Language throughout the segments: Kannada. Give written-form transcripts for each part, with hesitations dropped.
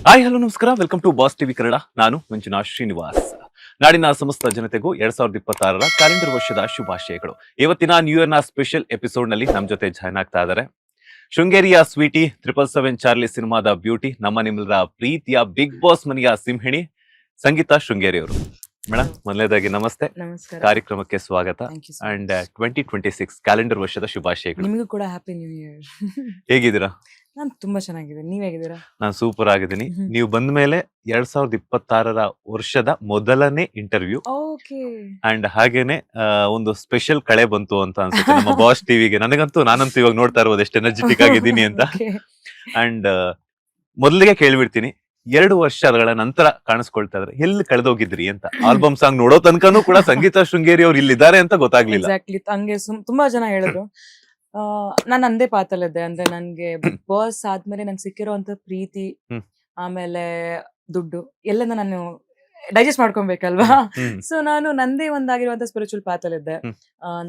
ಹಾಯ್ ಹಲೋ ನಮಸ್ಕಾರ, welcome to Boss TV Kannada. ನಾನು ಮಂಜುನಾಥ್ ಶ್ರೀನಿವಾಸ್. ನಾಡಿನ ಸಮಸ್ತ ಜನತೆಗೂ 2026ರ ಕ್ಯಾಲೆಂಡರ್ ವರ್ಷದ ಶುಭಾಶಯಗಳು. ಇವತ್ತಿನ ನ್ಯೂ ಇಯರ್ ನ ಸ್ಪೆಷಲ್ ಎಪಿಸೋಡ್ ನಲ್ಲಿ ನಮ್ ಜೊತೆ ಜಾಯ್ನ್ ಆಗ್ತಾ ಇದ್ದಾರೆ ಶೃಂಗೇರಿಯ ಸ್ವೀಟಿ, 777 ಚಾರ್ಲಿ ಸಿನಿಮಾದ ಬ್ಯೂಟಿ, ನಮ್ಮ ನಿಮ್ಮೆಲ್ಲರ ಪ್ರೀತಿಯ ಬಿಗ್ ಬಾಸ್ ಮನೆಯ ಸಿಂಹಿಣಿ ಸಂಗೀತಾ ಶೃಂಗೇರಿ ಅವರು. ಮೇಡಮ್, ಮೊದಲನೇದಾಗಿ ನಮಸ್ತೆ, ನಮಸ್ಕಾರ. ಕಾರ್ಯಕ್ರಮಕ್ಕೆ ಸ್ವಾಗತ. Thank you so and much. 2026 calendar ವರ್ಷದ ಶುಭಾಶಯಗಳು. ನಿಮಗೂ ಕೂಡ ಹ್ಯಾಪಿ ನ್ಯೂ ಇಯರ್. ಹೇಗಿದ್ದೀರಾ? ನಾನು ತುಂಬಾ ಚೆನ್ನಾಗಿದ್ದೀನಿ. ನೀವ್ ಹೇಗಿದ್ದೀರಾ? ನಾನು ಸೂಪರ್ ಆಗಿದ್ದೀನಿ. ನೀವು ಬಂದ ಮೇಲೆ 2026ರ ವರ್ಷದ ಮೊದಲನೇ ಇಂಟರ್ವ್ಯೂ ಓಕೆ. ಅಂಡ್ ಹಾಗೇನೆ ಒಂದು ಸ್ಪೆಷಲ್ ಕಳೆ ಬಂತು ಅಂತ ಅನ್ಸುತ್ತೆ ನಮ್ಮ ಬಾಸ್ ಟಿವಿಗೆ. ನಾನಂತೂ ಇವಾಗ ನೋಡ್ತಾ ಇರೋದು ಎಷ್ಟು ಎನರ್ಜೆಟಿಕ್ ಆಗಿದ್ದೀನಿ ಅಂತ. ಅಂಡ್ ಮೊದಲಿಗೆ ಕೇಳ್ಬಿಡ್ತೀನಿ, 2 ವರ್ಷಗಳ ನಂತರ ಕಾಣಿಸ್ಕೊಳ್ತಾ ಇದ್ರೆ ಎಲ್ಲಿ ಕಳೆದೋಗಿದ್ರಿ ಅಂತ. ಆಲ್ಬಮ್ ಸಾಂಗ್ ನೋಡೋ ತನಕನೂ ಕೂಡ ಸಂಗೀತಾ ಶೃಂಗೇರಿ ಅವ್ರು ಇಲ್ಲಿದ್ದಾರೆ ಅಂತ ಗೊತ್ತಾಗ್ಲಿಲ್ಲ. ಎಕ್ಸಾಕ್ಟ್ಲಿ. ಹಂಗೆ ತುಂಬಾ ಜನ ಹೇಳಿದ್ರು. ನಾನು ಅಂದೇ ಪಾತಲ್ಲಿದ್ದೆ. ಅಂದ್ರೆ ನನ್ಗೆ ಬಿಗ್ ಬಾಸ್ ಆದ್ಮೇಲೆ ನಂಗೆ ಸಿಕ್ಕಿರೋಂತ ಪ್ರೀತಿ, ಆಮೇಲೆ ದುಡ್ಡು ಎಲ್ಲನ ನಾನು ಡೈಜೆಸ್ಟ್ ಮಾಡ್ಕೊಬೇಕಲ್ವಾ. ಸೊ ನಾನು ನಂದೇ ಒಂದಾಗಿರುವಂತ ಸ್ಪಿರಿಚುವಲ್ ಪಾತಲ್ಲಿದ್ದೆ.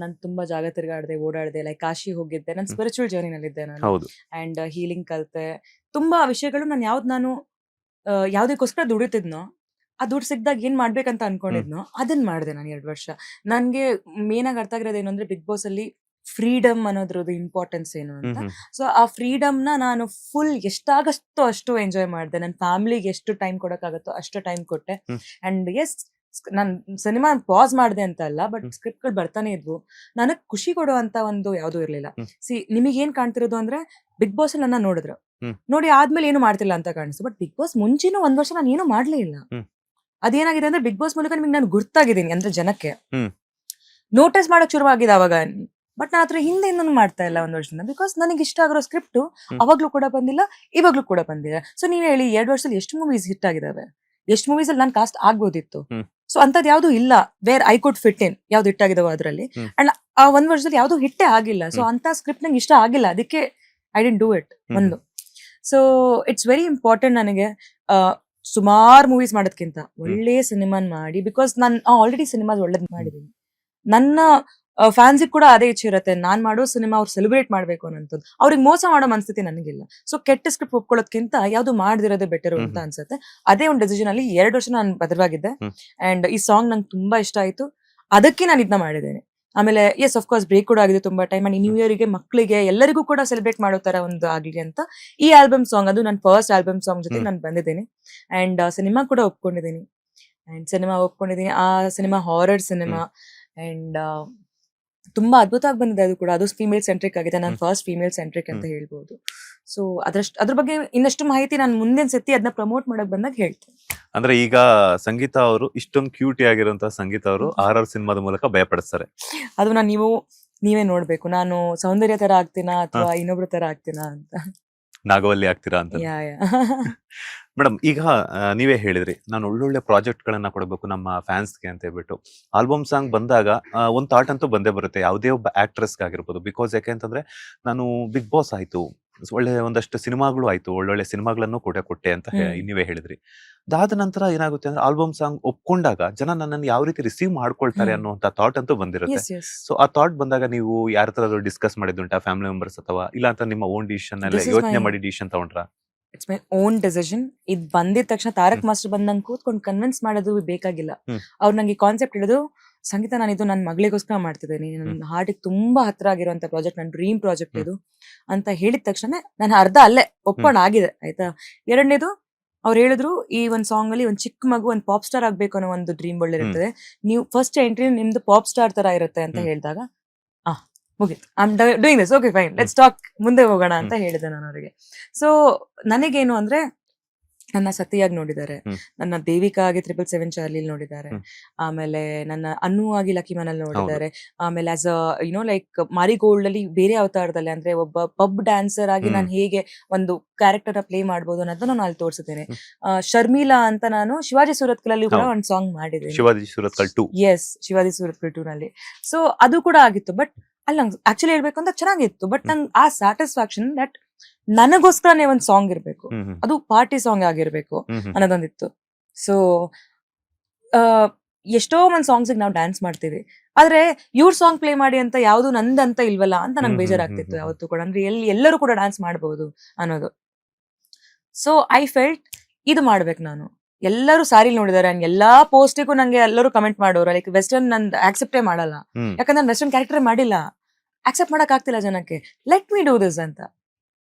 ನಾನು ತುಂಬಾ ಜಾಗ ತಿರುಗಾಡ್ದೆ, ಓಡಾಡ್ದೆ, ಲೈಕ್ ಕಾಶಿ ಹೋಗಿದ್ದೆ. ನಾನು ಸ್ಪಿರಿಚುವಲ್ ಜರ್ನಿನಲ್ಲಿದ್ದೆ ನಾನು. ಅಂಡ್ ಹೀಲಿಂಗ್ ಕಲ್ತೆ ತುಂಬಾ ವಿಷಯಗಳು. ನಾನು ಯಾವ್ದಕ್ಕೋಸ್ಕರ ದುಡಿತಿದ್ನೋ, ಆ ದುಡ್ಡು ಸಿಕ್ದಾಗ ಏನ್ ಮಾಡ್ಬೇಕಂತ ಅನ್ಕೊಂಡಿದ್ನೋ ಅದನ್ನ ಮಾಡಿದೆ ನಾನು 2 ವರ್ಷ. ನನ್ಗೆ ಮೇನ್ ಆಗಿ ಅರ್ಥ ಆಗಿರೋದು ಏನು ಅಂದ್ರೆ, ಬಿಗ್ ಬಾಸ್ ಅಲ್ಲಿ ಫ್ರೀಡಮ್ ಅನ್ನೋದ್ರದ್ದು ಇಂಪಾರ್ಟೆನ್ಸ್ ಏನು ಅಂತ. ಸೊ ಆ ಫ್ರೀಡಮ್ ನ ನಾನು ಫುಲ್ ಎಷ್ಟಾಗತ್ತೋ ಅಷ್ಟು ಎಂಜಾಯ್ ಮಾಡಿದೆ. ನನ್ನ ಫ್ಯಾಮಿಲಿಗೆ ಎಷ್ಟು ಟೈಮ್ ಕೊಡಕ್ಕಾಗತ್ತೋ ಅಷ್ಟು ಟೈಮ್ ಕೊಟ್ಟೆ. ಅಂಡ್ ಎಸ್, ನಾನ್ ಸಿನಿಮಾ ಪಾಸ್ ಮಾಡಿದೆ ಅಂತ ಅಲ್ಲ, ಬಟ್ ಸ್ಕ್ರಿಪ್ಟ್ ಗಳು ಬರ್ತಾನೆ ಇದ್ವು. ನನಗ್ ಖುಷಿ ಕೊಡುವಂತ ಒಂದು ಯಾವ್ದು ಇರ್ಲಿಲ್ಲ. ನಿಮಗೆ ಏನ್ ಕಾಣ್ತಿರೋದು ಅಂದ್ರೆ, ಬಿಗ್ ಬಾಸ್ ಅಲ್ಲಿ ನನ್ನ ನೋಡಿದ್ರು, ನೋಡಿ ಆದ್ಮೇಲೆ ಏನು ಮಾಡ್ತಿಲ್ಲ ಅಂತ ಕಾಣಿಸ್ತು. ಬಟ್ ಬಿಗ್ ಬಾಸ್ ಮುಂಚಿನ 1 ವರ್ಷ ನಾನು ಏನು ಮಾಡ್ಲೇ ಇಲ್ಲ. ಅದೇನಾಗಿದೆ ಅಂದ್ರೆ, ಬಿಗ್ ಬಾಸ್ ಮೂಲಕ ನಿಮಗೆ ನಾನು ಗುರ್ತಾಗಿದ್ದೀನಿ ಅಂದ್ರೆ ಜನಕ್ಕೆ ನೋಟಿಸ್ ಮಾಡಕ್ ಶುರುವಾಗಿದೆ ಅವಾಗ. ಬಟ್ ನಾನು ಅದ್ರ ಹಿಂದೆ ಮಾಡ್ತಾ ಇಲ್ಲ 1 ವರ್ಷದಿಂದ. ಬಿಕಾಸ್ ನನಗೆ ಇಷ್ಟ ಆಗಿರೋ ಸ್ಕ್ರಿಪ್ಟ್ ಅವಾಗ್ಲೂ ಕೂಡ ಬಂದಿಲ್ಲ, ಇವಾಗ್ಲೂ ಕೂಡ ಬಂದಿಲ್ಲ. ಸೊ ನೀವ್ ಹೇಳಿ, 2 ವರ್ಷದಲ್ಲಿ ಎಷ್ಟು ಮೂವೀಸ್ ಹಿಟ್ ಆಗಿದಾವೆ, ಎಷ್ಟು ಮೂವೀಸ್ ಅಲ್ಲಿ ನಾನು ಕಾಸ್ಟ್ ಆಗ್ಬೋದಿತ್ತು. ಸೊ ಅಂತದ್ ಯಾವ್ದು ಇಲ್ಲ ವೇರ್ ಐ ಕುಡ್ ಫಿಟ್ ಇನ್, ಯಾವ್ದು ಹಿಟ್ ಆಗಿದಾವ ಅದ್ರಲ್ಲಿ. ಅಂಡ್ ಆ 1 ವರ್ಷದಲ್ಲಿ ಯಾವ್ದು ಹಿಟ್ಟೇ ಆಗಿಲ್ಲ. ಸೊ ಅಂತ ಸ್ಕ್ರಿಪ್ಟ್ ನಂಗೆ ಇಷ್ಟ ಆಗಿಲ್ಲ, ಅದಕ್ಕೆ ಐ ಡಿಂಟ್ ಡೂ ಇಟ್ ಒಂದು. ಸೊ ಇಟ್ಸ್ ವೆರಿ ಇಂಪಾರ್ಟೆಂಟ್ ನನಗೆ ಸುಮಾರು ಮೂವೀಸ್ ಮಾಡೋದ್ಕಿಂತ ಒಳ್ಳೆ ಸಿನಿಮಾನ್ ಮಾಡಿ. ಬಿಕಾಸ್ ನಾನು ಆಲ್ರೆಡಿ ಸಿನಿಮಾಸ್ ಒಳ್ಳೇದ್ ಮಾಡಿದೀನಿ. ನನ್ನ ಫ್ಯಾನ್ಸಿಗೆ ಕೂಡ ಅದೇ ಇಚ್ಛೆ ಇರುತ್ತೆ, ನಾನ್ ಮಾಡೋ ಸಿನಿಮಾ ಅವ್ರು ಸೆಲೆಬ್ರೇಟ್ ಮಾಡ್ಬೇಕು ಅನ್ನೋಂಥದ್ದು. ಅವ್ರಿಗೆ ಮೋಸ ಮಾಡೋ ಮನಸ್ಥಿತಿ ನನಗಿಲ್ಲ. ಸೊ ಕೆಟ್ಟ ಸ್ಕ್ರಿಪ್ಟ್ ಒಪ್ಕೊಳ್ಳೋದ್ಕಿಂತ ಯಾವ್ದು ಮಾಡದಿರೋದೇ ಬೆಟರ್ ಅಂತ ಅನ್ಸುತ್ತೆ. ಅದೇ ಒಂದು ಡೆಸಿಷನ್ ಅಲ್ಲಿ 2 ವರ್ಷ ನಾನು ಭದ್ರವಾಗಿದ್ದೆ. ಅಂಡ್ ಈ ಸಾಂಗ್ ನಂಗೆ ತುಂಬಾ ಇಷ್ಟ ಆಯ್ತು, ಅದಕ್ಕೆ ನಾನು ಇದನ್ನ ಮಾಡಿದ್ದೇನೆ. ಆಮೇಲೆ ಎಸ್ ಅಫ್ಕೋರ್ಸ್ ಬ್ರೇಕ್ ಕೂಡ ಆಗಿದೆ ತುಂಬಾ ಟೈಮ್. ಅಂಡ್ ನ್ಯೂ ಇಯರ್ ಗೆ ಮಕ್ಕಳಿಗೆ ಎಲ್ಲರಿಗೂ ಕೂಡ ಸೆಲೆಬ್ರೇಟ್ ಮಾಡೋ ತರ ಒಂದು ಆಗ್ಲಿ ಅಂತ ಈ ಆಲ್ಬಮ್ ಸಾಂಗ್, ಅದು ನನ್ನ ಫಸ್ಟ್ ಆಲ್ಬಮ್ ಸಾಂಗ್ ಜೊತೆ ನಾನು ಬಂದಿದ್ದೀನಿ. ಅಂಡ್ ಸಿನಿಮಾ ಕೂಡ ಒಪ್ಕೊಂಡಿದ್ದೀನಿ. ಆ ಸಿನಿಮಾ ಹಾರರ್ ಸಿನಿಮಾ. ಅಂಡ್ ತುಂಬಾ ಅದ್ಭುತವಾಗಿ ಬಂದಿದೆ ಅದು ಕೂಡ. ಅದು ಫೀಮೇಲ್ ಸೆಂಟ್ರಿಕ್ ಆಗಿದೆ. ನಾನು ಫಸ್ಟ್ ಫೀಮೇಲ್ ಸೆಂಟ್ರಿಕ್ ಅಂತ ಹೇಳ್ಬೋದು. ಸೊ ಅದ್ರ ಬಗ್ಗೆ ಇನ್ನಷ್ಟು ಮಾಹಿತಿ ನಾನು ಮುಂದಿನ ಸತಿ ಅದನ್ನ ಪ್ರಮೋಟ್ ಮಾಡಕ್ ಬಂದಾಗ ಹೇಳ್ತೇನೆ. ಅಂದ್ರೆ ಈಗ ಸಂಗೀತಾ ಅವರು ಇಷ್ಟೊಂದು ಕ್ಯೂಟಿ ಆಗಿರುವಂತಹ ಸಂಗೀತ ಅವರು ಆರ್ಆರ್ ಸಿನಿಮಾದ ಮೂಲಕ ಭಯಪಡಿಸ್ತಾರೆ. ಅದನ್ನ ನೀವೇ ನೋಡ್ಬೇಕು, ನಾನು ಸೌಂದರ್ಯ ತರ ಆಗ್ತೀನಾ ಅಥವಾ ಇನ್ನೊಬ್ರ ತರ ಆಗ್ತೀನಾ ಅಂತ. ನಾಗವಲ್ಲಿ ಆಗ್ತೀರಾ ಅಂತ. ಮೇಡಮ್, ಈಗ ನೀವೇ ಹೇಳಿದ್ರಿ, ನಾನು ಒಳ್ಳೊಳ್ಳೆ ಪ್ರಾಜೆಕ್ಟ್ ಗಳನ್ನ ಕೊಡಬೇಕು ನಮ್ಮ ಫ್ಯಾನ್ಸ್ಗೆ ಅಂತ ಹೇಳ್ಬಿಟ್ಟು. ಆಲ್ಬಮ್ ಸಾಂಗ್ ಬಂದಾಗ ಒಂದು ಥಾಟ್ ಅಂತೂ ಬಂದೇ ಬರುತ್ತೆ ಯಾವುದೇ ಒಬ್ಬ ಆಕ್ಟ್ರೆಸ್ಗೆ ಆಗಿರ್ಬೋದು. ಬಿಕಾಸ್ ಯಾಕೆಂತಂದ್ರೆ, ನಾನು ಬಿಗ್ ಬಾಸ್ ಆಯ್ತು, ಒಳ್ಳೆ ಒಂದಷ್ಟು ಸಿನಿಮಾಗಳು ಆಯ್ತು, ಒಳ್ಳೊಳ್ಳೆ ಸಿನಿಮಾಗಳನ್ನು ಕೂಡ ಕೊಟ್ಟೆ ಅಂತ ನೀವೇ ಹೇಳಿದ್ರಿ. ಅದಾದ ನಂತರ ಏನಾಗುತ್ತೆ ಅಂದ್ರೆ, ಆಲ್ಬಮ್ ಸಾಂಗ್ ಒಪ್ಕೊಂಡಾಗ ಜನ ನನ್ನನ್ನು ಯಾವ ರೀತಿ ರಿಸೀವ್ ಮಾಡ್ಕೊಳ್ತಾರೆ ಅನ್ನುವಂತ ಥಾಟ್ ಅಂತೂ ಬಂದಿರುತ್ತೆ. ಸೊ ಆ ಥಾಟ್ ಬಂದಾಗ ನೀವು ಯಾರ ತರ ಡಿಸ್ಕಸ್ ಮಾಡಿದ್ದುಂಟಾ, ಫ್ಯಾಮಿಲಿ ಮೆಂಬರ್ಸ್ ಅಥವಾ ಇಲ್ಲ ಅಂತ ನಿಮ್ಮ ಓನ್ ಡಿಸಿಷನ್ ಅಲ್ಲೇ ಯೋಚನೆ ಮಾಡಿ ಡಿಸಿಷನ್ ತಗೊಂಡ್ರಾ? It's my own decision. ಇದು ಬಂದಿದ ತಕ್ಷಣ ತಾರಕ್ ಮಾಸ್ಟರ್ ಬಂದ್ ನಂಗೆ ಕೂತ್ಕೊಂಡು ಕನ್ವಿನ್ಸ್ ಮಾಡೋದು ಬೇಕಾಗಿಲ್ಲ. ಅವ್ರು ನಂಗೆ ಕಾನ್ಸೆಪ್ಟ್ ಹಿಡಿದು, ಸಂಗೀತ ನಾನು ಇದು ನನ್ನ ಮಗಳಿಗೋಸ್ಕರ ಮಾಡ್ತಿದ್ದೀನಿ, ನನ್ನ ಹಾರ್ಟಿಗೆ ತುಂಬಾ ಹತ್ರ ಆಗಿರುವಂತ ಪ್ರಾಜೆಕ್ಟ್, ನನ್ನ ಡ್ರೀಮ್ ಪ್ರಾಜೆಕ್ಟ್ ಇದು ಅಂತ ಹೇಳಿದ ತಕ್ಷಣ ನಾನು ಅರ್ಧ ಅಲ್ಲೇ ಒಪ್ಕೊಂಡ್ ಆಗಿದೆ ಆಯ್ತಾ. ಎರಡನೇದು, ಅವ್ರು ಹೇಳಿದ್ರು ಈ ಒಂದ್ ಸಾಂಗ್ ಅಲ್ಲಿ ಒಂದ್ ಚಿಕ್ಕ ಮಗು ಒಂದ್ ಪಾಪ್ ಸ್ಟಾರ್ ಆಗ್ಬೇಕು ಅನ್ನೋ ಒಂದು ಡ್ರೀಮ್ ಒಳ್ಳಿರ್ತದೆ, ನೀವು ಫಸ್ಟ್ ಎಂಟ್ರಿ ನಿಮ್ದು ಪಾಪ್ ಸ್ಟಾರ್ ತರ ಇರುತ್ತೆ ಅಂತ ಹೇಳಿದಾಗ ಮುಗೀತು. I am doing this, okay fine, let's talk, ಮುಂದೆ ಹೋಗೋಣ ಅಂತ ಹೇಳಿದೆ ನಾನು ಅವರಿಗೆ. ಸೊ ನನಗೇನು ಅಂದ್ರೆ, ನನ್ನ ಸತಿಯಾಗಿ ನೋಡಿದ್ದಾರೆ, ನನ್ನ ದೇವಿಕಾ ಆಗಿ 777 ಚಾರ್ಲಿ ನೋಡಿದ್ದಾರೆ, ಆಮೇಲೆ ನನ್ನ ಅನ್ನು ಆಗಿ ಲಕ್ಕಿ ಮನಲ್ಲಿ ನೋಡಿದ್ದಾರೆ, ಆಮೇಲೆ ಆಸ್ ಅ ಲೈಕ್ ಮಾರಿಗೋಲ್ಡ್ ಅಲ್ಲಿ ಬೇರೆ ಅವತಾರದಲ್ಲಿ, ಅಂದ್ರೆ ಒಬ್ಬ ಪಬ್ ಡ್ಯಾನ್ಸರ್ ಆಗಿ ನಾನು ಹೇಗೆ ಒಂದು ಕ್ಯಾರೆಕ್ಟರ್ ಪ್ಲೇ ಮಾಡ್ಬೋದು ಅನ್ನೋದನ್ನ ನಾನು ಅಲ್ಲಿ ತೋರಿಸಿದ್ದೇನೆ. ಶರ್ಮಿಳಾ ಅಂತ ನಾನು ಶಿವಾಜಿ ಸೂರತ್ಕಲ್ ಅಲ್ಲಿ ಕೂಡ ಒಂದು ಸಾಂಗ್ ಮಾಡಿದ್ದೇನೆ, ಶಿವಾಜಿ ಸೂರತ್ಕಲ್ 2 ನಲ್ಲಿ. ಸೊ ಅದು ಕೂಡ ಆಗಿತ್ತು. ಬಟ್ ಅಲ್ಲಿ ನಂಗೆ ಆಕ್ಚುಲಿ ಹೇಳ್ಬೇಕು ಅಂತ ಚೆನ್ನಾಗಿತ್ತು. ಬಟ್ ನಂಗೆ ಆ ಸ್ಯಾಟಿಸ್ಫ್ಯಾಕ್ಷನ್ ದಟ್ ನನಗೋಸ್ಕರನೇ ಒಂದ್ ಸಾಂಗ್ ಇರ್ಬೇಕು, ಅದು ಪಾರ್ಟಿ ಸಾಂಗ್ ಆಗಿರ್ಬೇಕು ಅನ್ನೋದೊಂದಿತ್ತು. ಸೊ ಎಷ್ಟೋ ಒಂದ್ ಸಾಂಗ್ಸ್ ನಾವು ಡ್ಯಾನ್ಸ್ ಮಾಡ್ತೀವಿ, ಆದ್ರೆ ಇವ್ರ ಸಾಂಗ್ ಪ್ಲೇ ಮಾಡಿ ಅಂತ ಯಾವ್ದು ನಂದಂತ ಇಲ್ವಲ್ಲ ಅಂತ ನಂಗೆ ಬೇಜಾರಾಗ್ತಿತ್ತು ಯಾವತ್ತೂ ಕೂಡ. ಅಂದ್ರೆ ಎಲ್ಲರೂ ಕೂಡ ಡ್ಯಾನ್ಸ್ ಮಾಡಬಹುದು ಅನ್ನೋದು. ಸೊ ಐ ಫೆಲ್ಟ್ ಇದು ಮಾಡ್ಬೇಕು ನಾನು. ಎಲ್ಲರೂ ಸಾರಿ ನೋಡಿದಾರೆ ಅಂಡ್ ಎಲ್ಲಾ ಪೋಸ್ಟಿಗೂ ನಂಗೆ ಎಲ್ಲರೂ ಕಮೆಂಟ್ ಮಾಡೋರು ಲೈಕ್ ವೆಸ್ಟರ್ನ್ ನಂದು ಆಕ್ಸೆಪ್ಟೇ ಮಾಡಲ್ಲ, ಯಾಕಂದ್ರೆ ನಾನು ವೆಸ್ಟರ್ನ್ ಕ್ಯಾರೆಕ್ಟರ್ ಮಾಡಿಲ್ಲ, ಆಕ್ಸೆಪ್ಟ್ ಮಾಡಕ್ ಆಗ್ತಿಲ್ಲ ಜನಕ್ಕೆ. ಲೆಟ್ ಮೀ ಡೂ ದಿಸ್ ಅಂತ.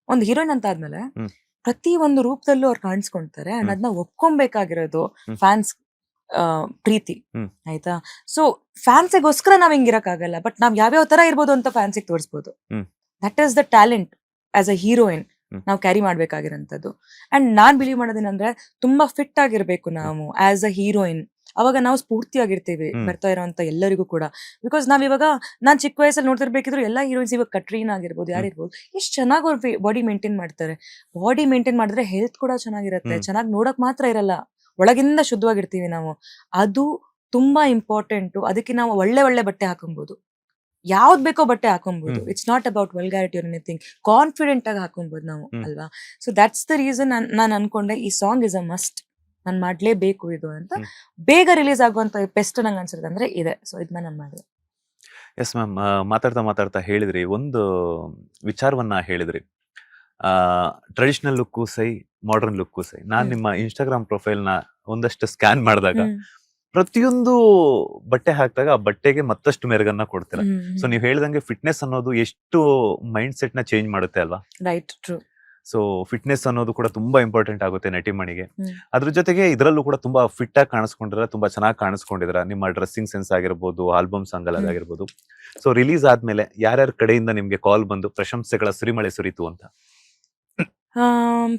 ಒಂದು ಹೀರೋಯಿನ್ ಅಂತ ಆದ್ಮೇಲೆ ಪ್ರತಿ ಒಂದು ರೂಪದಲ್ಲೂ ಅವ್ರು ಕಾಣಿಸ್ಕೊಂತಾರೆ ಅಂಡ್ ಅದನ್ನ ಒಪ್ಕೊಬೇಕಾಗಿರೋದು ಫ್ಯಾನ್ಸ್ ಪ್ರೀತಿ, ಆಯ್ತಾ? ಸೊ ಫ್ಯಾನ್ಸಿಗೋಸ್ಕರ ನಾವ್ ಹಿಂಗಿರಕ್ಕಾಗಲ್ಲ, ಬಟ್ ನಾವ್ ಯಾವ್ಯಾವ ತರ ಇರ್ಬೋದು ಅಂತ ಫ್ಯಾನ್ಸಿಗೆ ತೋರಿಸ್ಬೋದು. That is the talent as a heroine ನಾವು ಕ್ಯಾರಿ ಮಾಡ್ಬೇಕಾಗಿರೋಂಥದ್ದು. ಅಂಡ್ ನಾನ್ ಬಿಲೀವ್ ಮಾಡೋದೇನಂದ್ರೆ ತುಂಬಾ ಫಿಟ್ ಆಗಿರ್ಬೇಕು ನಾವು ಆಸ್ ಅ ಹೀರೋಯಿನ್, ಅವಾಗ ನಾವು ಸ್ಫೂರ್ತಿಯಾಗಿರ್ತೀವಿ ಬರ್ತಾ ಇರೋಂತ ಎಲ್ಲರಿಗೂ ಕೂಡ. ಬಿಕಾಸ್ ನಾವ್ ಇವಾಗ ನಾನ್ ಚಿಕ್ಕ ವಯಸ್ಸಲ್ಲಿ ನೋಡ್ತಿರ್ಬೇಕಿದ್ರು ಎಲ್ಲಾ ಹೀರೋಯಿನ್ಸ್ ಇವಾಗ ಕಟ್ರೀನಾ ಆಗಿರ್ಬೋದು, ಯಾರಿರ್ಬೋದು, ಎಷ್ಟು ಚೆನ್ನಾಗಿ ಅವ್ರ ಬಾಡಿ ಮೇಂಟೈನ್ ಮಾಡ್ತಾರೆ. ಬಾಡಿ ಮೇಂಟೈನ್ ಮಾಡಿದ್ರೆ ಹೆಲ್ತ್ ಕೂಡ ಚೆನ್ನಾಗಿರುತ್ತೆ, ಚೆನ್ನಾಗಿ ನೋಡಕ್ ಮಾತ್ರ ಇರಲ್ಲ, ಒಳಗಿಂದ ಶುದ್ಧವಾಗಿರ್ತೀವಿ ನಾವು. ಅದು ತುಂಬಾ ಇಂಪಾರ್ಟೆಂಟ್. ಅದಕ್ಕೆ ನಾವು ಒಳ್ಳೆ ಒಳ್ಳೆ ಬಟ್ಟೆ ಹಾಕೊಬಹುದು, ಯಾವ್ದ್ ಬೇಕೋ ಬಟ್ಟೆ ಹಾಕೊಬಹುದು. It's not about vulgarity or anything. Confident ಆಗಿ ಹಾಕೊಬಹುದು ನಾವು, ಅಲ್ವಾ? ಸೊ ದಟ್ಸ್ ದ ರೀಸನ್ ನಾನು ಅನ್ಕೊಂಡೆ ಈ ಸಾಂಗ್ ಇಸ್ ಅ ಮಸ್ಟ್, ನಾನ್ ಮಾಡ್ಲೇಬೇಕು ಇದು ಅಂತ. ಬೇಗ ರಿಲೀಸ್ ಆಗುವಂತ ಬೆಸ್ಟ್ ನಂಗೆ ಅನ್ಸುತ್ತೆ ಅಂದ್ರೆ ಇದೆ. ಸೊ ಇದನ್ನ ನಾನು ಮಾಡಿದೆ. ಎಸ್ ಮ್ಯಾಮ್, ಮಾತಾಡ್ತಾ ಹೇಳಿದ್ರಿ, ಒಂದು ವಿಚಾರವನ್ನ ಹೇಳಿದ್ರಿ, ಟ್ರೆಡಿಷನಲ್ ಲುಕ್ಕು ಸೈ, ಮಾಡರ್ನ್ ಲುಕ್ಕು ಸೈ. ನಾನ್ ನಿಮ್ಮ ಇನ್ಸ್ಟಾಗ್ರಾಮ್ ಪ್ರೊಫೈಲ್ ನ ಒಂದಷ್ಟು ಸ್ಕ್ಯಾನ್ ಮಾಡಿದಾಗ ಪ್ರತಿಯೊಂದು ಬಟ್ಟೆ ಹಾಕಿದಾಗ ಆ ಬಟ್ಟೆಗೆ ಮತ್ತಷ್ಟು ಮೆರುಗನ್ನ ಕೊಡ್ತೀರ. ಸೊ ನೀವು ಹೇಳಿದಂಗೆ ಫಿಟ್ನೆಸ್ ಅನ್ನೋದು ಎಷ್ಟು ಮೈಂಡ್ ಸೆಟ್ ನ ಚೇಂಜ್ ಮಾಡುತ್ತೆ ಅಲ್ವಾ? Right, true. ಸೊ ಫಿಟ್ನೆಸ್ ಅನ್ನೋದು ಕೂಡ ತುಂಬಾ ಇಂಪಾರ್ಟೆಂಟ್ ಆಗುತ್ತೆ ನಟಿಮಣಿಗೆ. ಅದ್ರ ಜೊತೆಗೆ ಇದರಲ್ಲೂ ಕೂಡ ತುಂಬಾ ಫಿಟ್ ಆಗಿ ಕಾಣಿಸ್ಕೊಂಡಿರ, ತುಂಬಾ ಚೆನ್ನಾಗಿ ಕಾಣಿಸ್ಕೊಂಡಿದ್ರ. ನಿಮ್ಮ ಡ್ರೆಸ್ಸಿಂಗ್ ಸೆನ್ಸ್ ಆಗಿರ್ಬೋದು, ಆಲ್ಬಮ್ ಸಾಂಗ್ ಆಗಿರ್ಬೋದು. ಸೊ ರಿಲೀಸ್ ಆದ್ಮೇಲೆ ಯಾರ್ಯಾರ ಕಡೆಯಿಂದ ನಿಮ್ಗೆ ಕಾಲ್ ಬಂದು ಪ್ರಶಂಸೆಗಳ ಸುರಿಮಳೆ ಸುರಿತು ಅಂತ?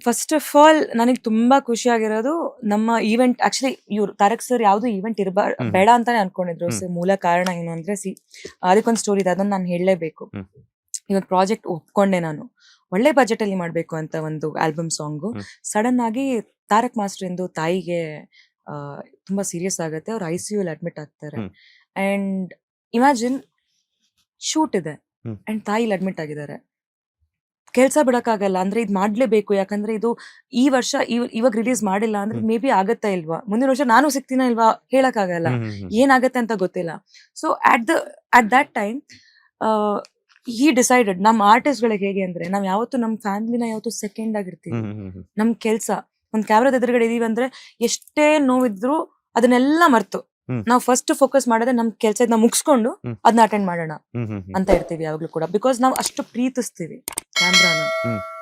ಫಸ್ಟ್ ಆಫ್ ಆಲ್ ನನಗೆ ತುಂಬಾ ಖುಷಿ ಆಗಿರೋದು ನಮ್ಮ ಈವೆಂಟ್. ಆಕ್ಚುಲಿ ಇವ್ರು ತಾರಕ್ ಸರ್ ಯಾವ್ದು ಈವೆಂಟ್ ಬೇಡ ಅಂತಾನೆ ಅನ್ಕೊಂಡಿದ್ರು. ಮೂಲ ಕಾರಣ ಏನು ಅಂದ್ರೆ, ಅದಕ್ಕೊಂದು ಸ್ಟೋರಿ ಇದೆ, ಅದನ್ನ ನಾನು ಹೇಳಲೇಬೇಕು. ಇವತ್ತು ಪ್ರಾಜೆಕ್ಟ್ ಒಪ್ಕೊಂಡೆ ನಾನು, ಒಳ್ಳೆ ಬಜೆಟ್ ಅಲ್ಲಿ ಮಾಡ್ಬೇಕು ಅಂತ ಒಂದು ಆಲ್ಬಮ್ ಸಾಂಗು. ಸಡನ್ ಆಗಿ ತಾರಕ್ ಮಾಸ್ಟರ್ ಎಂದು ತಾಯಿಗೆ ತುಂಬಾ ಸೀರಿಯಸ್ ಆಗುತ್ತೆ, ಅವ್ರು ICU ಅಡ್ಮಿಟ್ ಆಗ್ತಾರೆ. ಅಂಡ್ ಇಮ್ಯಾಜಿನ್, ಶೂಟ್ ಇದೆ ಅಂಡ್ ತಾಯಿ ಅಡ್ಮಿಟ್ ಆಗಿದ್ದಾರೆ. ಕೆಲ್ಸ ಬಿಡಕ್ಕಾಗಲ್ಲ ಅಂದ್ರೆ ಇದು ಮಾಡ್ಲೇಬೇಕು, ಯಾಕಂದ್ರೆ ಇದು ಈ ವರ್ಷ ಇವಾಗ ರಿಲೀಸ್ ಮಾಡಿಲ್ಲ ಅಂದ್ರೆ ಮೇ ಬಿ ಆಗತ್ತಾ ಇಲ್ವಾ, ಮುಂದಿನ ವರ್ಷ ನಾನು ಸಿಗ್ತೀನ ಇಲ್ವಾ ಹೇಳಕ್ ಆಗಲ್ಲ, ಏನಾಗತ್ತೆ ಅಂತ ಗೊತ್ತಿಲ್ಲ. So at that time he decided. ನಮ್ಮ ಆರ್ಟಿಸ್ಟ್ ಗಳಿಗೆ ಹೇಗೆ ಅಂದ್ರೆ, ನಾವ್ ಯಾವತ್ತು ನಮ್ಮ ಫ್ಯಾಮಿಲಿನ ಯಾವತ್ತು ಸೆಕೆಂಡ್ ಆಗಿರ್ತೀವಿ. ನಮ್ ಕೆಲ್ಸ ಒಂದ್ ಕ್ಯಾಮ್ರಾದ ಎದುರುಗಡೆ ಇದೀವಿ ಅಂದ್ರೆ ಎಷ್ಟೇ ನೋವಿದ್ರು ಅದನ್ನೆಲ್ಲ ಮರ್ತು ನಾವು ಫಸ್ಟ್ ಫೋಕಸ್ ಮಾಡೋದೇ ನಮ್ ಕೆಲ್ಸ ಇದನ್ನ ಮುಗಿಸ್ಕೊಂಡು ಅದನ್ನ ಅಟೆಂಡ್ ಮಾಡೋಣ ಅಂತ ಇರ್ತೀವಿ ಯಾವಾಗ್ಲೂ ಕೂಡ. ಬಿಕಾಸ್ ನಾವು ಅಷ್ಟು ಪ್ರೀತಿಸ್ತೀವಿ ಕ್ಯಾಮ್ರಾನ,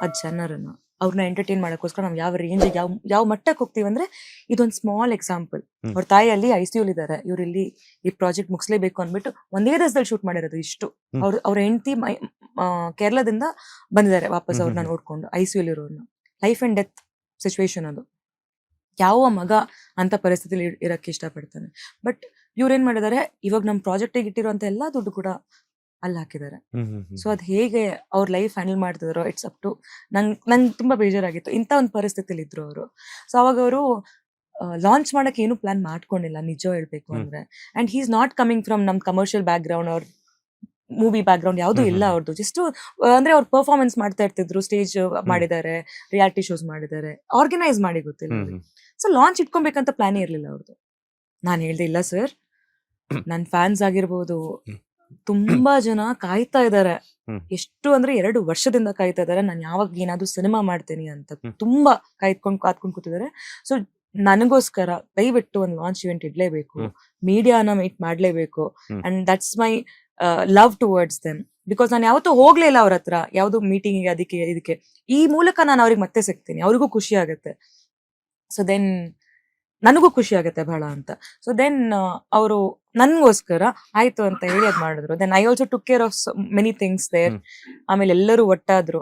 ಅದ್ ಜನರನ್ನ, ಅವ್ರನ್ನ ಎಂಟರ್ಟೈನ್ ಮಾಡಕ್ಕೋಸ್ಕರ ನಾವು ಯಾವ ರೇಂಜಿಗೆ ಯಾವ ಮಟ್ಟಕ್ಕೆ ಹೋಗ್ತೀವಿ ಅಂದ್ರೆ, ಇದೊಂದು ಸ್ಮಾಲ್ ಎಕ್ಸಾಂಪಲ್. ಅವ್ರ ತಾಯಿ ಅಲ್ಲಿ ICU ಇದ್ದಾರೆ, ಇವ್ರು ಇಲ್ಲಿ ಈ ಪ್ರಾಜೆಕ್ಟ್ ಮುಗಿಸ್ಲೇಬೇಕು ಅಂದ್ಬಿಟ್ಟು ಒಂದೇ ದಿವಸದಲ್ಲಿ ಶೂಟ್ ಮಾಡಿರೋದು ಇಷ್ಟು. ಅವ್ರ ಹೆಂಡತಿ ಕೇರಳದಿಂದ ಬಂದಿದ್ದಾರೆ ವಾಪಸ್, ಅವ್ರನ್ನ ನೋಡ್ಕೊಂಡು ICU ಇರೋರ್ನ. ಲೈಫ್ ಅಂಡ್ ಡೆತ್ ಸಿಚುವೇಶನ್ ಅದು. ಯಾವ ಮಗ ಅಂತ ಪರಿಸ್ಥಿತಿಲಿ ಇರಕ್ಕೆ ಇಷ್ಟಪಡ್ತಾನೆ? ಬಟ್ ಇವ್ರೇನ್ ಮಾಡಿದಾರೆ, ಇವಾಗ ನಮ್ ಪ್ರಾಜೆಕ್ಟಿಗೆ ಇಟ್ಟಿರುವಂತ ಎಲ್ಲಾ ದುಡ್ಡು ಕೂಡ ಅಲ್ಲಿ ಹಾಕಿದ್ದಾರೆ. ಸೊ ಅದ್ ಹೇಗೆ ಅವ್ರ ಲೈಫ್ ಹ್ಯಾಂಡಲ್ ಮಾಡ್ತಿದಾರೋ, ಇಟ್ಸ್ ಅಪ್ ಟು. ನಂಗೆ ತುಂಬಾ ಬೇಜಾರಾಗಿತ್ತು, ಇಂಥ ಒಂದು ಪರಿಸ್ಥಿತಿಲಿ ಇದ್ರು ಅವರು. ಸೊ ಅವಾಗ ಅವರು ಲಾಂಚ್ ಮಾಡಕ್ ಏನು ಪ್ಲಾನ್ ಮಾಡ್ಕೊಂಡಿಲ್ಲ, ನಿಜ ಹೇಳ್ಬೇಕು ಅಂದ್ರೆ. And he is not coming from ನಮ್ ಕಮರ್ಷಿಯಲ್ ಬ್ಯಾಕ್ ಗ್ರೌಂಡ್ ಅವ್ರ ಮೂವಿ ಬ್ಯಾಕ್ ಗ್ರೌಂಡ್ ಯಾವ್ದು ಇಲ್ಲ ಅವ್ರದ್ದು. ಜಸ್ಟ್ ಅಂದ್ರೆ ಅವ್ರು ಪರ್ಫಾರ್ಮೆನ್ಸ್ ಮಾಡ್ತಾ ಇರ್ತಿದ್ರು, ಸ್ಟೇಜ್ ಮಾಡಿದ್ದಾರೆ, ರಿಯಾಲಿಟಿ ಶೋಸ್ ಮಾಡಿದ್ದಾರೆ, ಆರ್ಗನೈಸ್ ಮಾಡಿ ಗೊತ್ತಿಲ್ಲ. ಸೊ ಲಾಂಚ್ ಇಟ್ಕೊಬೇಕಂತ ಪ್ಲಾನೇ ಇರ್ಲಿಲ್ಲ ಅವ್ರದ್ದು. ನಾನ್ ಹೇಳ್ದೆ, ಇಲ್ಲ ಸರ್, ನನ್ ಫ್ಯಾನ್ಸ್ ಆಗಿರ್ಬೋದು ತುಂಬಾ ಜನ ಕಾಯ್ತಾ ಇದಾರೆ, ಎಷ್ಟು ಅಂದ್ರೆ 2 ವರ್ಷದಿಂದ ಕಾಯ್ತಾ ಇದಾರೆ, ನಾನು ಯಾವಾಗ ಏನಾದ್ರು ಸಿನಿಮಾ ಮಾಡ್ತೀನಿ ಅಂತ ತುಂಬಾ ಕಾತ್ಕೊಂಡ್ ಕೂತಿದ್ದಾರೆ. ಸೊ ನನಗೋಸ್ಕರ ದಯವಿಟ್ಟು ಒಂದು ಲಾಂಚ್ ಇವೆಂಟ್ ಇಡ್ಲೇಬೇಕು, ಮೀಡಿಯಾನ ಮೀಟ್ ಮಾಡ್ಲೇಬೇಕು. And that's my love towards them. Because ನಾನು ಯಾವತ್ತೂ ಹೋಗ್ಲೇ ಇಲ್ಲ ಅವ್ರ ಹತ್ರ, ಯಾವ್ದು ಮೀಟಿಂಗ್ ಅದಕ್ಕೆ ಇದಕ್ಕೆ. ಈ ಮೂಲಕ ನಾನು ಅವ್ರಿಗೆ ಮತ್ತೆ ಸಿಗ್ತೀನಿ, ಅವ್ರಿಗೂ ಖುಷಿ ಆಗುತ್ತೆ. ಸೊ ದೆನ್ ನನಗೂ ಖುಷಿ ಆಗುತ್ತೆ ಬಹಳ ಅಂತ. ಸೊ ದೆನ್ ಅವರು ನನ್ಗೋಸ್ಕರ ಆಯ್ತು ಅಂತ ಹೇಳಿ ಅದ್ ಮಾಡಿದ್ರು. Then I also took care of many things there. ಆಮೇಲೆ ಎಲ್ಲರೂ ಒಟ್ಟಾದ್ರು.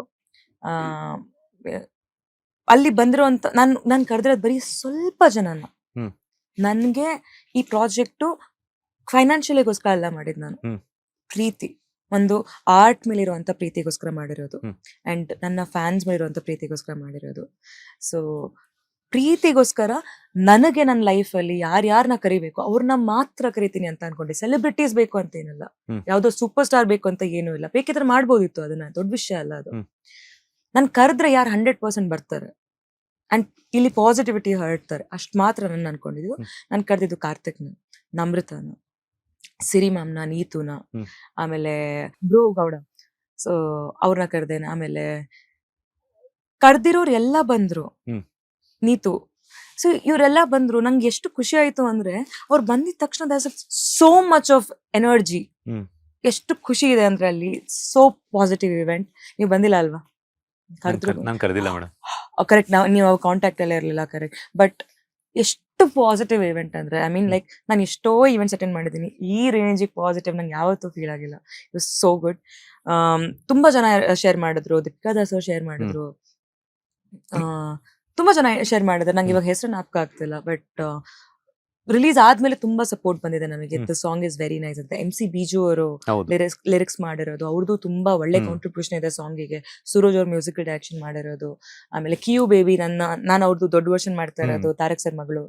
ಅಲ್ಲಿ ಬಂದಿರುವಂತ ನಾನು ಕರೆದಿರೋದು ಬರೀ ಸ್ವಲ್ಪ ಜನನ. ನನ್ಗೆ ಈ ಪ್ರಾಜೆಕ್ಟು ಫೈನಾನ್ಷಿಯಲಿಗೋಸ್ಕರ ಅಲ್ಲ ಮಾಡಿದ್ ನಾನು, ಪ್ರೀತಿ, ಒಂದು ಆರ್ಟ್ ಮೇಲಿರುವಂತ ಪ್ರೀತಿಗೋಸ್ಕರ ಮಾಡಿರೋದು. ಅಂಡ್ ನನ್ನ ಫ್ಯಾನ್ಸ್ ಮೇಲಿರುವಂತ ಪ್ರೀತಿಗೋಸ್ಕರ ಮಾಡಿರೋದು. ಸೊ ಪ್ರೀತಿಗೋಸ್ಕರ ನನಗೆ ನನ್ನ ಲೈಫ್ ಅಲ್ಲಿ ಯಾರ್ಯಾರನ್ನ ಕರಿಬೇಕು ಅವ್ರನ್ನ ಮಾತ್ರ ಕರಿತೀನಿ ಅಂತ ಅನ್ಕೊಂಡೆ. ಸೆಲೆಬ್ರಿಟೀಸ್ ಬೇಕು ಅಂತ ಏನಿಲ್ಲ, ಯಾವ್ದೋ ಸೂಪರ್ ಸ್ಟಾರ್ ಬೇಕು ಅಂತ ಏನೂ ಇಲ್ಲ. ಬೇಕಿದ್ರೆ ಮಾಡ್ಬೋದಿತ್ತು, ಅದನ್ನ ದೊಡ್ಡ ವಿಷಯ ಅಲ್ಲ ಅದು. ನನ್ ಕರೆದ್ರೆ ಯಾರು 100% ಬರ್ತಾರೆ ಅಂಡ್ ಇಲ್ಲಿ ಪಾಸಿಟಿವಿಟಿ ಹರಡ್ತಾರೆ, ಅಷ್ಟ್ ಮಾತ್ರ ನನ್ನ ಅನ್ಕೊಂಡಿದ್ದು. ನನ್ ಕರೆದಿದ್ದು ಕಾರ್ತಿಕ್ನ, ನಮ್ರತನ, ಸಿರಿ ಮ್ಯಾಮ್ನ, ನೀತುನ, ಆಮೇಲೆ ಬ್ರೋ ಗೌಡ, ಸೊ ಅವ್ರನ್ನ ಕರೆದೇನೆ. ಆಮೇಲೆ ಕರ್ದಿರೋರು ಎಲ್ಲ ಬಂದ್ರು. ನೀತು ಸೊ ಇವರೆಲ್ಲ ಬಂದ್ರು, ನಂಗೆ ಎಷ್ಟು ಖುಷಿ ಆಯ್ತು ಅಂದ್ರೆ ಅವ್ರು ಬಂದಿದ ತಕ್ಷಣ ಸೋ ಮಚ್ ಆಫ್ ಎನರ್ಜಿ, ಹ್ಮ್. ಎಷ್ಟು ಖುಷಿ ಇದೆ ಅಂದ್ರೆ ಅಲ್ಲಿ. So positive event. ನೀವು ಬಂದಿಲ್ಲ ಅಲ್ವಾ? ಕರೆದ್ರು. ನಾನು ಕರೆದಿಲ್ಲ ಮೇಡಮ್. ಕರೆಕ್ಟ್, ನೀವು ಕಾಂಟ್ಯಾಕ್ಟ್ ಎಲ್ಲ ಇರಲಿಲ್ಲ, ಕರೆಕ್ಟ್. ಬಟ್ ಎಷ್ಟು ಪಾಸಿಟಿವ್ ಇವೆಂಟ್ ಅಂದ್ರೆ, ಐ ಮೀನ್ ಲೈಕ್ ನಾನು ಎಷ್ಟೋ ಇವೆಂಟ್ಸ್ ಅಟೆಂಡ್ ಮಾಡಿದ್ದೀನಿ, ಈ ರೇಂಜಿಗೆ ಪಾಸಿಟಿವ್ ನಂಗೆ ಯಾವತ್ತೂ ಫೀಲ್ ಆಗಿಲ್ಲ. It was so good. ತುಂಬಾ ಜನ ಶೇರ್ ಮಾಡಿದ್ರು, ದೀಪಿಕಾ ದಾಸ್ ಅವ್ರು ಶೇರ್ ಮಾಡಿದ್ರು, ತುಂಬಾ ಜನ ಶೇರ್ ಮಾಡಿದ್ರು. ನಂಗೆ ಇವಾಗ ಹೆಸರು ಜ್ಞಾಪಕ ಆಗ್ತಿಲ್ಲ, ಬಟ್ ರಿಲೀಸ್ ಆದ್ಮೇಲೆ ತುಂಬಾ ಸಪೋರ್ಟ್ ಬಂದಿದೆ ನನಗೆ. The song is very nice ಅಂತ. MC ಬಿಜು ಅವರು ಲಿರಿಕ್ಸ್ ಮಾಡಿರೋದು, ಅವ್ರದ್ದು ತುಂಬಾ ಒಳ್ಳೆ ಕಾಂಟ್ರಿಬ್ಯೂಷನ್ ಇದೆ ಸಾಂಗಿಗೆ. ಸುರೋಜ್ ಅವ್ರ ಮ್ಯೂಸಿಕಲ್ ಡೈರೆಕ್ಷನ್ ಮಾಡಿರೋದು. ಆಮೇಲೆ ಕಿಯು ಬೇಬಿ, ನಾನು ಅವ್ರದ್ದು ದೊಡ್ಡ ವರ್ಷನ್ ಮಾಡ್ತಾ ಇರೋದು, ತಾರಕ್ ಸರ್ ಮಗಳು,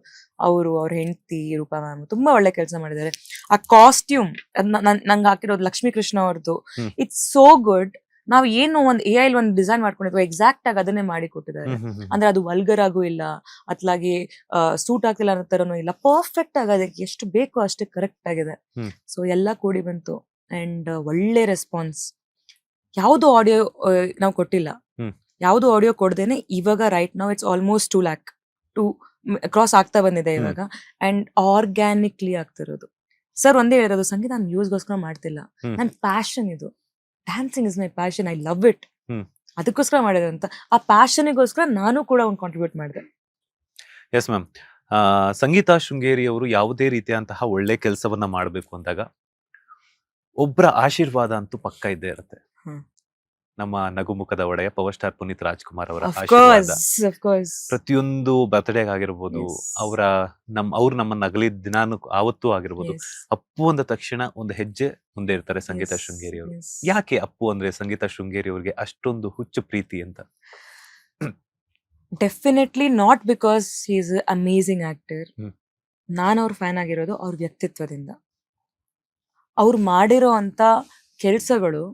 ಅವ್ರ ಹೆಂಡತಿ ರೂಪಾ ಮ್ಯಾಮ್ ತುಂಬಾ ಒಳ್ಳೆ ಕೆಲಸ ಮಾಡಿದ್ದಾರೆ. ಆ ಕಾಸ್ಟ್ಯೂಮ್ ನಂಗೆ ಹಾಕಿರೋದು ಲಕ್ಷ್ಮೀ ಕೃಷ್ಣ ಅವ್ರದ್ದು, ಇಟ್ಸ್ ಸೋ ಗುಡ್. ನಾವು ಏನು ಒಂದು AI ಒಂದು ಡಿಸೈನ್ ಮಾಡ್ಕೊಂಡಿದ್ವಿ, ಎಕ್ಸಾಕ್ಟ್ ಆಗಿ ಅದನ್ನೇ ಮಾಡಿ ಕೊಟ್ಟಿದ್ದಾರೆ. ಅಂದ್ರೆ ಅದು ವಲ್ಗರ್ ಆಗೂ ಇಲ್ಲ, ಅತ್ಲಾಗಿ ಸೂಟ್ ಆಗ್ತಿಲ್ಲ ಅನ್ನೋ ತರನು ಇಲ್ಲ, ಪರ್ಫೆಕ್ಟ್ ಆಗಿ ಅದಕ್ಕೆ ಎಷ್ಟು ಬೇಕೋ ಅಷ್ಟೇ ಕರೆಕ್ಟ್ ಆಗಿದೆ. ಸೊ ಎಲ್ಲ ಕೂಡಿ ಬಂತು ಅಂಡ್ ಒಳ್ಳೆ ರೆಸ್ಪಾನ್ಸ್. ಯಾವ್ದು ಆಡಿಯೋ ನಾವು ಕೊಟ್ಟಿಲ್ಲ, ಯಾವ್ದು ಆಡಿಯೋ ಕೊಡ್ದೇನೆ ಇವಾಗ right now it's almost 2 lakh cross ಆಗ್ತಾ ಬಂದಿದೆ ಇವಾಗ. ಅಂಡ್ ಆರ್ಗ್ಯಾನಿಕ್ಲಿ ಆಗ್ತಿರೋದು. ಸರ್ ಒಂದೇ ಹೇಳಿರೋದು, ಸಂಗೀತ ನಾನು ಯೂಸ್ಗೋಸ್ಕರ ಮಾಡ್ತಿಲ್ಲ, ನನ್ನ ಪ್ಯಾಷನ್ ಇದು. Dancing is my passion, I love it. ಅದಕ್ಕೋಸ್ಕರ ಮಾಡಿದೆ ಅಂತ. ಆ ಪ್ಯಾಷನ್ಗೋಸ್ಕರ ನಾನು ಕೂಡ ಒಂದು ಕಾಂಟ್ರಿಬ್ಯೂಟ್ ಮಾಡಿದೆ. Yes ma'am. ಸಂಗೀತಾ ಶೃಂಗೇರಿ ಅವರು ಯಾವುದೇ ರೀತಿಯಂತಹ ಒಳ್ಳೆ ಕೆಲಸವನ್ನ ಮಾಡಬೇಕು ಅಂದಾಗ ಒಬ್ಬರ ಆಶೀರ್ವಾದ ಅಂತೂ ಪಕ್ಕ ಇದ್ದೇ ಇರುತ್ತೆ. ನಮ್ಮ ನಗುಮುಖದ ಒಡೆಯ ಪವರ್ ಸ್ಟಾರ್ ಪುನೀತ್ ರಾಜ್ಕುಮಾರ್ ಅವರ ಆಶೀರ್ವಾದ ಪ್ರತಿಯೊಂದು ಬರ್ತ್ಡೇ ಆಗಿರ್ಬೋದು, ಅವ್ರು ನಮ್ಮನ್ನ ಅಗಲಿದ ದಿನಾನು ಆವತ್ತೂ ಆಗಿರ್ಬೋದು, ಅಪ್ಪು ಅಂದ ತಕ್ಷಣ ಒಂದು ಹೆಜ್ಜೆ ಮುಂದೆ ಇರ್ತಾರೆ ಸಂಗೀತಾ ಶೃಂಗೇರಿ ಅವರು. ಯಾಕೆ ಅಪ್ಪು ಅಂದ್ರೆ ಸಂಗೀತಾ ಶೃಂಗೇರಿ ಅವರಿಗೆ ಅಷ್ಟೊಂದು ಹುಚ್ಚು ಪ್ರೀತಿ ಅಂತ? Definitely not because he is amazing actor. ನಾನು ಅವ್ರ ಫ್ಯಾನ್ ಆಗಿರೋದು ಅವ್ರ ವ್ಯಕ್ತಿತ್ವದಿಂದ. ಅವ್ರು ಮಾಡಿರೋ ಅಂತ ಕೆಲಸಗಳು,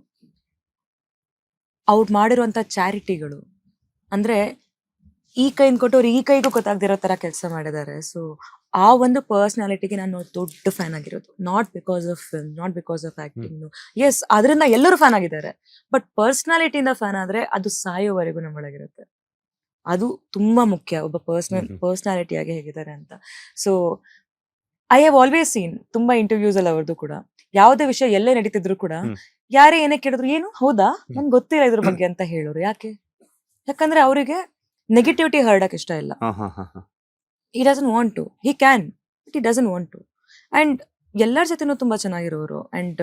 ಅವ್ರು ಮಾಡಿರುವಂತ ಚಾರಿಟಿಗಳು, ಅಂದ್ರೆ ಈ ಕೈಯಿಂದ ಕೊಟ್ಟವ್ರು ಈ ಕೈಗೂ ಗೊತ್ತಾಗ್ದಿರೋ ತರ ಕೆಲಸ ಮಾಡಿದ್ದಾರೆ. ಸೊ ಆ ಒಂದು ಪರ್ಸನಾಲಿಟಿಗೆ ನಾನು ದೊಡ್ಡ ಫ್ಯಾನ್ ಆಗಿರೋದು. Not because of film, not because of acting. Yes, ಅದರಿಂದ ಎಲ್ಲರೂ ಫ್ಯಾನ್ ಆಗಿದ್ದಾರೆ, ಬಟ್ ಪರ್ಸನಾಲಿಟಿಯಿಂದ ಫ್ಯಾನ್ ಆದ್ರೆ ಅದು ಸಾಯೋವರೆಗೂ ನಮ್ಮೊಳಗಿರುತ್ತೆ. ಅದು ತುಂಬಾ ಮುಖ್ಯ, ಒಬ್ಬ ಪರ್ಸನಾಲಿಟಿ ಆಗಿ ಹೇಗಿದ್ದಾರೆ ಅಂತ. So I have always seen ತುಂಬಾ ಇಂಟರ್ವ್ಯೂಸ್ ಅಲ್ಲಿ ಅವ್ರದ್ದು ಕೂಡ, ಯಾವುದೇ ವಿಷಯ ಎಲ್ಲೇ ನಡೀತಿದ್ರು ಕೂಡ ಯಾರೇ ಏನೇ ಕೇಳಿದ್ರು, ಏನು ಹೌದಾ ನನ್ಗೆ ಗೊತ್ತಿಲ್ಲ ಇದ್ರ ಬಗ್ಗೆ ಅಂತ ಹೇಳೋರು. ಯಾಕಂದ್ರೆ ಅವರಿಗೆ ನೆಗೆಟಿವಿಟಿ ಹರಡಕ್ ಇಷ್ಟ ಇಲ್ಲ. he doesn't want to, he can but he doesn't want to. and ಎಲ್ಲರ ಜೊತೆನೂ ತುಂಬಾ ಚೆನ್ನಾಗಿರೋರು. ಅಂಡ್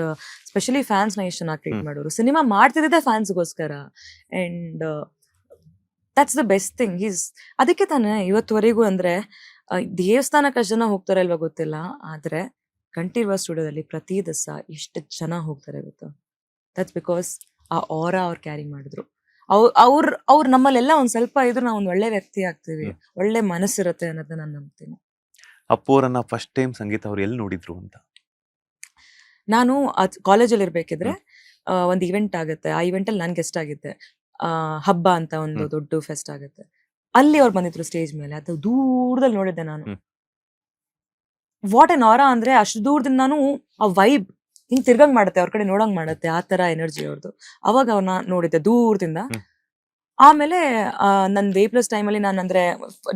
ಸ್ಪೆಷಲಿ ಫ್ಯಾನ್ಸ್ ನ ಎಷ್ಟು ಚೆನ್ನಾಗಿ ಟ್ರೀಟ್ ಮಾಡೋರು. ಸಿನಿಮಾ ಮಾಡ್ತಿದ್ದೆ ಫ್ಯಾನ್ಸ್ಗೋಸ್ಕರ. And that's the best thing. ಅದಕ್ಕೆ ತಾನೇ ಇವತ್ತುವರೆಗೂ ಅಂದ್ರೆ ದೇವಸ್ಥಾನಕ್ಕೆ ಅಷ್ಟು ಜನ ಹೋಗ್ತಾರೆ ಇಲ್ವಾ ಗೊತ್ತಿಲ್ಲ, ಆದ್ರೆ ಕಂಠೀರವ ಸ್ಟುಡಿಯೋದಲ್ಲಿ ಪ್ರತಿ ದಿವಸ ಎಷ್ಟು ಜನ ಹೋಗ್ತಾರೆ ಗೊತ್ತಾ? ದಟ್ಸ್ ಬಿಕಾಸ್ ಆ ಆರಾ ಅವ್ರು ಕ್ಯಾರಿ ಮಾಡಿದ್ರು. ಅವ್ರು ನಮ್ಮಲ್ಲೆಲ್ಲ ಒಂದ್ ಸ್ವಲ್ಪ ಇದ್ರು ನಾವು ಒಂದ್ ಒಳ್ಳೆ ವ್ಯಕ್ತಿ ಆಗ್ತೀವಿ, ಒಳ್ಳೆ ಮನಸ್ಸಿರುತ್ತೆ ಅನ್ನೋದನ್ನ ನಾನು ನಂಬ್ತೀನಿ. ಅಪ್ಪು ಅವರನ್ನ ಫಸ್ಟ್ ಟೈಮ್ ಸಂಗೀತ ಅವ್ರು ಎಲ್ಲಿ ನೋಡಿದ್ರು ಅಂತ? ನಾನು ಕಾಲೇಜಲ್ಲಿ ಇರ್ಬೇಕಿದ್ರೆ ಒಂದು ಇವೆಂಟ್ ಆಗುತ್ತೆ, ಆ ಇವೆಂಟ್ ಅಲ್ಲಿ ನಾನು ಗೆಸ್ಟ್ ಆಗಿದ್ದೆ. ಹಬ್ಬ ಅಂತ ಒಂದು ದೊಡ್ಡ ಫೆಸ್ಟ್ ಆಗುತ್ತೆ, ಅಲ್ಲಿ ಅವ್ರು ಬಂದಿದ್ರು ಸ್ಟೇಜ್ ಮೇಲೆ. ಅದು ದೂರದಲ್ಲಿ ನೋಡಿದ್ದೆ ನಾನು. ವಾಟ್ ಎನ್ ಆರಾ ಅಂದ್ರೆ, ಅಷ್ಟು ದೂರದಿಂದ ನಾನು ಆ ವೈಬ್ ಹಿಂಗ್ ತಿರ್ಗಂಗ್ ಮಾಡುತ್ತೆ, ಅವ್ರ ಕಡೆ ನೋಡಂಗ್ ಮಾಡುತ್ತೆ, ಆ ತರ ಎನರ್ಜಿ ಅವ್ರದ್ದು. ಅವಾಗ ಅವ್ರನ್ನ ನೋಡಿದ್ದೆ ದೂರದಿಂದ. ಆಮೇಲೆ ನನ್ ವೇಪ್ಲಸ್ ಟೈಮಲ್ಲಿ, ನಾನು ಅಂದ್ರೆ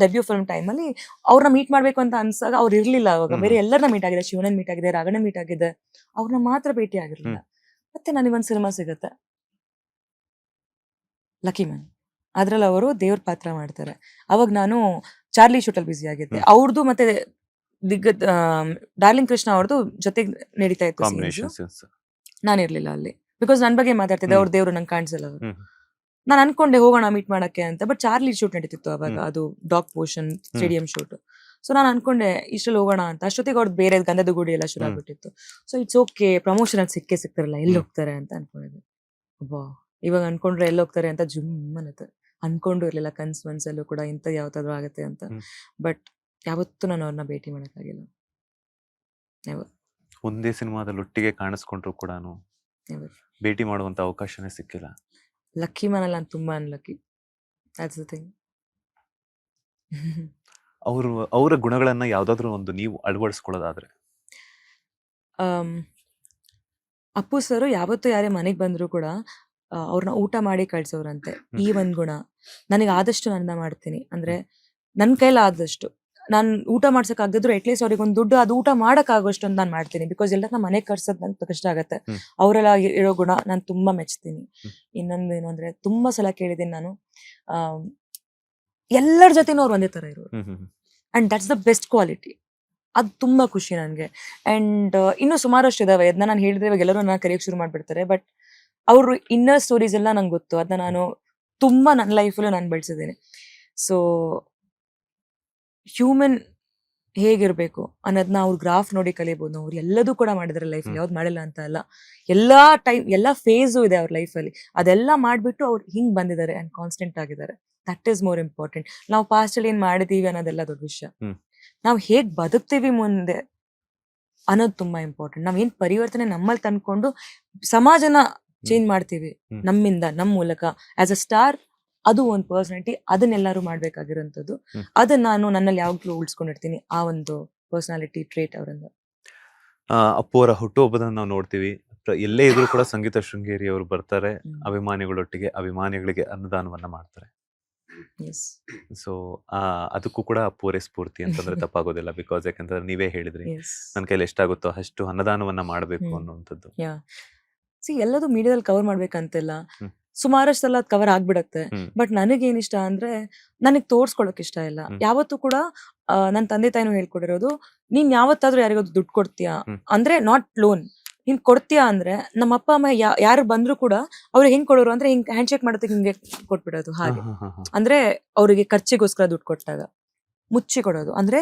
ಡೆಬ್ಯೂ ಫಿಲ್ಮ್ ಟೈಮಲ್ಲಿ ಅವ್ರನ್ನ ಮೀಟ್ ಮಾಡ್ಬೇಕು ಅಂತ ಅನ್ಸಾಗ ಅವ್ರು ಇರ್ಲಿಲ್ಲ. ಅವಾಗ ಬೇರೆ ಎಲ್ಲರನ್ನ ಮೀಟ್ ಆಗಿದೆ, ಶಿವನನ್ ಮೀಟ್ ಆಗಿದೆ, ರಾಘಣ್ಣ ಮೀಟ್ ಆಗಿದೆ, ಅವ್ರನ್ನ ಮಾತ್ರ ಭೇಟಿ ಆಗಿರ್ಲಿಲ್ಲ. ಮತ್ತೆ ನನಗೊಂದ್ ಸಿನಿಮಾ ಸಿಗುತ್ತೆ, ಲಕ್ಕಿ ಮ್ಯಾನ್. ಅದ್ರಲ್ಲಿ ಅವರು ದೇವ್ರ ಪಾತ್ರ ಮಾಡ್ತಾರೆ. ಅವಾಗ ನಾನು ಚಾರ್ಲಿ ಶೂಟಲ್ಲಿ ಬ್ಯುಸಿ ಆಗಿದ್ದೆ. ಅವ್ರದ್ದು ಮತ್ತೆ ಡಾರ್ಲಿಂಗ್ ಕೃಷ್ಣ ಅವ್ರದ್ದು ಜೊತೆಗೆ ನಡೀತಾ ಇತ್ತು. ನಾನು ಇರ್ಲಿಲ್ಲ ಅಲ್ಲಿ, ಬಿಕಾಸ್ ನನ್ ಬಗ್ಗೆ ಮಾತಾಡ್ತಿದ್ದೆ. ಅವ್ರ ದೇವ್ರು ನಂಗೆ ಕಾಣಿಸಲ್ಲ. ನಾನು ಅನ್ಕೊಂಡೆ ಹೋಗೋಣ ಮೀಟ್ ಮಾಡಕ್ಕೆ ಅಂತ, ಬಟ್ ಚಾರ್ಲಿ ಶೂಟ್ ನಡೀತಿತ್ತು ಅವಾಗ, ಅದು dog Poshan stadium shoot. So ನಾನು ಅನ್ಕೊಂಡೆ ಇಷ್ಟಲ್ಲಿ ಹೋಗೋಣ ಅಂತ. ಅಷ್ಟೊತ್ತಿಗೆ ಅವ್ರದ್ದು ಬೇರೆ ಗಂಧದ ಗುಡಿ ಎಲ್ಲ ಶುರು ಆಗ್ಬಿಟ್ಟಿತ್ತು. ಸೊ ಇಟ್ಸ್ ಓಕೆ, ಪ್ರಮೋಷನ್ ಅಲ್ಲಿ ಸಿಕ್ತಾರಲ್ಲ, ಎಲ್ಲಿ ಹೋಗ್ತಾರೆ ಅಂತ ಅನ್ಕೊಂಡಿದ್ದೆ. ಅಬ್ಬಾ, ಇವಾಗ ಅನ್ಕೊಂಡ್ರೆ ಎಲ್ಲಿ ಹೋಗ್ತಾರೆ ಅಂತ ಜುಮ್ ಅನ್ನತ್ತೆ. ಅನ್ಕೊಂಡು ಇರ್ಲಿಲ್ಲ ಕನ್ಸ್ ಮನ್ಸಲ್ಲೂ ಕೂಡ ಇಂಥ ಯಾವತ್ತಾದ್ರೂ ಆಗತ್ತೆ ಅಂತ. ಬಟ್ ಯಾವತ್ತೂ ನಾನು ಅವ್ರನ್ನ ಭೇಟಿ ಮಾಡಕ್ಕಾಗಿಲ್ಲ. ಒಂದೇ ಸಿನಿಮಾದಲ್ಲಿ ಒಟ್ಟಿಗೆ ಕಾಣಿಸ್ಕೊಂಡ್ರು ಕೂಡ ಭೇಟಿ ಮಾಡುವಂತ ಅವಕಾಶನೇ ಸಿಕ್ಕಿಲ್ಲ. ಲಕ್ಕಿ ಮ್ಯಾನಲ್ಲಿ ನಾನು ತುಂಬಾ ಅನ್ಲಕ್ಕಿ. That's the thing. ಅವರ ಗುಣಗಳನ್ನ ಯಾವ್ದಾದ್ರು ಒಂದು ನೀವು ಅಳವಡಿಸ್ಕೊಳ್ಳೋದಾದ್ರೆ? ಅಪ್ಪು ಸರ್ ಯಾವತ್ತೂ ಯಾರೇ ಮನೆಗೆ ಬಂದ್ರು ಕೂಡ ಅವ್ರನ್ನ ಊಟ ಮಾಡಿ ಕಳ್ಸೋರಂತೆ. ಈ ಒಂದ್ ಗುಣ ನನಗೆ ಆದಷ್ಟು ನನ್ನ ಮಾಡ್ತೀನಿ. ಅಂದ್ರೆ ನನ್ನ ಕೈಲಿ ಆದಷ್ಟು ನಾನು ಊಟ ಮಾಡ್ಸಕ್ ಆಗದಿದ್ರು ಅಟ್ಲೀಸ್ಟ್ ಅವ್ರಿಗೆ ಒಂದು ದುಡ್ಡು ಅದು ಊಟ ಮಾಡಕ್ ಆಗೋಷ್ಟು ಅಂತ ನಾನು ಮಾಡ್ತೀನಿ. ಬಿಕಾಸ್ ಎಲ್ಲ ನಮ್ಮ ಮನೆ ಕರ್ಸೋದ್ ನನ್ಗೆ ಕಷ್ಟ ಆಗತ್ತೆ. ಅವರೆಲ್ಲ ಇರೋ ಗುಣ ನಾನು ತುಂಬಾ ಮೆಚ್ತೀನಿ. ಇನ್ನೊಂದು ಏನು ಅಂದ್ರೆ ತುಂಬಾ ಸಲ ಕೇಳಿದ್ದೀನಿ ನಾನು, ಎಲ್ಲರ ಜೊತೆನೂ ಅವ್ರು ಒಂದೇ ತರ ಇರೋರು. And that's the best quality. ಅದು ತುಂಬಾ ಖುಷಿ ನನಗೆ. ಅಂಡ್ ಇನ್ನೂ ಸುಮಾರಷ್ಟು ಇದಾವೆ. ಅದನ್ನ ನಾನು ಹೇಳಿದ್ರೆ ಇವಾಗ ಎಲ್ಲರೂ ನನ್ನ ಕರೆಯಕ್ಕೆ ಶುರು ಮಾಡ್ಬಿಡ್ತಾರೆ. ಬಟ್ ಅವ್ರ ಇನ್ನರ್ ಸ್ಟೋರೀಸ್ ಎಲ್ಲ ನಂಗೆ ಗೊತ್ತು. ಅದನ್ನ ನಾನು ತುಂಬಾ ನನ್ನ ಲೈಫಲ್ಲೂ ನಾನು ಬೆಳೆಸಿದ್ದೀನಿ. ಸೊ ಹ್ಯೂಮನ್ ಹೇಗಿರ್ಬೇಕು ಅನ್ನೋದನ್ನ ಅವ್ರ ಗ್ರಾಫ್ ನೋಡಿ ಕಲಿಬಹುದು. ಅವ್ರು ಎಲ್ಲದೂ ಕೂಡ ಮಾಡಿದಾರೆ ಲೈಫ್, ಯಾವ್ದು ಮಾಡಿಲ್ಲ ಅಂತ ಅಲ್ಲ. ಎಲ್ಲಾ ಟೈಮ್ ಎಲ್ಲಾ ಫೇಸು ಇದೆ ಅವ್ರ ಲೈಫಲ್ಲಿ. ಅದೆಲ್ಲ ಮಾಡ್ಬಿಟ್ಟು ಅವ್ರು ಹಿಂಗ್ ಬಂದಿದ್ದಾರೆ ಅಂಡ್ ಕಾನ್ಸ್ಟೆಂಟ್ ಆಗಿದ್ದಾರೆ. That is more important. ನಾವು ಪಾಸ್ಟ್ ಅಲ್ಲಿ ಏನ್ ಮಾಡಿದೀವಿ ಅನ್ನೋದೆಲ್ಲ ದೊಡ್ಡ ವಿಷಯ. ನಾವು ಹೇಗ್ ಬದುಕ್ತೀವಿ ಮುಂದೆ ಅನ್ನೋದು ತುಂಬಾ ಇಂಪಾರ್ಟೆಂಟ್. ನಾವ್ ಏನ್ ಪರಿವರ್ತನೆ ನಮ್ಮಲ್ಲಿ ತಂದ್ಕೊಂಡು ಸಮಾಜನ ಚೇಂಜ್ ಮಾಡ್ತೀವಿ ನಮ್ಮಿಂದ, ನಮ್ ಮೂಲಕ ಆಸ್ ಅ ಸ್ಟಾರ್, ಅದು ಒಂದು ಪರ್ಸನಾಲಿಟಿ. ಅದನ್ನೆಲ್ಲರೂ ಮಾಡ್ಬೇಕಾಗಿರೋಂಥದ್ದು. ಅದನ್ನ ನಾನು ನನ್ನಲ್ಲಿ ಯಾವಾಗ್ಲೂ ಉಳಿಸ್ಕೊಂಡಿರ್ತೀನಿ, ಆ ಒಂದು ಪರ್ಸನಾಲಿಟಿ ಟ್ರೇಟ್ ಅವರಿಂದ. ಅಪ್ಪು ಅವರ ಹುಟ್ಟುಹಬ್ಬದನ್ನ ನಾವು ನೋಡ್ತೀವಿ. ಎಲ್ಲೇ ಇದ್ರು ಕೂಡ ಸಂಗೀತ ಶೃಂಗೇರಿ ಅವರು ಬರ್ತಾರೆ, ಅಭಿಮಾನಿಗಳೊಟ್ಟಿಗೆ ಅಭಿಮಾನಿಗಳಿಗೆ ಅನ್ನದಾನವನ್ನ ಮಾಡ್ತಾರೆ. ಸೊ ಅದಕ್ಕೂ ಕೂಡ ಅಪ್ಪುವರೇ ಸ್ಫೂರ್ತಿ ಅಂತಂದ್ರೆ ತಪ್ಪಾಗೋದಿಲ್ಲ. ಬಿಕಾಸ್ ಯಾಕಂದ್ರೆ ನೀವೇ ಹೇಳಿದ್ರಿ, ನನ್ನ ಕೈಲಿ ಎಷ್ಟಾಗುತ್ತೋ ಅಷ್ಟು ಅನ್ನದಾನವನ್ನ ಮಾಡ್ಬೇಕು ಅನ್ನುವಂಥದ್ದು. ಎಲ್ಲದೂ ಮೀಡಿಯಾದಲ್ಲಿ ಕವರ್ ಮಾಡ್ಬೇಕಂತಿಲ್ಲ. ಸುಮಾರಷ್ಟು ಸಲ ಕವರ್ ಆಗ್ಬಿಡತ್ತೆ. ಬಟ್ ನನಗೇನ್ ಇಷ್ಟ ಅಂದ್ರೆ ನನಗ್ ತೋರ್ಸ್ಕೊಳಕ್ ಇಷ್ಟ ಇಲ್ಲ. ಯಾವತ್ತೂ ಕೂಡ ನನ್ನ ತಂದೆ ತಾಯಿನೂ ಹೇಳ್ಕೊಡಿರೋದು, ನೀನ್ ಯಾವತ್ತಾದ್ರೂ ಯಾರಿಗಾದ್ರು ದುಡ್ಡು ಕೊಡ್ತೀಯಾ ಅಂದ್ರೆ ನಾಟ್ ಲೋನ್, ನೀನ್ ಕೊಡ್ತೀಯಾ ಅಂದ್ರೆ ನಮ್ಮ ಅಪ್ಪ ಅಮ್ಮ ಯಾರು ಬಂದ್ರು ಕೂಡ ಅವ್ರಿಗೆ ಹೆಂಗ್ ಕೊಡೋರು ಅಂದ್ರೆ ಹಿಂಗ್ ಹ್ಯಾಂಡ್ ಶೇಕ್ ಮಾಡೋದಕ್ಕೆ ಹಿಂಗೆ ಕೊಟ್ಬಿಡೋದು. ಹಾಗೆ ಅಂದ್ರೆ ಅವರಿಗೆ ಖರ್ಚಿಗೋಸ್ಕರ ದುಡ್ಡು ಕೊಟ್ಟಾಗ ಮುಚ್ಚಿ ಕೊಡೋದು. ಅಂದ್ರೆ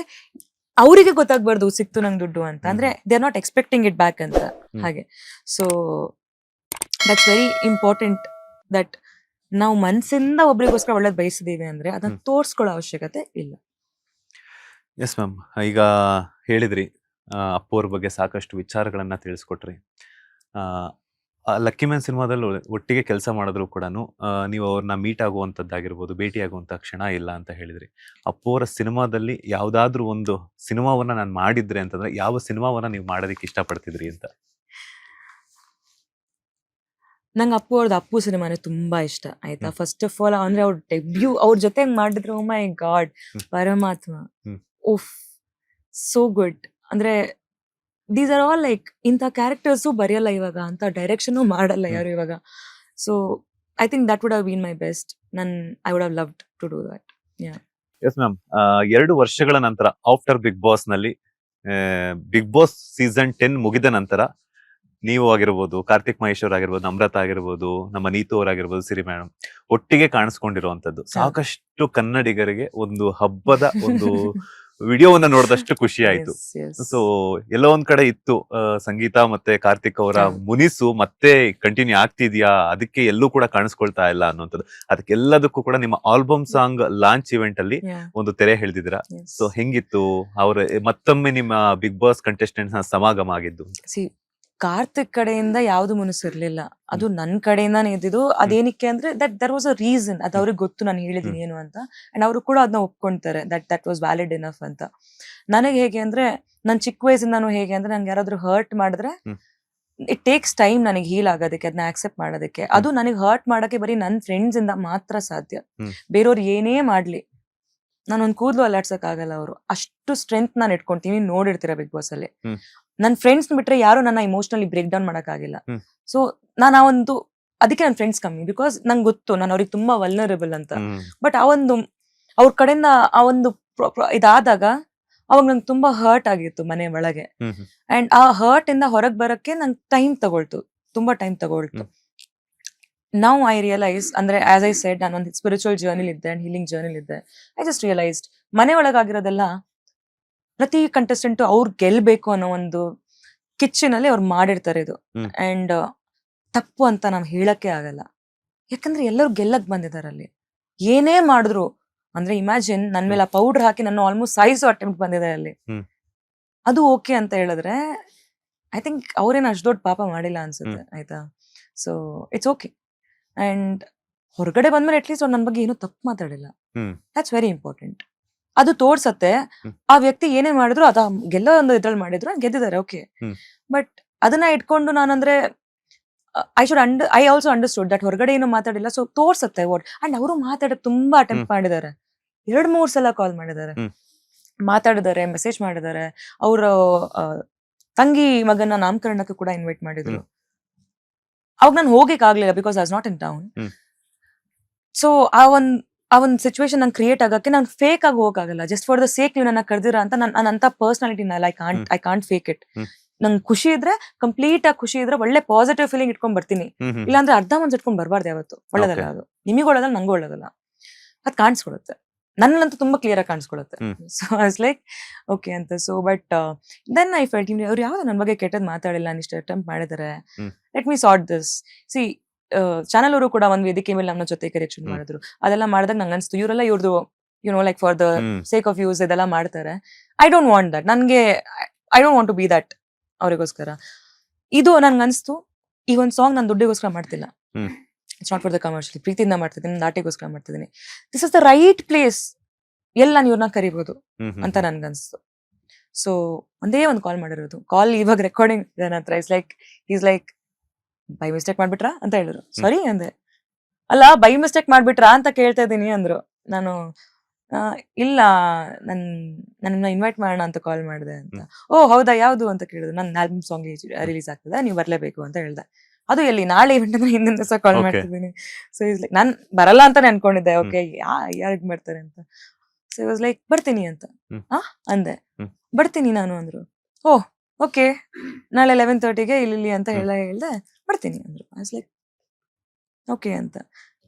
ಅವರಿಗೆ ಗೊತ್ತಾಗ್ಬಾರ್ದು ಸಿಕ್ತು ನಂಗೆ ದುಡ್ಡು ಅಂತ. ಅಂದ್ರೆ they are not expecting it back ಅಂತ. ಹಾಗೆ so that's very important that ನಾವು ಮನ್ಸಿಂದ ಒಬ್ರಿಗೋಸ್ಕರ ಒಳ್ಳೇದ್ ಬಯಸಿದೀವಿ ಅಂದ್ರೆ ಅದನ್ನ ತೋರ್ಸ್ಕೊಳ್ಳೋ ಅವಶ್ಯಕತೆ ಇಲ್ಲ. ಎಸ್ ಮ್ಯಾಮ್, ಈಗ ಹೇಳಿದ್ರಿ ಅಪ್ಪು ಅವ್ರ ಬಗ್ಗೆ ಸಾಕಷ್ಟು ವಿಚಾರಗಳನ್ನ ತಿಳಿಸ್ಕೊಟ್ರಿ. ಲಕ್ಕಿ ಮ್ಯಾನ್ ಸಿನಿಮಾದಲ್ಲಿ ಒಟ್ಟಿಗೆ ಕೆಲಸ ಮಾಡಿದ್ರು ಕೂಡ ನೀವು ಅವ್ರನ್ನ ಮೀಟ್ ಆಗುವಂಥದ್ದಾಗಿರ್ಬೋದು, ಭೇಟಿ ಆಗುವಂಥ ಕ್ಷಣ ಇಲ್ಲ ಅಂತ ಹೇಳಿದ್ರಿ. ಅಪ್ಪು ಅವರ ಸಿನಿಮಾದಲ್ಲಿ ಯಾವ್ದಾದ್ರು ಒಂದು ಸಿನಿಮಾವನ್ನ ನಾನು ಮಾಡಿದ್ರೆ ಅಂತಂದ್ರೆ ಯಾವ ಸಿನಿಮಾವನ್ನ ನೀವು ಮಾಡೋದಕ್ಕೆ ಇಷ್ಟಪಡ್ತಿದ್ರಿ ಅಂತ? ನಂಗೆ ಅಪ್ಪು ಅವ್ರದ್ದು ಅಪ್ಪು ಸಿನಿಮಾನೇ ತುಂಬಾ ಇಷ್ಟ. ಆಯ್ತಾ, ಫಸ್ಟ್ ಆಫ್ ಆಲ್ ಅಂದ್ರೆ ಅವ್ರ ಡೆಬ್ಯೂ ಅವ್ರ ಜೊತೆ ಮಾಡಿದ್ರು, ಓ ಮೈ ಗಾಡ್, ಪರಮಾತ್ಮ, ಉಫ್, ಸೋ ಗುಡ್. ಅಂದ್ರೆ ದೀಸ್ ಆರ್ ಆಲ್ ಲೈಕ್ ಇಂಥ ಕ್ಯಾರೆಕ್ಟರ್ಸು ಬರೆಯಲ್ಲ ಇವಾಗ, ಅಂತ ಡೈರೆಕ್ಷನ್ ಮಾಡಲ್ಲ ಯಾರು ಇವಾಗ. So I think that would have been my best. I would have loved to do that. Yes ma'am, 2 ವರ್ಷಗಳ ನಂತರ ಆಫ್ಟರ್ ಬಿಗ್ ಬಾಸ್ ನಲ್ಲಿ, ಬಿಗ್ ಬಾಸ್ ಸೀಸನ್ 10 ಮುಗಿದ ನಂತರ ನೀವು ಆಗಿರ್ಬೋದು, ಕಾರ್ತಿಕ್ ಮಹೇಶ್ವರ್ ಆಗಿರ್ಬೋದು, ನಮ್ರತಾ ಆಗಿರ್ಬೋದು, ನಮ್ಮ ನೀತು ಅವರಾಗಿರ್ಬೋದು, ಸಿರಿ ಮೇಡಮ್ ಒಟ್ಟಿಗೆ ಕಾಣಿಸ್ಕೊಂಡಿರುವಂತದ್ದು ಸಾಕಷ್ಟು ಕನ್ನಡಿಗರಿಗೆ ಒಂದು ಹಬ್ಬದ ಒಂದು ವಿಡಿಯೋವನ್ನ ನೋಡಿದಷ್ಟು ಖುಷಿ ಆಯ್ತು. ಸೊ ಎಲ್ಲೋ ಒಂದ್ ಕಡೆ ಇತ್ತು ಸಂಗೀತ ಮತ್ತೆ ಕಾರ್ತಿಕ್ ಅವರ ಮುನಿಸು ಮತ್ತೆ ಕಂಟಿನ್ಯೂ ಆಗ್ತಿದ್ಯಾ, ಅದಕ್ಕೆ ಎಲ್ಲೂ ಕೂಡ ಕಾಣಿಸ್ಕೊಳ್ತಾ ಇಲ್ಲ ಅನ್ನುವಂಥದ್ದು. ಅದಕ್ಕೆಲ್ಲದಕ್ಕೂ ಕೂಡ ನಿಮ್ಮ ಆಲ್ಬಮ್ ಸಾಂಗ್ ಲಾಂಚ್ ಇವೆಂಟ್ ಅಲ್ಲಿ ಒಂದು ತೆರೆ ಎಳೆದಿದ್ದೀರಾ. ಸೊ ಹೆಂಗಿತ್ತು ಅವ್ರ ಮತ್ತೊಮ್ಮೆ ನಿಮ್ಮ ಬಿಗ್ ಬಾಸ್ ಕಂಟೆಸ್ಟೆಂಟ್ಸ್ ಸಮಾಗಮ ಆಗಿದ್ದು? ಕಾರ್ತಿಕ್ ಕಡೆಯಿಂದ ಯಾವ್ದು ಮುನಿಸಿರ್ಲಿಲ್ಲ, ಅದು ನನ್ ಕಡೆಯಿಂದಾನೇ ಇದ್ದಿದ್ದು. ಅದೇನಕ್ಕೆ ಅಂದ್ರೆ ದರ್ ವಾಸ್ ಅ ರೀಸನ್. ಅದು ಅವ್ರಿಗೆ ಗೊತ್ತು ನಾನು ಹೇಳಿದೀನಿ ಏನು ಅಂತ. ಅಂಡ್ ಅವರು ಕೂಡ ಅದನ್ನ ಒಪ್ಕೊಂತಾರೆ, ದಟ್ ವಾಸ್ ವ್ಯಾಲಿಡ್ ಇನಫ್ ಅಂತ. ನನಗೆ ಹೇಗೆ ಅಂದ್ರೆ ನನ್ ಚಿಕ್ಕ ವಯಸ್ಸಿಂದಾನು ಹೇಗೆ ಅಂದ್ರೆ ನಂಗೆ ಯಾರಾದ್ರೂ ಹರ್ಟ್ ಮಾಡಿದ್ರೆ ಇಟ್ ಟೇಕ್ಸ್ ಟೈಮ್ ನನಗೆ ಹೀಲ್ ಆಗೋದಕ್ಕೆ, ಅದನ್ನ ಆಕ್ಸೆಪ್ಟ್ ಮಾಡೋದಕ್ಕೆ. ಅದು ನನಗೆ ಹರ್ಟ್ ಮಾಡಕ್ಕೆ ಬರೀ ನನ್ನ ಫ್ರೆಂಡ್ಸ್ ಇಂದ ಮಾತ್ರ ಸಾಧ್ಯ. ಬೇರೆಯವ್ರು ಏನೇ ಮಾಡ್ಲಿ ನಾನೊಂದ್ ಕೂದಲು ಅಲ್ಲಾಡ್ಸಕ್ ಆಗಲ್ಲ. ಅವರು ಅಷ್ಟು ಸ್ಟ್ರೆಂತ್ ನಾನು ಇಟ್ಕೊಂತೀನಿ. ನೋಡಿರ್ತೀರ ಬಿಗ್ ಬಾಸ್ ಅಲ್ಲಿ ನನ್ ಫ್ರೆಂಡ್ಸ್ ಬಿಟ್ರೆ ಯಾರು ನನ್ನ ಇಮೋಷನಲಿ ಬ್ರೇಕ್ ಡೌನ್ ಮಾಡಕ್ ಆಗಿಲ್ಲ. ಸೊ ನಾನು ಆ ಒಂದು ಅದಕ್ಕೆ ನನ್ನ ಫ್ರೆಂಡ್ಸ್ ಕಮ್ಮಿ, ಬಿಕಾಸ್ ನಂಗೆ ಗೊತ್ತು ನಾನು ಅವ್ರಿಗೆ ತುಂಬಾ ವಲ್ನರಬಲ್ ಅಂತ. ಬಟ್ ಆ ಒಂದು ಅವ್ರ ಕಡೆಯಿಂದ ಆ ಒಂದು ಇದಾದಾಗ ಅವಾಗ ನಂಗೆ ತುಂಬಾ ಹರ್ಟ್ ಆಗಿತ್ತು ಮನೆ ಒಳಗೆ. ಅಂಡ್ ಆ ಹರ್ಟ್ ಇಂದ ಹೊರಗ್ ಬರಕ್ಕೆ ನಂಗೆ ಟೈಮ್ ತಗೊಳ್ತು, ತುಂಬಾ ಟೈಮ್ ತಗೊಳ್ತು. ನೌ ಐ ರಿಯಲೈಸ್, ಅಂದ್ರೆ ಆಸ್ ಐ ಸೆಡ್, ನಾನು ಒಂದು ಸ್ಪಿರಿಚುವಲ್ ಜರ್ನಿಲ್ ಇದ್ದೆ ಅಂಡ್ ಹೀಲಿಂಗ್ ಜರ್ನಿಲ್ ಇದ್ದೆ. ಐ ಜಸ್ಟ್ ರಿಯಲೈಸ್ಡ್ ಮನೆ ಒಳಗಾಗಿರೋದೆಲ್ಲ ಪ್ರತಿ ಕಂಟೆಸ್ಟೆಂಟ್ ಅವ್ರು ಗೆಲ್ಬೇಕು ಅನ್ನೋ ಒಂದು ಕಿಚ್ಚಿನಲ್ಲಿ ಅವ್ರು ಮಾಡಿರ್ತಾರೆ ಇದು. ಅಂಡ್ ತಪ್ಪು ಅಂತ ನಾವ್ ಹೇಳಕ್ಕೆ ಆಗಲ್ಲ, ಯಾಕಂದ್ರೆ ಎಲ್ಲರೂ ಗೆಲ್ಲಕ್ ಬಂದಿದ್ದಾರೆ ಅಲ್ಲಿ. ಏನೇ ಮಾಡಿದ್ರು ಅಂದ್ರೆ ಇಮ್ಯಾಜಿನ್ ನನ್ ಮೇಲೆ ಪೌಡರ್ ಹಾಕಿ ನನ್ನ ಆಲ್ಮೋಸ್ಟ್ ಸಾಯಿಸೋ ಅಟೆಂಪ್ಟ್ ಬಂದಿದೆ ಅಲ್ಲಿ. ಅದು ಓಕೆ ಅಂತ ಹೇಳಿದ್ರೆ ಐ ಥಿಂಕ್ ಅವ್ರೇನು ಅಷ್ಟು ದೊಡ್ಡ ಪಾಪ ಮಾಡಿಲ್ಲ ಅನ್ಸುತ್ತೆ. ಆಯ್ತಾ, ಸೊ ಇಟ್ಸ್ ಓಕೆ. ಅಂಡ್ ಹೊರಗಡೆ ಬಂದ್ಮೇಲೆ ಅಟ್ಲೀಸ್ಟ್ ಅವ್ರು ನನ್ನ ಬಗ್ಗೆ ಏನೂ ತಪ್ಪು ಮಾತಾಡಿಲ್ಲ. That's very important. ಅದು ತೋರ್ಸತ್ತೆ ಆ ವ್ಯಕ್ತಿ ಏನೇ ಮಾಡಿದ್ರು ಅದ ಗೆಲ್ಲೋ ಒಂದು ಇದ್ರಲ್ಲಿ ಮಾಡಿದ್ರು ಗೆದ್ದಿದ್ದಾರೆ, ಓಕೆ. ಬಟ್ ಅದನ್ನ ಇಟ್ಕೊಂಡು ನಾನಂದ್ರೆ ಐ ಆಲ್ಸೋ ಅಂಡರ್ಸ್ಟುಡ್ ದಟ್ ಹೊರಗಡೆ ಏನು ಮಾತಾಡಿಲ್ಲ. So ತೋರ್ಸತ್ತೆ what. ಅಂಡ್ ಅವರು ಮಾತಾಡಕ್ ತುಂಬಾ ಅಟೆಂಪ್ಟ್ ಮಾಡಿದ್ದಾರೆ. 2-3 ಸಲ ಕಾಲ್ ಮಾಡಿದ್ದಾರೆ, ಮಾತಾಡಿದ್ದಾರೆ, ಮೆಸೇಜ್ ಮಾಡಿದ್ದಾರೆ. ಅವ್ರ ತಂಗಿ ಮಗನ ನಾಮಕರಣಕ್ಕೂ ಕೂಡ ಇನ್ವೈಟ್ ಮಾಡಿದ್ರು. ಅವಾಗ ನಾನು ಹೋಗಕ್ ಆಗ್ಲಿಲ್ಲ because I was not in town. So ಆ ಒಂದ್ ಸಿಚುವೇಶನ್ ನಂಗೆ ಕ್ರಿಯೇಟ್ ಆಗಕ್ಕೆ ನಾನು ಫೇಕ್ ಆಗಿ ಹೋಗಕ್ಕಾಗಲ್ಲ. ಜಸ್ಟ್ ಫಾರ್ ದ ಸೇಕ್ ನೀವು ನನ್ನ ಕರೆದಿರ ಅಂತ ನಾನು ಅಂತ ಪರ್ಸನಾಲಿಟಿನ ಐ ಕಾಂಟ್ ಫೇಕ್ ಇಟ್. ನಂಗೆ ಖುಷಿ ಇದ್ರೆ ಕಂಪ್ಲೀಟ್ ಆಗಿ ಖುಷಿ ಇದ್ರೆ ಒಳ್ಳೆ ಪಾಸಿಟಿವ್ ಫೀಲಿಂಗ್ ಇಟ್ಕೊಂಡ್ ಬರ್ತೀನಿ. ಇಲ್ಲಾಂದ್ರೆ ಅರ್ಧ ಮನ್ಸ್ ಇಟ್ಕೊಂಡ್ ಬರ್ಬಾರ್ದು ಯಾವತ್ತು. ಒಳ್ಳೇದಲ್ಲ ಅದು, ನಿಮಗೆ ಒಳ್ಳೇದಲ್ಲ, ನಂಗೂ ಒಳ್ಳೇದಲ್ಲ. ಅದ್ ಕಾಣಿಸ್ಕೊಡುತ್ತೆ, ನನ್ನಂತೂ ತುಂಬಾ ಕ್ಲಿಯರ್ ಆಗಿ ಕಾಣಿಸ್ಕೊಳುತ್ತೆ. So I was like okay ಅಂತ. So but then I felt ಅವ್ರು ಯಾವ್ದು ನನ್ನ ಬಗ್ಗೆ ಕೆಟ್ಟದ್ ಮಾತಾಡಿಲ್ಲ, ನಾನು ಇಷ್ಟು ಅಟೆಂಪ್ಟ್ ಮಾಡಿದ್ದಾರೆ, let me sort this. C channel ಅವರು ಕೂಡ ಒಂದ್ ವೇದಿಕೆ ಮೇಲೆ ನಮ್ಮ ಜೊತೆ ಕರೆಕ್ಷನ್ ಮಾಡಿದ್ರು. ಅದೆಲ್ಲ ಮಾಡಿದಾಗ ನಂಗೆ ಅನ್ಸ್ತು ಇವರೆಲ್ಲ ಇವ್ರದ್ದು like for the sake of use ಇದೆಲ್ಲ ಮಾಡ್ತಾರೆ. I don't want that. ನನ್ಗೆ I don't want to be that ಅವ್ರಿಗೋಸ್ಕರ. ಇದು ನನ್ಗೆ ಅನ್ಸ್ತು, ಈ ಒಂದ್ ಸಾಂಗ್ ನಾನು ದುಡ್ಡಿಗೋಸ್ಕರ ಮಾಡ್ತಿಲ್ಲ. It's not for the commercial, ಪ್ರೀತಿಯಿಂದ ಮಾಡ್ತಿದ್ದೀನಿ, ನಾಟಿಗೋಸ್ಕರ ಮಾಡ್ತಿದ್ದೀನಿ. This is the right place, ಎಲ್ಲ ನಾನು ಇವ್ರನ್ನ ಕರಿಬಹುದು ಅಂತ ನನ್ಗನ್ಸ್ತು. ಸೊ ಒಂದೇ ಒಂದು ಕಾಲ್ ಮಾಡಿರೋದು. ಕಾಲ್ ಇವಾಗ ರೆಕಾರ್ಡಿಂಗ್ ನನ್ನ ಹತ್ರ. ಈಸ್ ಲೈಕ್ ಬೈ ಮಿಸ್ಟೇಕ್ ಮಾಡ್ಬಿಟ್ರಾ ಅಂತ ಹೇಳಿದ್ರು. ಸಾರಿ ಅಂದೆ. ಅಲ್ಲ ಬೈ ಮಿಸ್ಟೇಕ್ ಮಾಡ್ಬಿಟ್ರಾ ಅಂತ ಕೇಳ್ತಾ ಇದ್ದೀನಿ ಅಂದ್ರು. ನಾನು ಇಲ್ಲ, ನನ್ನ ಇನ್ವೈಟ್ ಮಾಡೋಣ ಅಂತ ಕಾಲ್ ಮಾಡಿದೆ ಅಂತ. ಓ ಹೌದಾ, ಯಾವ್ದು ಅಂತ ಕೇಳಿದ್ರು. ನನ್ನ ಆಲ್ಬಮ್ ಸಾಂಗ್ ರಿಲೀಸ್ ಆಗ್ತದೆ, ನೀವು ಬರ್ಲೇಬೇಕು ಅಂತ ಹೇಳ್ದೆ. ಅದು ಎಲ್ಲಿ, ನಾಳೆ ಇವೆಂಟ್ ಅಂದ್ರೆ ಹಿಂದಿನ ದಿವಸ ಕಾಲ್ ಮಾಡ್ತಿದ್ದೀನಿ. ಸೊ ಇಸ್ ಲೈಕ್ ನಾನ್ ಬರಲ್ಲ ಅಂತಾನೆ ಅನ್ಕೊಂಡಿದ್ದೆ. ಓಕೆ ಯಾರಿಗ್ ಮಾಡ್ತಾರೆ ಅಂತ. ಸೊ ವಾಸ್ ಲೈಕ್ ಬರ್ತೀನಿ ಅಂತ ಅಂದೆ. ಬರ್ತೀನಿ ನಾನು ಅಂದ್ರು. ಓ ಓಕೆ, ನಾಳೆ 11:30ಗೆ ಇಲ್ಲಿ ಅಂತ ಹೇಳ್ದೆ. ಬರ್ತೀನಿ ಅಂದ್ರು. ಐ ವಾಸ್ ಲೈಕ್ ಓಕೆ ಅಂತ.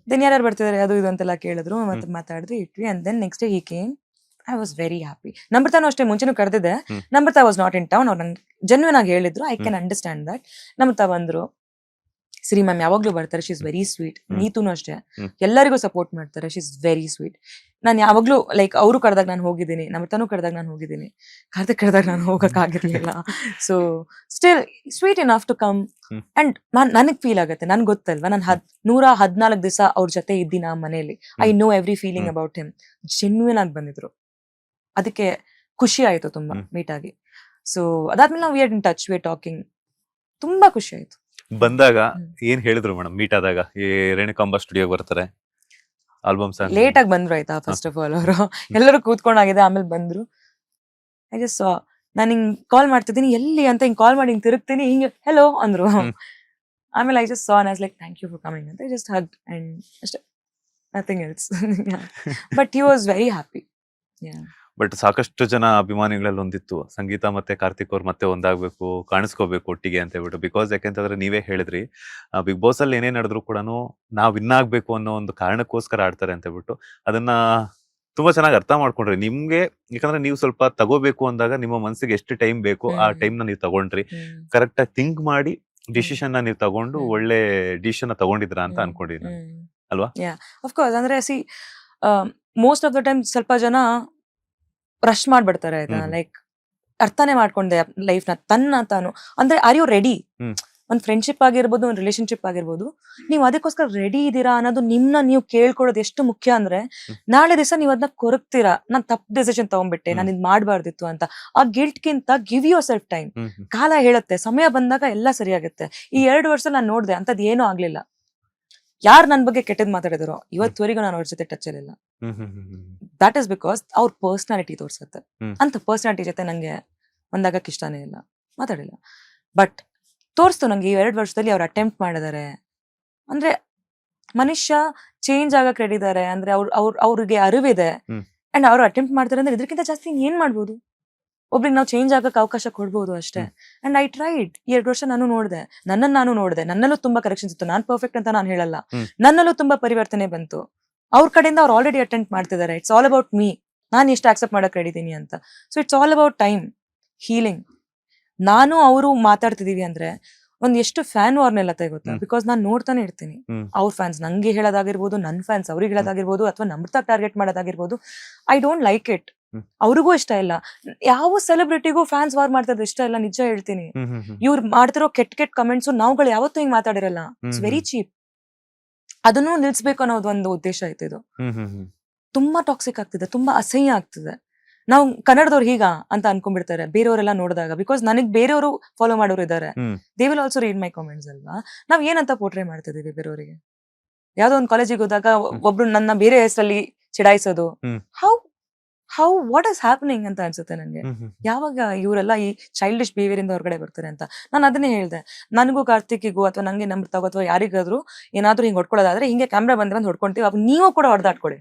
ದೆನ್ ಯಾರ್ಯಾರು ಬರ್ತಿದಾರೆ ಅದು ಇದು ಅಂತೆಲ್ಲ ಕೇಳಿದ್ರು. ಮತ್ತೆ ಮಾತಾಡಿದ್ವಿ, ಇಟ್ವಿ. And then next day he came. I was very happy. ನಮ್ರತಾನು ಅಷ್ಟೇ, ಮುಂಚೆನೂ ಕರೆದಿದ್ದೆ. Namrata was not in town. ಅವ್ರು ನಂಗೆ ಜೆನ್ಯೂನ್ ಆಗಿ ಹೇಳಿದ್ರು. I can understand that. Namrata ಬಂದ್ರು. ಶ್ರೀ ಮ್ಯಾಮ್ ಯಾವಾಗ್ಲೂ ಬರ್ತಾರೆ. She is very sweet. ನೀತೂನು ಅಷ್ಟೇ, ಎಲ್ಲರಿಗೂ ಸಪೋರ್ಟ್ ಮಾಡ್ತಾರೆ. She is very sweet. ನಾನು ಯಾವಾಗ್ಲೂ ಲೈಕ್ ಅವರು ಕರೆದಾಗ ನಾನು ಹೋಗಿದ್ದೀನಿ, ನಮ್ರತಾನು ಕರೆದಾಗ ನಾನು ಹೋಗಿದ್ದೀನಿ, ಕಾರ್ತಿಕ್ ಕರೆದಾಗ ನಾನು ಹೋಗಕ್ ಆಗಿರ್ಲಿಲ್ಲ. So still sweet enough to come. And ನನಗ್ ಫೀಲ್ ಆಗುತ್ತೆ, ನನ್ಗೆ ಗೊತ್ತಲ್ವಾ, ನಾನು 114 ದಿವಸ ಅವ್ರ ಜೊತೆ ಇದ್ದೀನಿ ಆ ಮನೇಲಿ. I know every feeling about him. Genuine ಆಗಿ ಬಂದಿದ್ರು, ಅದಕ್ಕೆ ಖುಷಿ ಆಯ್ತು ತುಂಬಾ ಮೀಟ್ ಆಗಿ. ಸೊ ಅದಾದ್ಮೇಲೆ ನಾವು we are in touch, we are talking. ತುಂಬಾ ಖುಷಿ ಆಯ್ತು. ಬಂದಾಗ ಏನ್ ಹೇಳಿದ್ರು ಮೇಡಮ್ ಮೀಟ್ ಆದಾಗ? ಈ ರೇಣುಕಾಂಬ ಸ್ಟುಡಿಯೋಗೆ ಬರ್ತಾರೆ, ಆಲ್ಬಮ್ ಸಾಂಗ್ ಲೇಟ್ ಆಗಿ ಬಂದ್ರು ಆಯ್ತಾ. ಫಸ್ಟ್ ಆಫ್ ಆಲ್ ಅವರು ಎಲ್ಲರೂ ಕೂತ್ಕೊಂಡಾಗಿದೆ, ಆಮೇಲೆ ಬಂದ್ರು. ಐ ಜಸ್ಟ್ ನಾನು ಹಿಂಗ್ ಕಾಲ್ ಮಾಡ್ತಿದ್ದೀನಿ, ಎಲ್ಲಿ ಅಂತ ಹಿಂಗ್ ಕಾಲ್ ಮಾಡಿ ಹಿಂಗ್ ತಿರುಗ್ತೀನಿ, ಹಿಂಗ್ ಹೆಲೋ ಅಂದ್ರು. ಆಮೇಲೆ I just saw and I was like thank you for coming ಅಂತ. ಐ ಜಸ್ಟ್ ಹಗ್ ಅಂಡ್ ಅಷ್ಟೇ, nothing else. But he was very happy. But ಸಾಕಷ್ಟು ಜನ ಅಭಿಮಾನಿಗಳಲ್ಲಿ ಒಂದಿತ್ತು, ಸಂಗೀತ ಮತ್ತೆ ಕಾರ್ತಿಕ್ ಅವ್ರು ಮತ್ತೆ ಒಂದಾಗ್ಬೇಕು, ಕಾಣಿಸ್ಕೋಬೇಕು ಒಟ್ಟಿಗೆ ಅಂತ ಹೇಳ್ಬಿಟ್ಟು. ಬಿಕಾಸ್ ಯಾಕೆಂತಂದ್ರೆ ನೀವೇ ಹೇಳಿದ್ರಿ, ಬಿಗ್ ಬಾಸ್ ಅಲ್ಲಿ ಏನೇ ನಡೆದ್ರು ಕೂಡ ನಾವ್ ವಿನ್ ಆಗ್ಬೇಕು ಅನ್ನೋ ಒಂದು ಕಾರಣಕ್ಕೋಸ್ಕರ ಆಡ್ತಾರೆ ಅಂತ ಹೇಳ್ಬಿಟ್ಟು. ಅದನ್ನ ತುಂಬಾ ಚೆನ್ನಾಗಿ ಅರ್ಥ ಮಾಡ್ಕೊಂಡ್ರಿ. ನಿಮ್ಗೆ ಯಾಕಂದ್ರೆ ನೀವು ಸ್ವಲ್ಪ ತಗೋಬೇಕು ಅಂದಾಗ ನಿಮ್ಮ ಮನಸ್ಸಿಗೆ ಎಷ್ಟು ಟೈಮ್ ಬೇಕು ಆ ಟೈಮ್ ನ ನೀವು ತಗೊಂಡ್ರಿ. ಕರೆಕ್ಟ್ ಆಗಿ ಥಿಂಕ್ ಮಾಡಿ ಡಿಸಿಷನ್ ನ ನೀವು ತಗೊಂಡು ಒಳ್ಳೆ ಡಿಸಿಷನ್ ತಗೊಂಡಿದ್ರ ಅಂತ ಅನ್ಕೊಂಡಿದ್ದೀನಿ ಅಲ್ವಾ? ಅಫ್ಕೋರ್ಸ್. ಅಂದ್ರೆ C most of the time ಸ್ವಲ್ಪ ಜನ ರಶ್ ಮಾಡ್ಬಿಡ್ತಾರೆ ಆಯ್ತಾ. ಲೈಕ್ ಅರ್ಥನೇ ಮಾಡ್ಕೊಂಡೆ ಲೈಫ್ ನ ತಾನು. ಅಂದ್ರೆ ಆರ್ ಯು ರೆಡಿ? ಒಂದ್ ಫ್ರೆಂಡ್ಶಿಪ್ ಆಗಿರ್ಬೋದು, ಒಂದ್ ರಿಲೇಶನ್ಶಿಪ್ ಆಗಿರ್ಬೋದು, ನೀವು ಅದಕ್ಕೋಸ್ಕರ ರೆಡಿ ಇದೀರಾ ಅನ್ನೋದು ನಿಮ್ನ ನೀವು ಕೇಳ್ಕೊಳ್ಳೋದು ಎಷ್ಟು ಮುಖ್ಯ ಅಂದ್ರೆ, ನಾಳೆ ದಿವಸ ನೀವು ಅದನ್ನ ಕೊರಗ್ತೀರಾ, ನಾನ್ ತಪ್ಪು ಡಿಸಿಷನ್ ತಗೊಂಡ್ಬಿಟ್ಟೆ, ನಾನು ಇದ್ ಮಾಡ್ಬಾರ್ದಿತ್ತು ಅಂತ. ಆ ಗಿಲ್ಟ್ ಗಿಂತ ಗಿವ್ ಯುವರ್ ಸೆಲ್ಫ್ ಟೈಮ್. ಕಾಲ ಹೇಳುತ್ತೆ, ಸಮಯ ಬಂದಾಗ ಎಲ್ಲ ಸರಿಯಾಗುತ್ತೆ. ಈ 2 ವರ್ಷ ನಾನು ನೋಡ್ದೆ, ಅಂತದ್ ಏನೂ ಆಗ್ಲಿಲ್ಲ. ಯಾರು ನನ್ ಬಗ್ಗೆ ಕೆಟ್ಟದ್ ಮಾತಾಡಿದಾರೋ ಇವತ್ತುವರೆಗೂ ನಾನು ಅವ್ರ ಜೊತೆ ಟಚ್ ಅಲ್ಲಿಲ್ಲ. ದಟ್ ಇಸ್ ಬಿಕಾಸ್ ಅವ್ರ ಪರ್ಸನಾಲಿಟಿ ತೋರ್ಸುತ್ತೆ. ಅಂತ ಪರ್ಸನಾಲಿಟಿ ಜೊತೆ ನಂಗೆ ಒಂದಾಗಕ್ಕೆ ಇಷ್ಟನೇ ಇಲ್ಲ, ಮಾತಾಡಿಲ್ಲ. ಬಟ್ ತೋರಿಸ್ತು ನಂಗೆ ಈ 2 ವರ್ಷದಲ್ಲಿ ಅವ್ರು ಅಟೆಂಪ್ಟ್ ಮಾಡಿದ್ದಾರೆ. ಅಂದ್ರೆ ಮನುಷ್ಯ ಚೇಂಜ್ ಆಗಕ್ ರೆಡಿ ಇದಾರೆ ಅಂದ್ರೆ ಅವ್ರಿಗೆ ಅರಿವಿದೆ. ಅಂಡ್ ಅವ್ರು ಅಟೆಂಪ್ಟ್ ಮಾಡ್ತಾರೆ ಅಂದ್ರೆ ಇದಕ್ಕಿಂತ ಜಾಸ್ತಿ ಏನ್ ಮಾಡ್ಬೋದು? ಒಬ್ರಿಗೆ ನಾವು ಚೇಂಜ್ ಆಗಕ್ಕೆ ಅವಕಾಶ ಕೊಡ್ಬೋದು ಅಷ್ಟೇ. And I tried. ಈ 2 ವರ್ಷ ನಾನು ನೋಡಿದೆ, ನಾನು ನೋಡಿದೆ. ನನ್ನಲ್ಲೂ ತುಂಬಾ ಕರೆಕ್ಷನ್ಸ್ ಇತ್ತು. ನಾನ್ ಪರ್ಫೆಕ್ಟ್ ಅಂತ ನಾನು ಹೇಳಲ್ಲ, ನನ್ನಲ್ಲೂ ತುಂಬಾ ಪರಿವರ್ತನೆ ಬಂತು. ಅವ್ರ ಕಡೆಯಿಂದ ಅವ್ರು ಆಲ್ರೆಡಿ ಅಟೆಂಪ್ಟ್ ಮಾಡ್ತಿದ್ದಾರೆ. ಇಟ್ಸ್ ಆಲ್ ಅಬೌಟ್ ಮೀ, ನಾನು ಎಷ್ಟು ಆಕ್ಸೆಪ್ಟ್ ಮಾಡಕ್ ರೆಡಿದ್ದೀನಿ ಅಂತ. So it's all about time healing. ನಾನು ಅವರು ಮಾತಾಡ್ತಿದೀವಿ ಅಂದ್ರೆ ಒಂದ್ ಎಷ್ಟು ಫ್ಯಾನ್ ವಾರ್ನೆಲ್ಲ ಗೊತ್ತಾ? ಬಿಕಾಸ್ ನಾನು ನೋಡ್ತಾನೆ ಇರ್ತೀನಿ. ಅವ್ರ ಫ್ಯಾನ್ಸ್ ನಂಗೆ ಹೇಳೋದಾಗಿರ್ಬೋದು, ನನ್ ಫ್ಯಾನ್ಸ್ ಅವ್ರಿಗೆ ಹೇಳೋದಾಗಿರ್ಬೋದು, ಅಥವಾ ನಮ್ರತಾ ಟಾರ್ಗೆಟ್ ಮಾಡೋದಾಗಿರ್ಬೋದು. I don't like it. ಅವ್ರಿಗೂ ಇಷ್ಟ ಇಲ್ಲ. ಯಾವ ಸೆಲೆಬ್ರಿಟಿಗೂ ಫ್ಯಾನ್ಸ್ ವಾರ್ ಮಾಡ್ತಿರೋದು ಇಷ್ಟ ಇಲ್ಲ, ನಿಜ ಹೇಳ್ತೀನಿ. ಇವ್ರು ಮಾಡ್ತಿರೋ ಕೆಟ್ಟ ಕಮೆಂಟ್ಸ್ ನಾವುಗಳು ಯಾವತ್ತೂ ಹಿಂಗ್ ಮಾತಾಡಿರಲ್ಲ. It's very cheap. ಅದನ್ನು ನಿಲ್ಸ್ಬೇಕು ಅನ್ನೋದು ಒಂದು ಉದ್ದೇಶ ಆಯ್ತು. ಇದು ತುಂಬಾ ಟಾಕ್ಸಿಕ್ ಆಗ್ತಿದೆ, ತುಂಬಾ ಅಸಹ್ಯ ಆಗ್ತಿದೆ. ನಾವು ಕನ್ನಡದವ್ರು ಹೀಗ ಅಂತ ಅನ್ಕೊಂಡ್ಬಿಡ್ತಾರೆ ಬೇರೆಯವರೆಲ್ಲ ನೋಡಿದಾಗ. ಬಿಕಾಸ್ ನನಗ್ ಬೇರೆಯವರು ಫಾಲೋ ಮಾಡೋರು ಇದಾರೆ. They will also read my comments ಅಲ್ವಾ. ನಾವ್ ಏನಂತ ಪೋರ್ಟ್ರೇ ಮಾಡ್ತಿದೀವಿ ಬೇರೆಯವರಿಗೆ? ಯಾವ್ದೋ ಒಂದು ಕಾಲೇಜಿಗೆ ಹೋದಾಗ ಒಬ್ರು ನನ್ನ ಬೇರೆ ಹೆಸರಲ್ಲಿ ಚಿಡಾಯಿಸೋದು, hmm. How how what is happening ಅಂತ ಅನ್ಸುತ್ತೆ ನಂಗೆ. ಯಾವಾಗ ಇವರೆಲ್ಲ ಈ ಚೈಲ್ಡಿಶ್ ಬಿಹೇವಿಯರ್ ಇಂದ ಹೊರಗಡೆ ಬರ್ತಾರೆ ಅಂತ ನಾನು ಅದನ್ನೇ ಹೇಳ್ದೆ. ನನಗೂ ಕಾರ್ತಿಕ್ಕಿಗೂ ಅಥವಾ ನಂಗೆ ನಮ್ರತಾಗೋ ಅಥವಾ ಯಾರಿಗಾದ್ರೂ ಏನಾದ್ರೂ ಹಿಂಗ್ ಹೊಡ್ಕೊಳ್ಳೋದಾದ್ರೆ ಹಿಂಗೆ ಕ್ಯಾಮ್ರಾ ಬಂದ್ ಹೊಡ್ಕೊಂತೀವಿ, ಅವಾಗ ನೀವು ಕೂಡ ಹೊಡೆದಾಡ್ಕೊಳ್ಳಿ.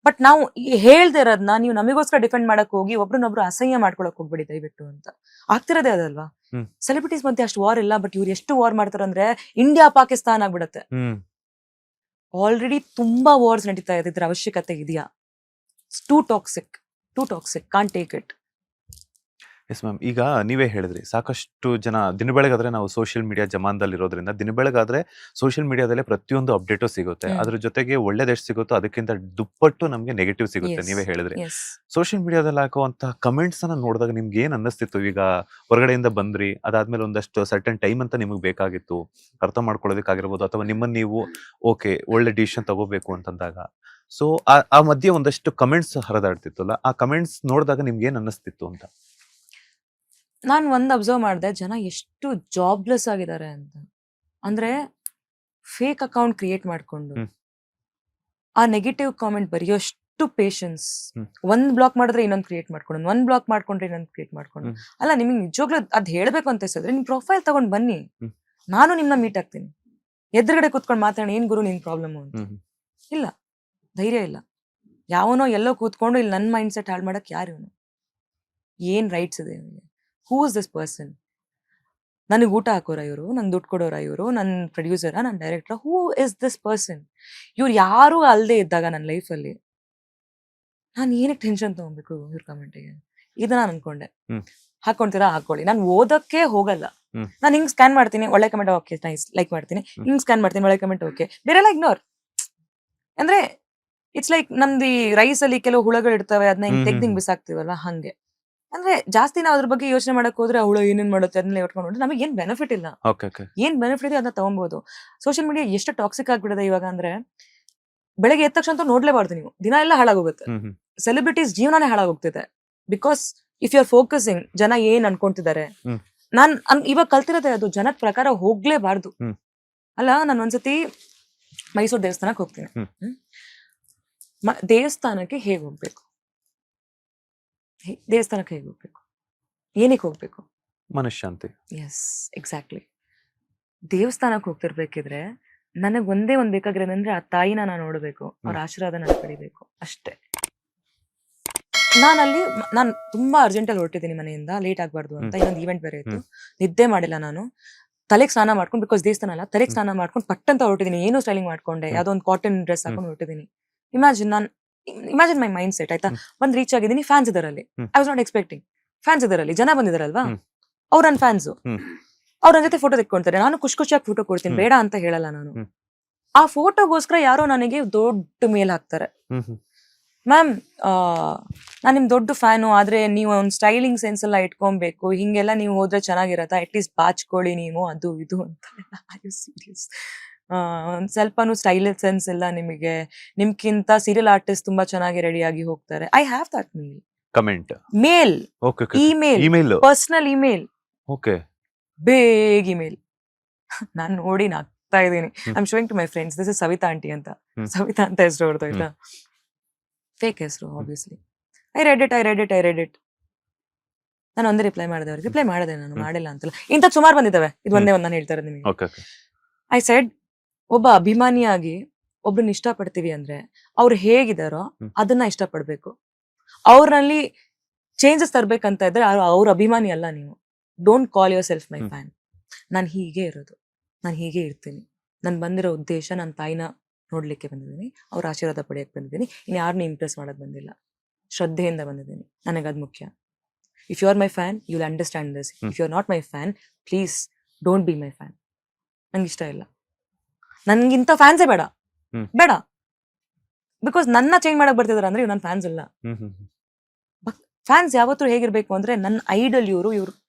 ಬಟ್ ನಾವು ಹೇಳ್ದೆ ಇರೋದ್ನ ನೀವು ನಮಗೋಸ್ಕರ ಡಿಫೆಂಡ್ ಮಾಡಕ್ ಹೋಗಿ ಒಬ್ರನ್ನೊಬ್ರು ಅಸಹ್ಯ ಮಾಡ್ಕೊಳಕ್ ಹೋಗ್ಬಿಡಿ ದಯವಿಟ್ಟು ಅಂತ. ಆಗ್ತಿರೋದೇ ಅದಲ್ವಾ? ಸೆಲೆಬ್ರಿಟೀಸ್ ಮಧ್ಯೆ ಅಷ್ಟು ವಾರ್ ಇಲ್ಲ, ಬಟ್ ಇವ್ರು ಎಷ್ಟು ವಾರ್ ಮಾಡ್ತಾರೆ ಅಂದ್ರೆ ಇಂಡಿಯಾ ಪಾಕಿಸ್ತಾನ ಆಗ್ಬಿಡತ್ತೆ. ಆಲ್ರೆಡಿ ತುಂಬಾ ವಾರ್ಸ್ ನಡೀತಾ ಇದೆ, ಇದ್ರ ಅವಶ್ಯಕತೆ ಇದೆಯಾ? Two toxic, can't take it. S ma'am, ಈಗ ನೀವೇ ಹೇಳಿದ್ರಿ ಸಾಕಷ್ಟು ಜನ ದಿನ ಬೆಳಗಾದ್ರೆ ನಾವು ಸೋಷಿಯಲ್ ಮೀಡಿಯಾ ಜಮಾನದಲ್ಲಿ ಇರೋದ್ರಿಂದ ದಿನ ಬೆಳಗಾದ್ರೆ ಸೋಷಿಯಲ್ ಮೀಡಿಯಾದಲ್ಲೇ ಪ್ರತಿಯೊಂದು ಅಪ್ಡೇಟು ಸಿಗುತ್ತೆ. ಅದ್ರ ಜೊತೆಗೆ ಒಳ್ಳೇದು ಎಷ್ಟು ಸಿಗುತ್ತೋ ಅದಕ್ಕಿಂತ ದುಪ್ಪಟ್ಟು ನಮಗೆ ನೆಗೆಟಿವ್ ಸಿಗುತ್ತೆ. ನೀವೇ ಹೇಳಿದ್ರಿ ಸೋಷಿಯಲ್ ಮೀಡಿಯಾದಲ್ಲಿ ಹಾಕುವಂತಹ ಕಮೆಂಟ್ಸ್ ಅನ್ನ ನೋಡಿದಾಗ ನಿಮ್ಗೆ ಏನ್ ಅನ್ನಿಸ್ತಿತ್ತು? ಈಗ ಹೊರಗಡೆಯಿಂದ ಬಂದ್ರಿ, ಅದಾದ್ಮೇಲೆ ಒಂದಷ್ಟು ಸರ್ಟನ್ ಟೈಮ್ ಅಂತ ನಿಮಗೆ ಬೇಕಾಗಿತ್ತು ಅರ್ಥ ಮಾಡ್ಕೊಳ್ಳೋದಕ್ಕಾಗಿರ್ಬೋದು, ಅಥವಾ ನಿಮ್ಮನ್ನ ನೀವು ಓಕೆ ಒಳ್ಳೆ ಡಿಸಿಷನ್ ತಗೋಬೇಕು ಅಂತಂದಾಗ, ಸೊ ಆ ಮಧ್ಯೆ ಒಂದಷ್ಟು ಕಮೆಂಟ್ಸ್ ಹರಿದಾಡ್ತಿತ್ತಲ್ಲ, ಆ ಕಮೆಂಟ್ಸ್ ನೋಡಿದಾಗ ನಿಮ್ಗೆ ಏನ್ ಅನ್ನಿಸ್ತಿತ್ತು ಅಂತ? ನಾನು ಒಂದ್ ಅಬ್ಸರ್ವ್ ಮಾಡಿದೆ, ಜನ ಎಷ್ಟು ಜಾಬ್ಲೆಸ್ ಆಗಿದ್ದಾರೆ ಅಂತ. ಅಂದ್ರೆ ಫೇಕ್ ಅಕೌಂಟ್ ಕ್ರಿಯೇಟ್ ಮಾಡ್ಕೊಂಡು ಆ ನೆಗೆಟಿವ್ ಕಾಮೆಂಟ್ ಬರೆಯೋಷ್ಟು ಪೇಷನ್ಸ್. ಒಂದ್ ಬ್ಲಾಕ್ ಮಾಡಿದ್ರೆ ಇನ್ನೊಂದು ಕ್ರಿಯೇಟ್ ಮಾಡ್ಕೊಂಡು, ಒಂದ್ ಬ್ಲಾಕ್ ಮಾಡ್ಕೊಂಡ್ರೆ ಇನ್ನೊಂದು ಕ್ರಿಯೇಟ್ ಮಾಡ್ಕೊಂಡು. ಅಲ್ಲ, ನಿಮಗೆ ನಿಜವಾಗ್ಲೂ ಅದ್ ಹೇಳ್ಬೇಕು ಅಂತ ಅನ್ಸಿದ್ರೆ ನಿಮ್ ಪ್ರೊಫೈಲ್ ತಗೊಂಡ್ ಬನ್ನಿ, ನಾನು ನಿಮ್ನ ಮೀಟ್ ಆಗ್ತೀನಿ, ಎದುರುಗಡೆ ಕುತ್ಕೊಂಡು ಮಾತಾಡೋಣ, ಏನ್ ಗುರು ನಿನ್ ಪ್ರಾಬ್ಲಮ್ ಅಂತ. ಇಲ್ಲ, ಧೈರ್ಯ ಇಲ್ಲ. ಯಾವನೋ ಎಲ್ಲೋ ಕೂತ್ಕೊಂಡು ಇಲ್ಲಿ ನನ್ನ ಮೈಂಡ್ ಸೆಟ್ ಹಾಳು ಮಾಡಕ್ ಯಾರು ಇವನು? ಏನ್ ರೈಟ್ಸ್ ಇದೆ ಇವನಿಗೆ? Who is this person? ನನಗೆ ಊಟ ಹಾಕೋರ ಇವರು? ನಂಗೆ ದುಡ್ಡು ಕೊಡೋರ ಇವರು? ನನ್ನ ಪ್ರೊಡ್ಯೂಸರ, ನನ್ನ director? Who is this person? ಇವ್ರು ಯಾರು ಅಲ್ಲದೆ ಇದ್ದಾಗ ನನ್ನ ಲೈಫಲ್ಲಿ ನಾನು ಏನಕ್ಕೆ ಟೆನ್ಷನ್ ತಗೊಬೇಕು ಇವ್ರ ಕಮೆಂಟಿಗೆ? ಇದು ನಾನು ಅನ್ಕೊಂಡೆ. ಹಾಕೊಂತೀರಾ ಹಾಕೊಳ್ಳಿ, ನಾನು ಓದಕ್ಕೆ ಹೋಗಲ್ಲ. ನಾನು ಹಿಂಗ್ ಸ್ಕ್ಯಾನ್ ಮಾಡ್ತೀನಿ, ಒಳ್ಳೆ ಕಮೆಂಟ್ ಓಕೆ ನೈಸ್ ಲೈಕ್ ಮಾಡ್ತೀನಿ, ಹಿಂಗ್ ಸ್ಕ್ಯಾನ್ ಮಾಡ್ತೀನಿ, ಒಳ್ಳೆ ಕಮೆಂಟ್ ಓಕೆ, ಬೇರೆಲ್ಲ ಇಗ್ನೋರ್. ಅಂದ್ರೆ ಇಟ್ಸ್ ಲೈಕ್ ನಮ್ದು ರೈಸ್ ಅಲ್ಲಿ ಕೆಲವು ಹುಳಗಳು ಇರ್ತವೆ, ಅದನ್ನ ಹಿಂಗ್ ತೆಗ್ದು ಹಿಂಗ್ ಬಿಸಾಕ್ತಿವಲ್ಲ, ಹಂಗೆ. ಅಂದ್ರೆ ಜಾಸ್ತಿ ನಾವು ಅದ್ರ ಬಗ್ಗೆ ಯೋಚನೆ ಮಾಡಕ್ ಹೋದ್ರೆ ಆ ಹುಳ ಏನೇನ್ ಮಾಡುತ್ತೆ ಅದನ್ನೆಲ್ಲ ಇಟ್ಕೊಂಡು ನಮಗೆ ಏನ್ ಬೆನಿಫಿಟ್ ಇಲ್ಲ. ಏನ್ ಬೆನಿಫಿಟ್ ಇದೆ ಅದನ್ನ ತಗೊಬಹುದು. ಸೋಷಿಯಲ್ ಮೀಡಿಯಾ ಎಷ್ಟು ಟಾಕ್ಸಿಕ್ ಆಗ್ಬಿಡದೆ ಇವಾಗ ಅಂದ್ರೆ, ಬೆಳಗ್ಗೆ ಎದ್ದ ತಕ್ಷಣ ನೋಡ್ಲೇಬಾರ್ದು ನೀವು, ದಿನ ಎಲ್ಲ ಹಾಳಾಗೋಗುತ್ತೆ. ಸೆಲೆಬ್ರಿಟೀಸ್ ಜೀವನನೇ ಹಾಳಾಗೋಗ್ತಿದೆ. Because if you are focusing ಜನ ಏನ್ ಅನ್ಕೊಂತಿದ್ದಾರೆ. ನಾನ್ ಇವಾಗ ಕಲ್ತಿರೋದೇ ಅದು, ಜನದ ಪ್ರಕಾರ ಹೋಗ್ಲೇಬಾರ್ದು. ಅಲ್ಲ, ನಾನು ಒಂದ್ಸತಿ ಮೈಸೂರು ದೇವಸ್ಥಾನಕ್ಕೆ ಹೋಗ್ತೀನಿ. ದೇವಸ್ಥಾನಕ್ಕೆ ಹೇಗ್ ಹೋಗ್ಬೇಕು? ದೇವಸ್ಥಾನಕ್ಕೆ ಹೇಗೆ ಹೋಗ್ಬೇಕು? ಏನಕ್ಕೆ ಹೋಗ್ಬೇಕು? ಮನಃಶಾಂತಿ. Yes, exactly. ದೇವಸ್ಥಾನಕ್ಕೆ ಹೋಗ್ತಿರ್ಬೇಕಿದ್ರೆ ನನಗ್ ಒಂದೇ ಒಂದ್ ಬೇಕಾಗಿರೋದಂದ್ರೆ ಆ ತಾಯಿನ ನಾನು ನೋಡ್ಬೇಕು, ಅವ್ರ ಆಶೀರ್ವಾದ ನಾನು ಪಡಿಬೇಕು, ಅಷ್ಟೇ. ನಾನು ತುಂಬಾ ಅರ್ಜೆಂಟಲ್ಲಿ ಹೊರಟಿದ್ದೀನಿ ಮನೆಯಿಂದ, ಲೇಟ್ ಆಗ್ಬಾರ್ದು ಅಂತ. ಇನ್ನೊಂದು ಈವೆಂಟ್ ಬೇರೆ ಇತ್ತು, ನಿದ್ದೆ ಮಾಡಿಲ್ಲ ನಾನು. ತಲೆಗೆ ಸ್ನಾನ ಮಾಡ್ಕೊಂಡು, ಬಿಕಾಸ್ ದೇವಸ್ಥಾನ ಅಲ್ಲ, ತಲೆಗೆ ಸ್ನಾನ ಮಾಡ್ಕೊಂಡು ಪಟ್ಟಂತ ಹೊರಟಿದ್ದೀನಿ. ಏನೋ ಸ್ಟೈಲಿಂಗ್ ಮಾಡ್ಕೊಂಡೆ, ಯಾವ್ದೋ ಒಂದು ಕಾಟನ್ ಡ್ರೆಸ್ ಹಾಕೊಂಡು ಹೊರಟಿದ್ದೀನಿ. ಇಮ್ಯಾಜಿನ್ ಮೈ ಮೈಂಡ್ ಸೆಟ್, ಆಯ್ತಾ? ಒಂದ್ ರೀಚ್ ಆಗಿದ್ದೀನಿ, ಫ್ಯಾನ್ಸ್ ಇದರಲ್ಲಿ. I was not expecting. Fans ಇದರಲ್ಲಿ, ಜನ ಬಂದಿದಾರಲ್ವಾ, ಅವ್ರ ನನ್ನ ಫ್ಯಾನ್ಸು. ಅವ್ರ ನನ್ನ ಜೊತೆ ಫೋಟೋ ತೆಕ್ಕೊಂತಾರೆ, ನಾನು ಖುಷಿಯಾಗಿ ಫೋಟೋ ಕೊಡ್ತೀನಿ, ಬೇಡ ಅಂತ ಹೇಳಲ್ಲ ನಾನು. ಆ ಫೋಟೋಗೋಸ್ಕರ ಯಾರೋ ನನಗೆ ದೊಡ್ಡ ಮೇಲ್ ಹಾಕ್ತಾರೆ. ಮ್ಯಾಮ್, ನಾನ್ ನಿಮ್ ದೊಡ್ಡ ಫ್ಯಾನು, ಆದ್ರೆ ನೀವು ಒಂದ್ ಸ್ಟೈಲಿಂಗ್ ಸೆನ್ಸ್ ಎಲ್ಲ ಇಟ್ಕೊಬೇಕು, ಹಿಂಗೆಲ್ಲ ನೀವು ಹೋದ್ರೆ ಚೆನ್ನಾಗಿರತ್ತ, ಅಟ್ಲೀಸ್ಟ್ ಬಾಚ್ಕೊಳ್ಳಿ ನೀವು, ಅದು ಇದು ಅಂತ. ಸೀರಿಯಸ್? ಒಂದ್ ಸ್ವಲ್ಪನೂ ಸ್ಟೈಲ್ ಸೆನ್ಸ್ ಇಲ್ಲ ನಿಮಗೆ? ನಿಮ್ಗಿಂತ ಸೀರಿಯಲ್ ಆರ್ಟಿಸ್ಟ್ ತುಂಬಾ ಚೆನ್ನಾಗಿ ರೆಡಿ ಆಗಿ ಹೋಗ್ತಾರೆ. I have that mail. Comment mail, email, personal email, ಬೇಗ ಇಮೇಲ್. ನಾನ್ ನೋಡಿ ನಗ್ತಾ ಇದ್ದೀನಿ. I am showing to my friends, this is Savita aunty ಅಂತ. ಸವಿತಾ ಅಂತ ಹೆಸರು ಹೊರತು, ಆಯ್ತಾ? ಫೇಕ್ ಹೆಸರು ಆಬ್ವಿಯಸ್ಲಿ. I read it. ನಾನು ಒಂದೇ ರಿಪ್ಲೈ ಮಾಡಿದೆ ಅವ್ರಿಗೆ. ರಿಪ್ಲೈ ಮಾಡಿದೆ ನಾನು, ಮಾಡಿಲ್ಲ ಅಂತಲ್ಲ. ಇಂಥ ಸುಮಾರು ಬಂದಿದ್ದಾವೆ, ಇದು ಒಂದೇ ಒಂದು ನಾನು ಹೇಳ್ತಾ ಇರೋದು ನಿಮಗೆ. ಐ ಸೆಡ್, ಒಬ್ಬ ಅಭಿಮಾನಿಯಾಗಿ ಒಬ್ರನ್ನ ಇಷ್ಟಪಡ್ತೀವಿ ಅಂದ್ರೆ ಅವ್ರು ಹೇಗಿದಾರೋ ಅದನ್ನ ಇಷ್ಟಪಡ್ಬೇಕು. ಅವ್ರಲ್ಲಿ ಚೇಂಜಸ್ ತರ್ಬೇಕಂತ ಇದ್ರೆ ಅವ್ರ ಅಭಿಮಾನಿ ಅಲ್ಲ ನೀವು. Don't call your self my fan. ನಾನು ಹೀಗೆ ಇರೋದು, ನಾನು ಹೀಗೆ ಇರ್ತೀನಿ. ನಾನು ಬಂದಿರೋ ಉದ್ದೇಶ ನನ್ನ ತಾಯಿನ ನೋಡ್ಲಿಕ್ಕೆ ಬಂದಿದ್ದೀನಿ, ಅವ್ರ ಆಶೀರ್ವಾದ ಪಡೆಯಕ್ಕೆ ಬಂದಿದ್ದೀನಿ. ಇನ್ನು ಯಾರನ್ನೂ ಇಂಪ್ರೆಸ್ ಮಾಡೋದು ಬಂದಿಲ್ಲ, ಶ್ರದ್ಧೆಯಿಂದ ಬಂದಿದ್ದೀನಿ. ನನಗದು ಮುಖ್ಯ. If you are my fan, you will understand this. If you are not my fan, please don't be my fan. ನಂಗೆ ಇಷ್ಟ ಇಲ್ಲ, ನನ್ಗಿಂತ ಫ್ಯಾನ್ಸೇ ಬೇಡ. ಬಿಕಾಸ್ ನನ್ನ ಚೇಂಜ್ ಮಾಡಕ್ ಬರ್ತಿದಾರೆ ಅಂದ್ರೆ ಇವ್ ನನ್ನ ಫ್ಯಾನ್ಸ್ ಇಲ್ಲ. ಫ್ಯಾನ್ಸ್ ಯಾವತ್ತೂ ಹೇಗಿರ್ಬೇಕು ಅಂದ್ರೆ, ನನ್ನ ಐಡಲ್ ಇವ್ರು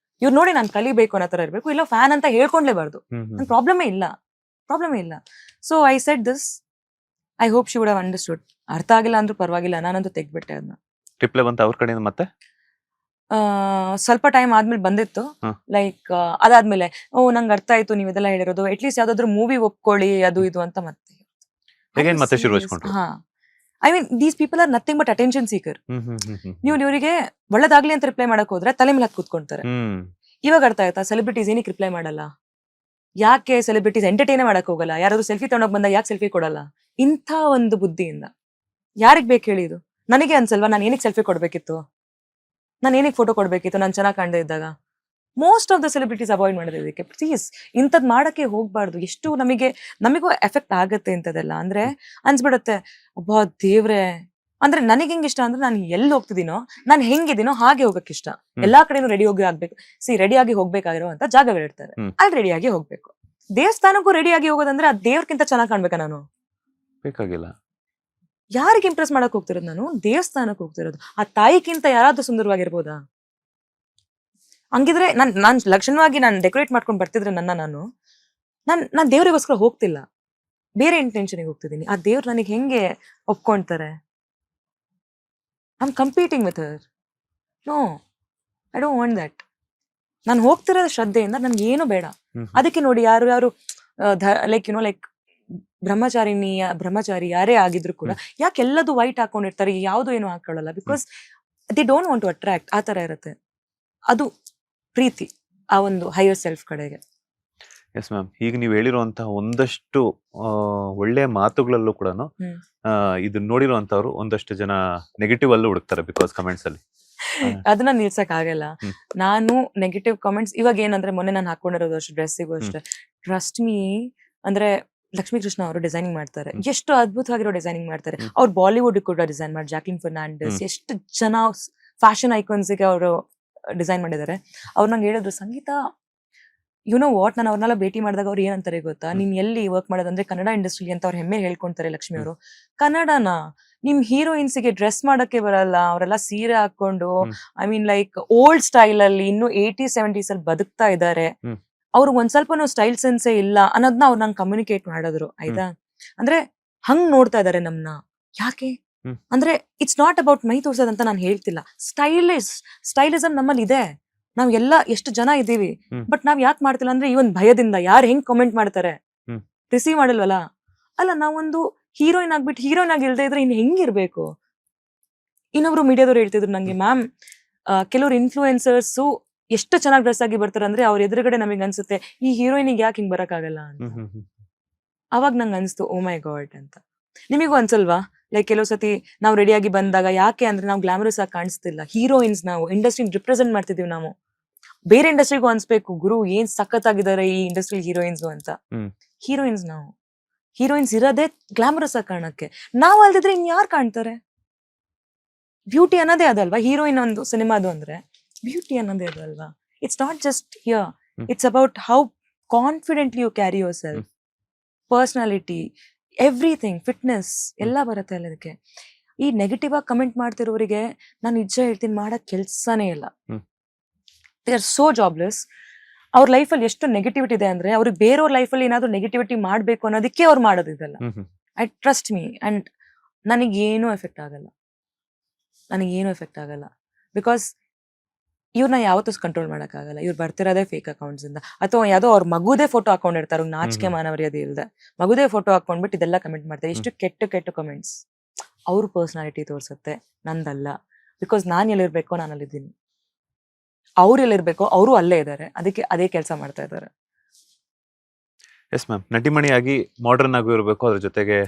ನೋಡಿ ನಾನು ಕಲಿಬೇಕು ಅನ್ನೋ ತರ ಇರ್ಬೇಕು. ಇಲ್ಲ ಫ್ಯಾನ್ ಅಂತ ಹೇಳ್ಕೊಂಡ್ಲೇಬಾರ್ದು. ನನ್ ಪ್ರಾಬ್ಲಮೇ ಇಲ್ಲ. So I said this. I hope she would have understood. ಅರ್ಥ ಆಗಿಲ್ಲ ಅಂದ್ರೂ ಪರವಾಗಿಲ್ಲ, ನಾನಂತೂ ತೆಗ್ಬಿಟ್ಟೆ ಅದನ್ನ. ರಿಪ್ಲೈ ಬಂತ ಅವ್ರ ಕಡೆಯಿಂದ ಮತ್ತೆ? ಸ್ವಲ್ಪ ಟೈಮ್ ಆದ್ಮೇಲೆ ಬಂದಿತ್ತು. ಲೈಕ್ ಅದಾದ್ಮೇಲೆ, ನಂಗೆ ಅರ್ಥ ಆಯ್ತು ನೀವು ಇದೆಲ್ಲ ಹೇಳಿರೋದು, ಅಟ್ಲೀಸ್ಟ್ ಯಾವ್ದಾದ್ರು ಮೂವಿ ಒಪ್ಕೊಳ್ಳಿ, ಅದು ಇದು ಅಂತ. ಮತ್ತೆ I mean these people are nothing but attention speaker. ನೀವು ಇವರಿಗೆ ಒಳ್ಳೇದಾಗ್ಲಿ ಅಂತ ರಿಪ್ಲೈ ಮಾಡಕ್ ಹೋದ್ರೆ ತಲೆ ಮೇಲೆ ಹತ್ ಕೂತ್ಕೊಂತಾರೆ. ಇವಾಗ ಅರ್ಥ ಆಯ್ತಾ ಸೆಲೆಬ್ರಿಟೀಸ್ ಏನಕ್ಕೆ ರಿಪ್ಲೈ ಮಾಡಲ್ಲ, ಯಾಕೆ ಸೆಲೆಬ್ರಿಟೀಸ್ ಎಂಟರ್ಟೈನ್ ಮಾಡಕ್ ಹೋಗಲ್ಲ, ಯಾರಾದ್ರೂ ಸೆಲ್ಫಿ ತಗೊಂಡೋಗ್ ಬಂದಾಗ ಯಾಕೆ ಸೆಲ್ಫಿ ಕೊಡಲ್ಲ? ಇಂಥ ಒಂದು ಬುದ್ಧಿಯಿಂದ ಯಾರಿಗ್ ಬೇಕು ಹೇಳಿ ಇದು? ನನಗೆ ಅನ್ಸಲ್ವಾ ನಾನು ಏನಕ್ಕೆ ಸೆಲ್ಫಿ ಕೊಡ್ಬೇಕಿತ್ತು, ನಾನು ಏನಕ್ಕೆ ಫೋಟೋ ಕೊಡ್ಬೇಕಿತ್ತು ನಾನು ಚೆನ್ನಾಗಿ ಕಾಣದೇ ಇದ್ದಾಗ? Most of the celebrities avoid ಮಾಡೋದು ಇದಕ್ಕೆ. ಪ್ಲೀಸ್ ಇಂಥದ್ ಮಾಡಕ್ಕೆ ಹೋಗ್ಬಾರ್ದು. ಎಷ್ಟು ನಮಿಗೂ ಎಫೆಕ್ಟ್ ಆಗತ್ತೆ ಇಂಥದೆಲ್ಲ. ಅಂದ್ರೆ ಅನ್ಸ್ಬಿಡತ್ತೆ ಒಬ್ಬ ದೇವ್ರೆ, ಅಂದ್ರೆ ನನಗೆ ಹೆಂಗ್ ಇಷ್ಟ ಅಂದ್ರೆ ನಾನು ಎಲ್ಲಿ ಹೋಗ್ತಿದ್ದೀನೋ ನಾನು ಹೆಂಗಿದ್ದೀನೋ ಹಾಗೆ ಹೋಗಕ್ ಇಷ್ಟ. ಎಲ್ಲಾ ಕಡೆನೂ ರೆಡಿ ಆಗ್ಬೇಕು. ರೆಡಿಯಾಗಿ ಹೋಗ್ಬೇಕಾಗಿರುವಂತ ಜಾಗಗಳಿರ್ತಾರೆ, ಅಲ್ಲಿ ರೆಡಿಯಾಗಿ ಹೋಗ್ಬೇಕು. ದೇವಸ್ಥಾನಕ್ಕೂ ರೆಡಿಯಾಗಿ ಹೋಗೋದಂದ್ರೆ ಆ ದೇವ್ರಕ್ಕಿಂತ ಚೆನ್ನಾಗಿ ಕಾಣ್ಬೇಕಾ ನಾನು? ಬೇಕಾಗಿಲ್ಲ. ಯಾರಿಗೆ ಇಂಪ್ರೆಸ್ ಮಾಡಕ್ ಹೋಗ್ತಿರೋದು ನಾನು? ದೇವಸ್ಥಾನಕ್ಕೆ ಹೋಗ್ತಿರೋದು. ಆ ತಾಯಿಗಿಂತ ಯಾರಾದ್ರೂ ಸುಂದರವಾಗಿರ್ಬೋದಾ? ಹಂಗಿದ್ರೆ ನಾನ್ ಲಕ್ಷಣವಾಗಿ ನಾನು ಡೆಕೋರೇಟ್ ಮಾಡ್ಕೊಂಡು ಬರ್ತಿದ್ರೆ ನಾನು ದೇವ್ರಿಗೋಸ್ಕರ ಹೋಗ್ತಿಲ್ಲ, ಬೇರೆ ಇಂಟೆನ್ಷನ್ಗೆ ಹೋಗ್ತಿದ್ದೀನಿ. ಆ ದೇವ್ರು ನನಗೆ ಹೆಂಗೆ ಒಪ್ಕೊಂತಾರೆ? I am competing with her. No, I don't want that. ನಾನು ಹೋಗ್ತಿರೋ ಶ್ರದ್ಧೆಯಿಂದ ನನ್ಗೆ ಏನು ಬೇಡ. ಅದಕ್ಕೆ ನೋಡಿ ಯಾರು ಲೈಕ್ ಲೈಕ್ ಬ್ರಹ್ಮಚಾರಿ ಯಾರೇ ಆಗಿದ್ರು ಕೂಡ ಯಾಕೆ ಎಲ್ಲದು ವೈಟ್ ಹಾಕೊಂಡಿರ್ತಾರೆ, ಯಾವ್ದು ಏನು ಹಾಕೊಳ್ಳಲ್ಲ? Because they don't want to attract. ಆ ತರ ಇರುತ್ತೆ. ಅದು ಪ್ರೀತಿ ಆ ಒಂದು ಹೈಯರ್ ಸೆಲ್ಫ್ ಕಡೆಗೆ. ಎಸ್ ಮ್ಯಾಮ್, ಈಗ ನೀವು ಹೇಳಿರುವಂತಹ ಒಂದಷ್ಟು ಒಳ್ಳೆ ಮಾತುಗಳಲ್ಲೂ ಕೂಡ ಇದನ್ನ ನೋಡಿರುವಂತವ್ರು ಒಂದಷ್ಟು ಜನ ನೆಗೆಟಿವ್ ಅಲ್ಲೂ ಹುಡುಕ್ತಾರೆ ಬಿಕಾಸ್ ಕಮೆಂಟ್ಸ್ ಅಲ್ಲಿ. ಅದನ್ನ ನಿಲ್ಸಕ್ ಆಗಲ್ಲ. ನಾನು ನೆಗೆಟಿವ್ ಕಾಮೆಂಟ್ಸ್ ಇವಾಗ ಏನಂದ್ರೆ ಮೊನ್ನೆ ನಾನು ಹಾಕೊಂಡಿರೋದು ಅಷ್ಟು ಡ್ರೆಸ್ಸಿಗೂ ಅಷ್ಟೇ, ಟ್ರಸ್ಟ್ ಮೀ, ಅಂದ್ರೆ ಲಕ್ಷ್ಮೀ ಕೃಷ್ಣ ಅವರು ಡಿಸೈನಿಂಗ್ ಮಾಡ್ತಾರೆ, ಎಷ್ಟು ಅದ್ಭುತವಾಗಿರೋ ಡಿಸೈನಿಂಗ್ ಮಾಡ್ತಾರೆ. ಅವ್ರು ಬಾಲಿವುಡ್ ಕೂಡ ಡಿಸೈನ್ ಮಾಡಿ, ಜಾಕ್ಲಿನ್ ಫರ್ನಾಂಡಿಸ್, ಎಷ್ಟು ಜನ ಫ್ಯಾಷನ್ ಐಕಾನ್ಸ್ಗೆ ಅವರು ಡಿಸೈನ್ ಮಾಡಿದ್ದಾರೆ. ಅವ್ರು ನಂಗೆ ಹೇಳಿದ್ರು, ಸಂಗೀತ ವಾಟ್, ನಾನು ಅವ್ರನ್ನೆಲ್ಲ ಭೇಟಿ ಮಾಡಿದಾಗ ಅವ್ರು ಏನಂತಾರೆ ಗೊತ್ತಾ, ನೀನ್ ಎಲ್ಲಿ ವರ್ಕ್ ಮಾಡೋದಂದ್ರೆ ಕನ್ನಡ ಇಂಡಸ್ಟ್ರಿ ಅಂತ ಅವ್ರ ಹೆಮ್ಮೆ ಹೇಳ್ಕೊಂತಾರೆ ಲಕ್ಷ್ಮಿ ಅವರು. ಕನ್ನಡನ ನಿಮ್ ಹೀರೋಯಿನ್ಸ್ಗೆ ಡ್ರೆಸ್ ಮಾಡಕ್ಕೆ ಬರಲ್ಲ, ಅವರೆಲ್ಲ ಸೀರೆ ಹಾಕೊಂಡು I mean like old style ಅಲ್ಲಿ ಇನ್ನು 80s 70s ಅಲ್ಲಿ ಬದುಕ್ತಾ ಇದ್ದಾರೆ, ಅವ್ರಿಗೆ ಒಂದ್ ಸ್ವಲ್ಪ ಸ್ಟೈಲ್ ಸೆನ್ಸೇ ಇಲ್ಲ ಅನ್ನೋದನ್ನ ಅವ್ರು ನಂಗೆ ಕಮ್ಯುನಿಕೇಟ್ ಮಾಡಿದ್ರು. ಆಯ್ತಾ? ಅಂದ್ರೆ ಹಂಗ್ ನೋಡ್ತಾ ಇದಾರೆ ನಮ್ನ. ಯಾಕೆ ಅಂದ್ರೆ ಇಟ್ಸ್ ನಾಟ್ ಅಬೌಟ್ ಮೈ ತೋರ್ಸೋದಂತ ನಾನು ಹೇಳ್ತಿಲ್ಲ. ಸ್ಟೈಲಿಸಮ್ ನಮ್ಮಲ್ಲಿ ಇದೆ, ನಾವ್ ಎಲ್ಲ ಎಷ್ಟು ಜನ ಇದೀವಿ. ಬಟ್ ನಾವ್ ಯಾಕೆ ಮಾಡ್ತಿಲ್ಲ ಅಂದ್ರೆ ಈ ಒಂದು ಭಯದಿಂದ, ಯಾರು ಹೆಂಗ್ ಕಾಮೆಂಟ್ ಮಾಡ್ತಾರೆ, ರಿಸೀವ್ ಮಾಡಿಲ್ವಲ್ಲ. ಅಲ್ಲ, ನಾವೊಂದು ಹೀರೋಯಿನ್ ಆಗ್ಬಿಟ್ಟು ಹೀರೋಯಿನ್ ಆಗಿ ಇಲ್ದೇ ಇದ್ರೆ ಇನ್ ಹೆಂಗಿರ್ಬೇಕು? ಇನ್ನೊಬ್ರು ಮೀಡಿಯಾದವ್ರು ಹೇಳ್ತಿದ್ರು ನಂಗೆ, ಮ್ಯಾಮ್ ಕೆಲವ್ರು ಇನ್ಫ್ಲೂಯೆನ್ಸರ್ಸ್ ಎಷ್ಟು ಚೆನ್ನಾಗಿ ಡ್ರೆಸ್ ಆಗಿ ಬರ್ತಾರೆ ಅಂದ್ರೆ ಅವ್ರ ಎದುರುಗಡೆ ನಮಗೆ ಅನ್ಸುತ್ತೆ ಈ ಹೀರೋಯಿನಿಗೆ ಯಾಕೆ ಹಿಂಗ್ ಬರಕ್ಕಾಗಲ್ಲ ಅಂತ. ಅವಾಗ ನಂಗೆ ಅನ್ಸ್ತು, ಓ ಮೈ ಗಾಡ್ ಅಂತ. ನಿಮಗೂ ಅನ್ಸಲ್ವಾ? ಲೈಕ್ ಕೆಲವು ಸತಿ ನಾವು ರೆಡಿಯಾಗಿ ಬಂದಾಗ, ಯಾಕೆ ಅಂದ್ರೆ ನಾವು ಗ್ಲಾಮರಸ್ ಆಗಿ ಕಾಣಿಸ್ತಿಲ್ಲ. ಹೀರೋಯಿನ್ಸ್ ನಾವು ಇಂಡಸ್ಟ್ರಿ ರಿಪ್ರೆಸೆಂಟ್ ಮಾಡ್ತಿದೀವಿ. ನಾವು ಬೇರೆ ಇಂಡಸ್ಟ್ರಿಗೂ ಅನ್ಸ್ಬೇಕು, ಗುರು ಏನ್ ಸಖತ್ತಾಗಿದ್ದಾರೆ ಈ ಇಂಡಸ್ಟ್ರಿ ಹೀರೋಯಿನ್ಸ್ ಅಂತ. ಹೀರೋಯಿನ್ಸ್ ಇರೋದೇ ಗ್ಲಾಮರಸ್ ಆಗಿ ಕಾಣಕ್ಕೆ. ನಾವ್ ಅಲ್ದಿದ್ರೆ ಇನ್ ಯಾರು ಕಾಣ್ತಾರೆ? ಬ್ಯೂಟಿ ಅನ್ನೋದೇ ಅದಲ್ವಾ ಹೀರೋಯಿನ್ ಒಂದು ಸಿನಿಮಾದು ಅಂದ್ರೆ, ಬ್ಯೂಟಿ ಅನ್ನೋದೇ ಅದಲ್ವಾ? It's not just here, it's about how confidently you carry your self, personality, everything, fitness ಎಲ್ಲ ಬರುತ್ತೆ ಅಲ್ಲ ಇದಕ್ಕೆ. ಈ ನೆಗೆಟಿವ್ ಆಗಿ ಕಮೆಂಟ್ ಮಾಡ್ತಿರೋರಿಗೆ ನಾನು ನಿಜ ಹೇಳ್ತೀನಿ, ಮಾಡಕ್ ಕೆಲ್ಸನೇ ಇಲ್ಲ. They are so jobless. ಅವ್ರ ಲೈಫಲ್ಲಿ ಎಷ್ಟು ನೆಗೆಟಿವಿಟಿ ಇದೆ ಅಂದ್ರೆ, ಅವ್ರಿಗೆ ಬೇರೆಯವ್ರ ಲೈಫಲ್ಲಿ ಏನಾದ್ರು ನೆಗೆಟಿವಿಟಿ ಮಾಡ್ಬೇಕು ಅನ್ನೋದಕ್ಕೆ ಅವ್ರು ಮಾಡೋದಿದೆಲ್ಲ. ಐ ಟ್ರಸ್ಟ್ ಮೀ, ಅಂಡ್ ನನಗೇನು ಎಫೆಕ್ಟ್ ಆಗಲ್ಲ. ಬಿಕಾಸ್ ಇವ್ರನ್ನ ಯಾವತ್ತೂ ಕಂಟ್ರೋಲ್ ಮಾಡಕ್ಕಾಗಲ್ಲ. ಇವ್ರು ಬರ್ತಿರೋದೇ ಫೇಕ್ ಅಕೌಂಟ್ಸ್ ಇಂದ, ಅಥವಾ ಯಾವ್ದೋ ಅವ್ರ ಮಗುದೇ ಫೋಟೋ ಹಾಕೊಂಡಿರ್ತಾರೆ, ನಾಚಿಕೆ ಮಾನವರ್ಯತೆ ಇಲ್ದೆ ಮಗುದೇ ಫೋಟೋ ಹಾಕೊಂಡ್ಬಿಟ್ಟು ಇದೆಲ್ಲ ಕಮೆಂಟ್ ಮಾಡ್ತಾರೆ. ಎಷ್ಟು ಕೆಟ್ಟ ಕಮೆಂಟ್ಸ್. ಅವ್ರ ಪರ್ಸನಾಲಿಟಿ ತೋರ್ಸುತ್ತೆ, ನಂದಲ್ಲ. ಬಿಕಾಸ್ ನಾನ್ ಎಲ್ಲಿರ್ಬೇಕೋ ನಾನು ಅಲ್ಲಿದ್ದೀನಿ, ಅವ್ರು ಎಲ್ಲಿರ್ಬೇಕೋ ಅವರು ಅಲ್ಲೇ ಇದ್ದಾರೆ. ಅದಕ್ಕೆ ಅದೇ ಕೆಲಸ ಮಾಡ್ತಾ ಇದ್ದಾರೆ. ಎಸ್ ಮ್ಯಾಮ್, ನಟಿಮಣಿಯಾಗಿ ಮಾಡರ್ನ್ ಆಗೂ ಇರಬೇಕು, ಅದ್ರ ಜೊತೆಗೆ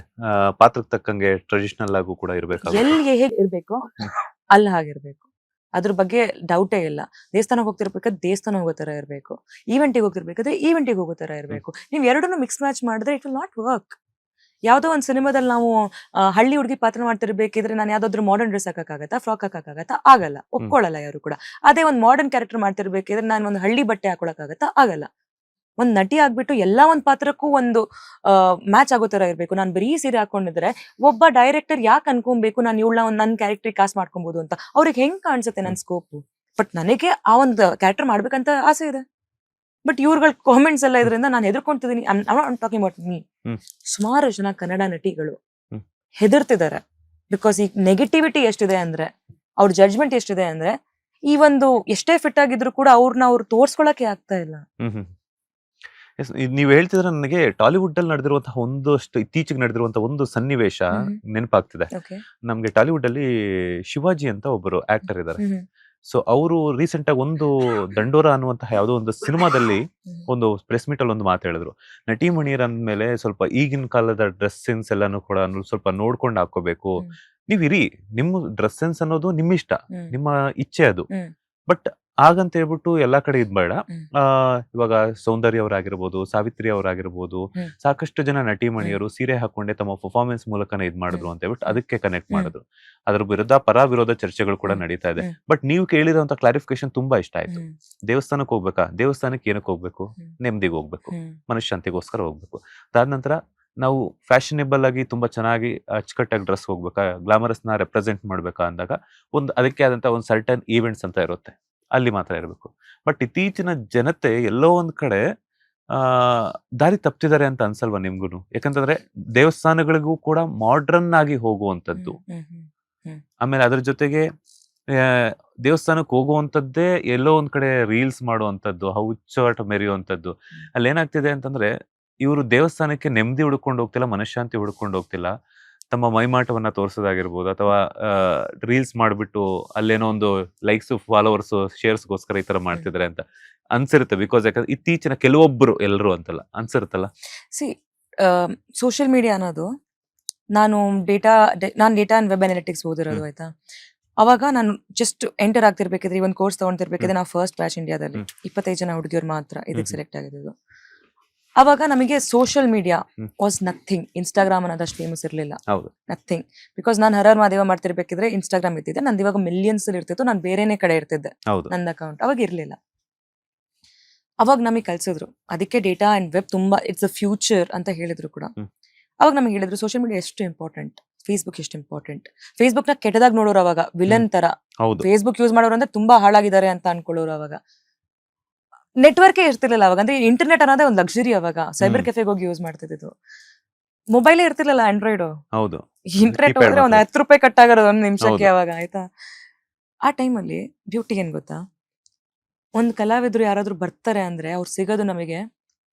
ಪಾತ್ರಕ್ಕೆ ತಕ್ಕಂಗೆ ಟ್ರೆಡಿಷನಲ್ ಆಗು ಕೂಡ ಇರಬೇಕು. ಎಲ್ಲಿಗೆ ಹೇಗೆ ಇರ್ಬೇಕು ಅಲ್ಲಿ ಹಾಗಿರ್ಬೇಕು, ಅದ್ರ ಬಗ್ಗೆ ಡೌಟೇ ಇಲ್ಲ. ದೇವಸ್ಥಾನಕ್ಕೆ ಹೋಗ್ತಿರ್ಬೇಕಾದ್ರೆ ದೇವಸ್ಥಾನ ಹೋಗೋ ತರ ಇರ್ಬೇಕು, ಈವೆಂಟಿಗೆ ಹೋಗ್ತಿರ್ಬೇಕಾದ್ರೆ ಈವೆಂಟಿಗೆ ಹೋಗೋ ತರ ಇರ್ಬೇಕು. ನೀವು ಎರಡನ್ನೂ ಮಿಕ್ಸ್ ಮ್ಯಾಚ್ ಮಾಡಿದ್ರೆ ಇಟ್ ವಿಲ್ ನಾಟ್ ವರ್ಕ್. ಯಾವ್ದೋ ಒಂದು ಸಿನಿಮಾದಲ್ಲಿ ನಾವು ಹಳ್ಳಿ ಹುಡುಗಿ ಪಾತ್ರ ಮಾಡ್ತಿರ್ಬೇಕಿದ್ರೆ ನಾನು ಯಾವ್ದಾದ್ರು ಮಾಡರ್ನ್ ಡ್ರೆಸ್ ಹಾಕಕ್ಕಾಗತ್ತಾ, ಫ್ರಾಕ್ ಹಾಕಕ್ಕಾಗತ್ತಾ? ಆಗಲ್ಲ, ಒಪ್ಕೊಳ್ಳಲ್ಲ ಯಾರು ಕೂಡ. ಅದೇ ಒಂದು ಮಾಡರ್ನ್ ಕ್ಯಾರೆಕ್ಟರ್ ಮಾಡ್ತಿರ್ಬೇಕಿದ್ರೆ ನಾನು ಒಂದು ಹಳ್ಳಿ ಬಟ್ಟೆ ಹಾಕೊಳಕ್ಕಾಗತ್ತಾ? ಆಗಲ್ಲ. ಒಂದ್ ನಟಿ ಆಗ್ಬಿಟ್ಟು ಎಲ್ಲಾ ಒಂದ್ ಪಾತ್ರಕ್ಕೂ ಒಂದು ಮ್ಯಾಚ್ ಆಗೋ ತರ ಇರ್ಬೇಕು. ನಾನು ಬರೀ ಸೀರೆ ಹಾಕೊಂಡಿದ್ರೆ ಒಬ್ಬ ಡೈರೆಕ್ಟರ್ ಯಾಕೆ ಅನ್ಕೊಬೇಕು ನಾನು ಇವಳನ್ನ ಒಂದ್ ನನ್ನ ಕ್ಯಾರೆಕ್ಟರ್ ಕಾಸ್ಟ್ ಮಾಡ್ಕೊಬಹುದು ಅಂತ? ಅವ್ರಿಗೆ ಹೆಂಗ್ ಕಾಣಿಸುತ್ತೆ ನನ್ನ ಸ್ಕೋಪ್? ಬಟ್ ನನಗೆ ಆ ಒಂದು ಕ್ಯಾರೆಕ್ಟರ್ ಮಾಡ್ಬೇಕಂತ ಆಸೆ ಇದೆ. ಬಟ್ ಇವ್ರಗಳ ಕಾಮೆಂಟ್ಸ್ ಎಲ್ಲ ಇದರಿಂದ ನಾನು ಹೆದರ್ಕೊಂತಿದ್ದೀನಿ. Talking about me. ಸುಮಾರು ಜನ ಕನ್ನಡ ನಟಿಗಳು ಹೆದರ್ತಿದ್ದಾರೆ. ಬಿಕಾಸ್ ಈ ನೆಗೆಟಿವಿಟಿ ಎಷ್ಟಿದೆ ಅಂದ್ರೆ, ಅವ್ರ ಜಡ್ಜ್ಮೆಂಟ್ ಎಷ್ಟಿದೆ ಅಂದ್ರೆ, ಈ ಒಂದು ಎಷ್ಟೇ ಫಿಟ್ ಆಗಿದ್ರು ಕೂಡ ಅವ್ರನ್ನ ಅವ್ರು ತೋರ್ಸ್ಕೊಳಕ್ಕೆ ಆಗ್ತಾ ಇಲ್ಲ. ನೀವ್ ಹೇಳ್ತಿದ್ರೆ ನನಗೆ ಟಾಲಿವುಡ್ ಅಲ್ಲಿ ನಡೆದಿರುವಂತಹ ಒಂದಷ್ಟು ಇತ್ತೀಚೆಗೆ ನಡೆದಿರುವಂತಹ ಒಂದು ಸನ್ನಿವೇಶ ನೆನಪಾಗ್ತಿದೆ. ಓಕೆ. ನಮ್ಗೆ ಟಾಲಿವುಡ್ ಅಲ್ಲಿ ಶಿವಾಜಿ ಅಂತ ಒಬ್ಬರು ಆಕ್ಟರ್ ಇದ್ದಾರೆ. ಸೊ ಅವರು ರೀಸೆಂಟ್ ಆಗಿ ಒಂದು ದಂಡೋರ ಅನ್ನುವಂತಹ ಯಾವುದೋ ಒಂದು ಸಿನಿಮಾದಲ್ಲಿ ಒಂದು ಪ್ರೆಸ್ ಮೀಟ್ ಅಲ್ಲಿ ಒಂದು ಮಾತು ಹೇಳಿದ್ರು. ನಟಿ ಮಣಿಯರ್ ಅಂದ್ಮೇಲೆ ಸ್ವಲ್ಪ ಈಗಿನ ಕಾಲದ ಡ್ರೆಸ್ ಸೆನ್ಸ್ ಎಲ್ಲಾನು ಕೂಡ ಸ್ವಲ್ಪ ನೋಡ್ಕೊಂಡು ಹಾಕೋಬೇಕು. ನೀವ್ ಇರಿ, ನಿಮ್ಮ ಡ್ರೆಸ್ ಸೆನ್ಸ್ ಅನ್ನೋದು ನಿಮ್ಮ ಇಷ್ಟ, ನಿಮ್ಮ ಇಚ್ಛೆ ಅದು. ಬಟ್ ಹಾಗಂತ ಹೇಳ್ಬಿಟ್ಟು ಎಲ್ಲಾ ಕಡೆ ಇದ್ ಬೇಡ. ಇವಾಗ ಸೌಂದರ್ಯ ಅವರಾಗಿರ್ಬೋದು, ಸಾವಿತ್ರಿ ಅವರಾಗಿರ್ಬೋದು, ಸಾಕಷ್ಟು ಜನ ನಟಿ ಮಣಿಯರು ಸೀರೆ ಹಾಕೊಂಡೆ ತಮ್ಮ ಪರ್ಫಾರ್ಮೆನ್ಸ್ ಮೂಲಕನೇ ಇದ್ ಮಾಡಿದ್ರು ಅಂತ ಹೇಳ್ಬಿಟ್ಟು ಅದಕ್ಕೆ ಕನೆಕ್ಟ್ ಮಾಡಿದ್ರು. ಅದ್ರ ವಿರುದ್ಧ ವಿರೋಧ ಚರ್ಚೆಗಳು ಕೂಡ ನಡೀತಾ ಇದೆ. ಬಟ್ ನೀವು ಕೇಳಿರುವಂತ ಕ್ಲಾರಿಫಿಕೇಶನ್ ತುಂಬಾ ಇಷ್ಟ ಆಯ್ತು. ದೇವಸ್ಥಾನಕ್ಕೆ ಹೋಗ್ಬೇಕಾ? ದೇವಸ್ಥಾನಕ್ಕೆ ಏನಕ್ಕೆ ಹೋಗ್ಬೇಕು? ನೆಮ್ಮದಿಗೆ ಹೋಗ್ಬೇಕು, ಮನಃಶಾಂತಿಗೋಸ್ಕರ ಹೋಗ್ಬೇಕು. ಅದಾದ ನಂತರ ನಾವು ಫ್ಯಾಷನೇಬಲ್ ಆಗಿ ತುಂಬಾ ಚೆನ್ನಾಗಿ ಅಚ್ಚುಕಟ್ಟಾಗಿ ಡ್ರೆಸ್ ಹೋಗ್ಬೇಕಾ, ಗ್ಲಾಮರಸ್ ನ ರೆಪ್ರೆಸೆಂಟ್ ಮಾಡ್ಬೇಕಾ ಅಂದಾಗ ಅದಕ್ಕೆ ಆದಂತ ಒಂದು ಸರ್ಟನ್ ಈವೆಂಟ್ಸ್ ಅಂತ ಇರುತ್ತೆ, ಅಲ್ಲಿ ಮಾತ್ರ ಇರಬೇಕು. ಬಟ್ ಇತ್ತೀಚಿನ ಜನತೆ ಎಲ್ಲೋ ಒಂದ್ ಕಡೆ ದಾರಿ ತಪ್ಪಿದ್ದಾರೆ ಅಂತ ಅನ್ಸಲ್ವಾ ನಿಮ್ಗೂನು? ಯಾಕಂತಂದ್ರೆ ದೇವಸ್ಥಾನಗಳಿಗೂ ಕೂಡ ಮಾಡ್ರನ್ ಆಗಿ ಹೋಗುವಂತದ್ದು, ಆಮೇಲೆ ಅದ್ರ ಜೊತೆಗೆ ದೇವಸ್ಥಾನಕ್ಕೆ ಹೋಗುವಂತದ್ದೇ ಎಲ್ಲೋ ಒಂದ್ ಕಡೆ ರೀಲ್ಸ್ ಮಾಡುವಂತದ್ದು, ಹುಚ್ಚಾಟ ಮೆರೆಯುವಂತದ್ದು. ಅಲ್ಲಿ ಏನಾಗ್ತಿದೆ ಅಂತಂದ್ರೆ ಇವರು ದೇವಸ್ಥಾನಕ್ಕೆ ನೆಮ್ಮದಿ ಹುಡ್ಕೊಂಡು ಹೋಗ್ತಿಲ್ಲ, ಮನಃಶಾಂತಿ ಹುಡ್ಕೊಂಡು ಹೋಗ್ತಿಲ್ಲ. ತಮ್ಮ ಮೈಮಾಟವನ್ನ ತೋರ್ಸೋದಾಗಿರ್ಬೋದು, ಅಥವಾ ರೀಲ್ಸ್ ಮಾಡ್ಬಿಟ್ಟು ಅಲ್ಲೇನೋ ಒಂದು ಲೈಕ್ಸ್, ಫಾಲೋವರ್ಸ್, ಶೇರ್ಸ್ಗೋಸ್ಕರ ಈ ತರ ಮಾಡ್ತಿದ್ದಾರೆ ಅಂತ ಅನ್ಸಿರುತ್ತೆ. ಬಿಕಾಸ್ ಯಾಕಂದ್ರೆ ಇತ್ತೀಚಿನ ಕೆಲವೊಬ್ರು, ಎಲ್ಲರೂ ಅಂತಲ್ಲ, ಅನ್ಸಿರುತ್ತಲ್ಲ. ಸೋಷಿಯಲ್ ಮೀಡಿಯಾ ಅನ್ನೋದು, ನಾನು ಡೇಟಾ ಅಂಡ್ ವೆಬ್ ಅನಾಲಿಟಿಕ್ಸ್ ಓದಿರೋದು ಆಯ್ತಾ. ಅವಾಗ ನಾನು ಜಸ್ಟ್ ಎಂಟರ್ ಆಗ್ತಿರ್ಬೇಕಿದ್ರೆ, ಈ ಒಂದು ಕೋರ್ಸ್ ತಗೊಂಡಿರ್ಬೇಕಿದ್ರೆ, ನಾವು ಫಸ್ಟ್ ಬ್ಯಾಚ್ ಇಂಡಿಯಾದಲ್ಲಿ 25 ಜನ ಹುಡುಗಿಯರು ಮಾತ್ರ ಇದಕ್ಕೆ ಸೆಲೆಕ್ಟ್ ಆಗಿದ್ದು. ಅವಾಗ ನಮಗೆ social media was nothing. Instagram ಅನ್ನೋದಷ್ಟು ಫೇಮಸ್ ಇರಲಿಲ್ಲ, ನಥಿಂಗ್. ಬಿಕಾಸ್ ನಾನು ಹರರ್ ಮಾದೇವ ಮಾಡ್ತಿರ್ಬೇಕಿದ್ರೆ ಇನ್ಸ್ಟಾಗ್ರಾಮ್ ಇರ್ತಿದ್ದೆ, ನಂದು ಇವಾಗ ಮಿಲಿಯನ್ಸ್ ಇರ್ತಿತ್ತು, ನಾನು ಬೇರೆನೇ ಕಡೆ ಇರ್ತಿದ್ದೆ ನನ್ನ ಅಕೌಂಟ್. ಅವಾಗ ಇರ್ಲಿಲ್ಲ. ಅವಾಗ ನಮಗೆ ಕಲ್ಸಿದ್ರು, ಅದಕ್ಕೆ ಡೇಟಾ ಅಂಡ್ ವೆಬ್ ತುಂಬಾ ಇಟ್ಸ್ ಅ ಫ್ಯೂಚರ್ ಅಂತ ಹೇಳಿದ್ರು ಕೂಡ. ಅವಾಗ ನಮಗೆ ಹೇಳಿದ್ರು ಸೋಷಿಯಲ್ ಮೀಡಿಯಾ ಎಷ್ಟು ಇಂಪಾರ್ಟೆಂಟ್, ಫೇಸ್ಬುಕ್ ಎಷ್ಟು ಇಂಪಾರ್ಟೆಂಟ್. ಫೇಸ್ಬುಕ್ ನ ಕೆಟ್ಟದಾಗ ನೋಡೋರು ಅವಾಗ ವಿಲನ್ ತರ, ಫೇಸ್ಬುಕ್ ಯೂಸ್ ಮಾಡೋರು ಅಂದ್ರೆ ತುಂಬಾ ಹಾಳಾಗಿದ್ದಾರೆ ಅಂತ ಅನ್ಕೊಳ್ಳೋರು. ಅವಾಗ ನೆಟ್ವರ್ಕೇ ಇರ್ತಿರ್ಲಿಲ್ಲ ಅವಾಗ, ಅಂದ್ರೆ ಇಂಟರ್ನೆಟ್ ಅನ್ನೋದೇ ಒಂದು ಲಕ್ಸುರಿ. ಅವಾಗ ಸೈಬರ್ ಕೆಫೆಗೆ ಹೋಗಿ ಯೂಸ್ ಮಾಡ್ತಿದ್ದು, ಮೊಬೈಲೇ ಇರ್ತಿರ್ಲಿಲ್ಲ, ಆಂಡ್ರಾಯ್ಡ್. ಹೌದು, ಇಂಟರ್ನೆಟ್ ಹೋದ್ರೆ ಒಂದು 10 ರೂಪಾಯಿ ಕಟ್ ಆಗೋದು 1 ನಿಮಿಷಕ್ಕೆ ಅವಾಗ ಆಯ್ತಾ. ಆ ಟೈಮಲ್ಲಿ ಬ್ಯೂಟಿ ಏನ್ ಗೊತ್ತಾ, ಒಂದ್ ಕಲಾವಿದ್ರು ಯಾರಾದ್ರೂ ಬರ್ತಾರೆ ಅಂದ್ರೆ ಅವ್ರು ಸಿಗೋದು ನಮಗೆ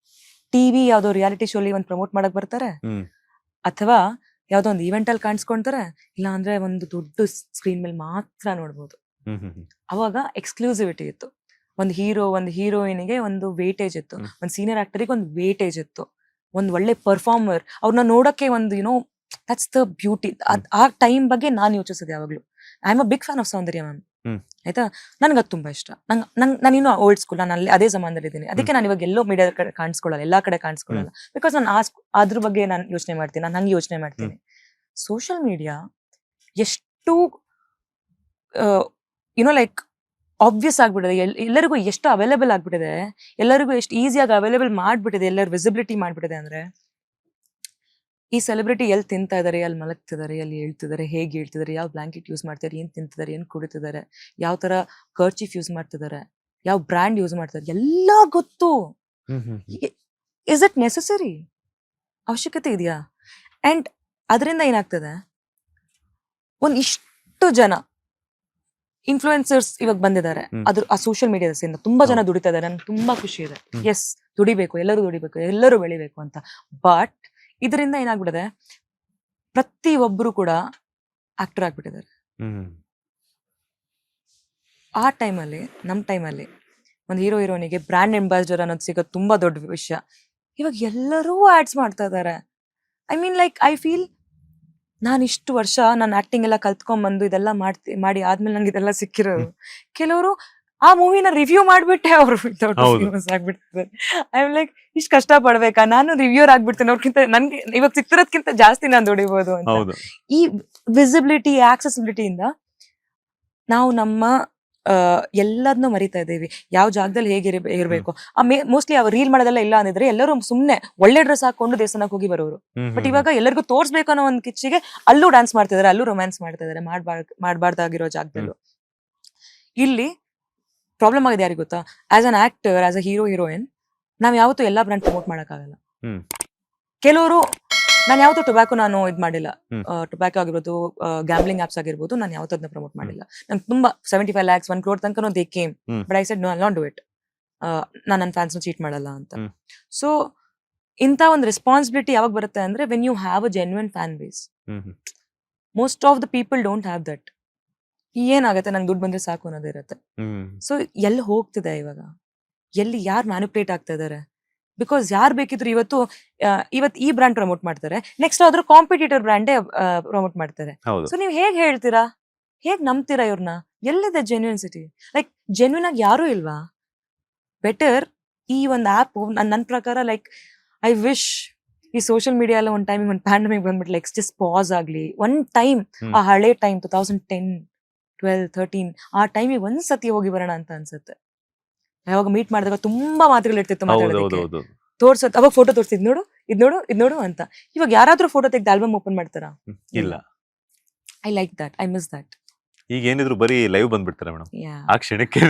ಟಿವಿ ಯಾವ್ದೋ ರಿಯಾಲಿಟಿ ಶೋಲಿ ಒಂದ್ ಪ್ರಮೋಟ್ ಮಾಡಕ್ ಬರ್ತಾರೆ, ಅಥವಾ ಯಾವ್ದೋ ಒಂದು ಈವೆಂಟ್ ಅಲ್ಲಿ ಕಾಣಿಸ್ಕೊಂತಾರೆ, ಇಲ್ಲ ಅಂದ್ರೆ ಒಂದು ದೊಡ್ಡ ಸ್ಕ್ರೀನ್ ಮೇಲೆ ಮಾತ್ರ ನೋಡ್ಬೋದು. ಅವಾಗ ಎಕ್ಸ್ಕ್ಲೂಸಿವಿಟಿ ಇತ್ತು. ಒಂದು ಹೀರೋ, ಒಂದು ಹೀರೋಯಿನ್ಗೆ ಒಂದು ವೇಟೇಜ್ ಇತ್ತು, ಒಂದು ಸೀನಿಯರ್ ಆಕ್ಟರ್ಗೆ ಒಂದು ವೇಟೇಜ್ ಇತ್ತು, ಒಂದು ಒಳ್ಳೆ ಪರ್ಫಾರ್ಮರ್, ಅವ್ರನ್ನ ನೋಡಕ್ಕೆ ಒಂದು ದಟ್ಸ್ ದ ಬ್ಯೂಟಿ. ಆ ಟೈಮ್ ಬಗ್ಗೆ ನಾನು ಯೋಚಿಸಿದೆ ಯಾವಾಗ್ಲೂ. I am a big fan of Soundarya ma'am, ಆಯ್ತಾ. ನನ್ಗದು ತುಂಬಾ ಇಷ್ಟ. ನಾನು ಇನ್ನೂ ಓಲ್ಡ್ ಸ್ಕೂಲ್, ನಾನು ಅಲ್ಲಿ ಅದೇ ಜಮಾನದಲ್ಲಿ ಇದ್ದೀನಿ. ಅದಕ್ಕೆ ನಾನು ಇವಾಗ ಎಲ್ಲೋ ಮೀಡಿಯಾ ಕಡೆ ಕಾಣಿಸ್ಕೊಳ್ಳಲ್ಲ, ಎಲ್ಲಾ ಕಡೆ ಕಾಣಿಸ್ಕೊಳ್ಳಲ್ಲ. ಬಿಕಾಸ್ ನಾನು ಅದ್ರ ಬಗ್ಗೆ ನಾನು ಯೋಚನೆ ಮಾಡ್ತೀನಿ, ನಾನು ಹಂಗೆ ಯೋಚನೆ ಮಾಡ್ತೀನಿ. ಸೋಷಿಯಲ್ ಮೀಡಿಯಾ ಎಷ್ಟು ಲೈಕ್ ಆಬ್ವಿಯಸ್ ಆಗ್ಬಿಟ್ಟಿದೆ, ಎಲ್ಲರಿಗೂ ಎಷ್ಟು ಅವೈಲೇಬಲ್ ಆಗ್ಬಿಟ್ಟಿದೆ, ಎಲ್ಲರಿಗೂ ಎಷ್ಟು ಈಸಿಯಾಗಿ ಅವೈಲೇಬಲ್ ಮಾಡ್ಬಿಟ್ಟಿದೆ, ಎಲ್ಲರೂ ವಿಸಿಬಿಲಿಟಿ ಮಾಡ್ಬಿಟ್ಟಿದೆ. ಅಂದ್ರೆ ಈ ಸೆಲೆಬ್ರಿಟಿ ಎಲ್ಲಿ ತಿಂತಾ ಇದಾರೆ, ಎಲ್ಲಿ ಮಲಗ್ತಿದ್ದಾರೆ, ಎಲ್ಲಿ ಹೇಳ್ತಿದ್ದಾರೆ, ಹೇಗೆ ಹೇಳ್ತಿದ್ದಾರೆ, ಯಾವ ಬ್ಲಾಂಕೆಟ್ ಯೂಸ್ ಮಾಡ್ತಾರೆ, ಏನ್ ತಿಂತಿದ್ದಾರೆ, ಏನ್ ಕುಡಿತಿದ್ದಾರೆ, ಯಾವ ತರ ಕರ್ಚೀಫ್ ಯೂಸ್ ಮಾಡ್ತಿದ್ದಾರೆ, ಯಾವ ಬ್ರ್ಯಾಂಡ್ ಯೂಸ್ ಮಾಡ್ತಾರೆ, ಎಲ್ಲ ಗೊತ್ತು. Is it necessary? ಅವಶ್ಯಕತೆ ಇದೆಯಾ? ಅಂಡ್ ಅದರಿಂದ ಏನಾಗ್ತದೆ, ಇಷ್ಟು ಜನ ಇನ್ಫ್ಲೂಯೆನ್ಸರ್ಸ್ ಇವಾಗ ಬಂದಿದ್ದಾರೆ, ಆ ಸೋಷಿಯಲ್ ಮೀಡಿಯಾದಿಂದ ತುಂಬಾ ಜನ ದುಡಿತಾ ಇದ್ದಾರೆ. ನನ್ಗೆ ತುಂಬಾ ಖುಷಿ ಇದೆ. ಎಸ್, ದುಡಿಬೇಕು, ಎಲ್ಲರೂ ದುಡಿಬೇಕು, ಎಲ್ಲರೂ ಬೆಳಿಬೇಕು ಅಂತ. ಬಟ್ ಇದರಿಂದ ಏನಾಗ್ಬಿಟ್ಟಿದೆ, ಪ್ರತಿ ಒಬ್ರು ಕೂಡ ಆಕ್ಟರ್ ಆಗ್ಬಿಟ್ಟಿದ್ದಾರೆ. ಆ ಟೈಮಲ್ಲಿ, ನಮ್ಮ ಟೈಮಲ್ಲಿ ಒಂದು ಹೀರೋ ಹೀರೋನಿಗೆ ಬ್ರ್ಯಾಂಡ್ ಅಂಬಾಸಿಡರ್ ಅನ್ನೋದು ಸಿಗೋದು ತುಂಬಾ ದೊಡ್ಡ ವಿಷಯ. ಇವಾಗ ಎಲ್ಲರೂ ಆಡ್ಸ್ ಮಾಡ್ತಾ ಇದ್ದಾರೆ. I mean like I feel, ನಾನು ಇಷ್ಟು ವರ್ಷ ನಾನು ಆಕ್ಟಿಂಗ್ ಎಲ್ಲ ಕಲ್ತ್ಕೊಂಡ್ಬಂದು ಇದೆಲ್ಲ ಮಾಡಿ ಆದ್ಮೇಲೆ ನಂಗೆ ಇದೆಲ್ಲ ಸಿಕ್ಕಿರೋದು. ಕೆಲವರು ಆ ಮೂವಿನ ರಿವ್ಯೂ ಮಾಡ್ಬಿಟ್ಟೆ ಅವರು ಫೇಮಸ್ ಆಗ್ಬಿಡ್ತಾರೆ. ಐ ಆಮ್ ಲೈಕ್, ಇಷ್ಟು ಕಷ್ಟ ಪಡ್ಬೇಕಾ, ನಾನು ರಿವ್ಯೂರ್ ಆಗ್ಬಿಡ್ತೇನೆ, ಅವ್ರಿಗಿಂತ ನನ್ಗೆ ಇವಾಗ ಸಿಕ್ತಿರೋದ್ಕಿಂತ ಜಾಸ್ತಿ ನಾನು ದುಡಿಬಹುದು ಅಂತ. ಈ ವಿಸಿಬಿಲಿಟಿ, ಆಕ್ಸೆಸಿಬಿಲಿಟಿಯಿಂದ ನಾವು ನಮ್ಮ ಎಲ್ಲದನ್ನೂ ಮರಿತಾ ಇದ್ದೀವಿ. ಯಾವ ಜಾಗದಲ್ಲಿ ಹೇಗೆ ಇರಬೇಕು. ಮೋಸ್ಟ್ಲಿ ಅವ್ರು ರೀಲ್ ಮಾಡೋದೆಲ್ಲ ಇಲ್ಲ ಅಂದಿದ್ರೆ ಎಲ್ಲರೂ ಸುಮ್ನೆ ಒಳ್ಳೆ ಡ್ರೆಸ್ ಹಾಕೊಂಡು ದೇವಸ್ಥಾನಕ್ಕೆ ಹೋಗಿ ಬರೋರು. ಬಟ್ ಇವಾಗ ಎಲ್ಲರಿಗೂ ತೋರ್ಸ್ಬೇಕು ಅನ್ನೋ ಒಂದು ಕಿಚ್ಚಿಗೆ ಅಲ್ಲೂ ಡ್ಯಾನ್ಸ್ ಮಾಡ್ತಿದಾರೆ, ಅಲ್ಲೂ ರೊಮ್ಯಾನ್ಸ್ ಮಾಡ್ತಿದಾರೆ, ಮಾಡ್ಬಾರ್ದಾಗಿರೋ ಜಾಗದಲ್ಲೂ. ಇಲ್ಲಿ ಪ್ರಾಬ್ಲಮ್ ಆಗಿದೆ ಯಾರಿಗೆ ಗೊತ್ತಾ, as an actor, as a hero heroine, ನಾವ್ ಯಾವತ್ತೂ ಎಲ್ಲಾ ಬ್ರ್ಯಾಂಡ್ ಪ್ರಮೋಟ್ ಮಾಡಕ್ಕಾಗಲ್ಲ. ಕೆಲವರು, ನಾನು ಯಾವತ್ತೂ ಟೊಬ್ಯಾಕೋ ನಾನು ಇದ್ ಮಾಡಿಲ್ಲ, ಟೊಬ್ಯಾಕೋ ಆಗಿರ್ಬೋದು, ಗ್ಯಾಮ್ಲಿಂಗ್ ಆಪ್ಸ್ ಆಗಿರ್ಬೋದು, ನಾನು ಯಾವತ್ತೂ ಅದನ್ನ ಪ್ರಮೋಟ್ ಮಾಡಿಲ್ಲ. ನಂಗೆ ತುಂಬಾ 75 lakhs 1 crore ತನಕ they came, but I said no, I will not do it. ನಾನು ನನ್ನ ಫ್ಯಾನ್ಸ್ನ ಚೀಟ್ ಮಾಡಲ್ಲ ಅಂತ. ಹ್ಮ್. ಸೊ ಇಂಥ ಒಂದು ರೆಸ್ಪಾನ್ಸಿಬಿಲಿಟಿ ಯಾವಾಗ ಬರುತ್ತೆ ಅಂದ್ರೆ when you have a genuine fan base. Most of the people don't have that. ಏನಾಗುತ್ತೆ ನಂಗೆ ದುಡ್ಡು ಬಂದ್ರೆ ಸಾಕು ಅನ್ನೋದೇ ಇರುತ್ತೆ. ಸೊ ಎಲ್ಲಿ ಹೋಗ್ತಿದೆ ಇವಾಗ, ಎಲ್ಲಿ ಯಾರು ಮ್ಯಾನಿಪುಲೇಟ್ ಆಗ್ತಾ ಇದಾರೆ? ಬಿಕಾಸ್ ಯಾರು ಬೇಕಿದ್ರು ಇವತ್ತು ಈ ಬ್ರ್ಯಾಂಡ್ ಪ್ರಮೋಟ್ ಮಾಡ್ತಾರೆ, ನೆಕ್ಸ್ಟ್ ಅದ್ರ ಕಾಂಪಿಟೇಟರ್ ಬ್ರ್ಯಾಂಡೇ ಪ್ರಮೋಟ್ ಮಾಡ್ತಾರೆ. ಹೌದು. ಸೊ ನೀವು ಹೇಗ್ ಹೇಳ್ತೀರಾ, ಹೇಗ್ ನಂಬ್ತೀರಾ ಇವ್ರನ್ನ? ಎಲ್ಲಿದೆ ಜೆನ್ಯೂನ್ಸಿಟಿ? ಲೈಕ್ ಜೆನ್ಯೂನ್ ಆಗಿ ಯಾರು ಇಲ್ವಾ? ಬೆಟರ್ ಈ ಒಂದು ಆಪ್ ನನ್ನ ಪ್ರಕಾರ ಲೈಕ್ ಐ ವಿಶ್ ಈ ಸೋಷಿಯಲ್ ಮೀಡಿಯಾ ಎಲ್ಲ ಒಂದು ಟೈಮಿಗೆ ಒಂದು ಪ್ಯಾಂಡಮಿಕ್ ಬಂದ್ಬಿಟ್ಟು ಲೈಕ್ ಜಸ್ಟ್ ಪಾಸ್ ಆಗ್ಲಿ ಒನ್ ಟೈಮ್. ಆ ಹಳೆ ಟೈಮ್ 2010, 12, 13 ಆ ಟೈಮಿಗೆ ಒಂದ್ಸತಿ ಹೋಗಿ ಬರೋಣ ಅಂತ ಅನ್ಸುತ್ತೆ. ಯಾವಾಗ ಮೀಟ್ ಮಾಡಿದಾಗ ತುಂಬಾ ಮಾತುಗಳು ಇರ್ತಿತ್ತು ಮಾತಾಡೋದಕ್ಕೆ, ತೋರ್ಸೋದು. ಅವಾಗ ಫೋಟೋ ತೋರಿಸಿ ಇದ್ ನೋಡು ಇದ್ ನೋಡು ಇದ್ ನೋಡು ಅಂತ. ಇವಾಗ ಯಾರಾದ್ರೂ ಫೋಟೋ ತೆಗೆದು ಆಲ್ಬಮ್ ಓಪನ್ ಮಾಡ್ತಾರಾ? ಇಲ್ಲ. I like that, I miss that. ಈಗ ಏನಿದ್ರು ಬರೀ ಲೈವ್ ಬಂದ್ಬಿಡ್ತಾರೆ ಮೇಡಮ್ ಆ ಕ್ಷಣಕ್ಕೆ.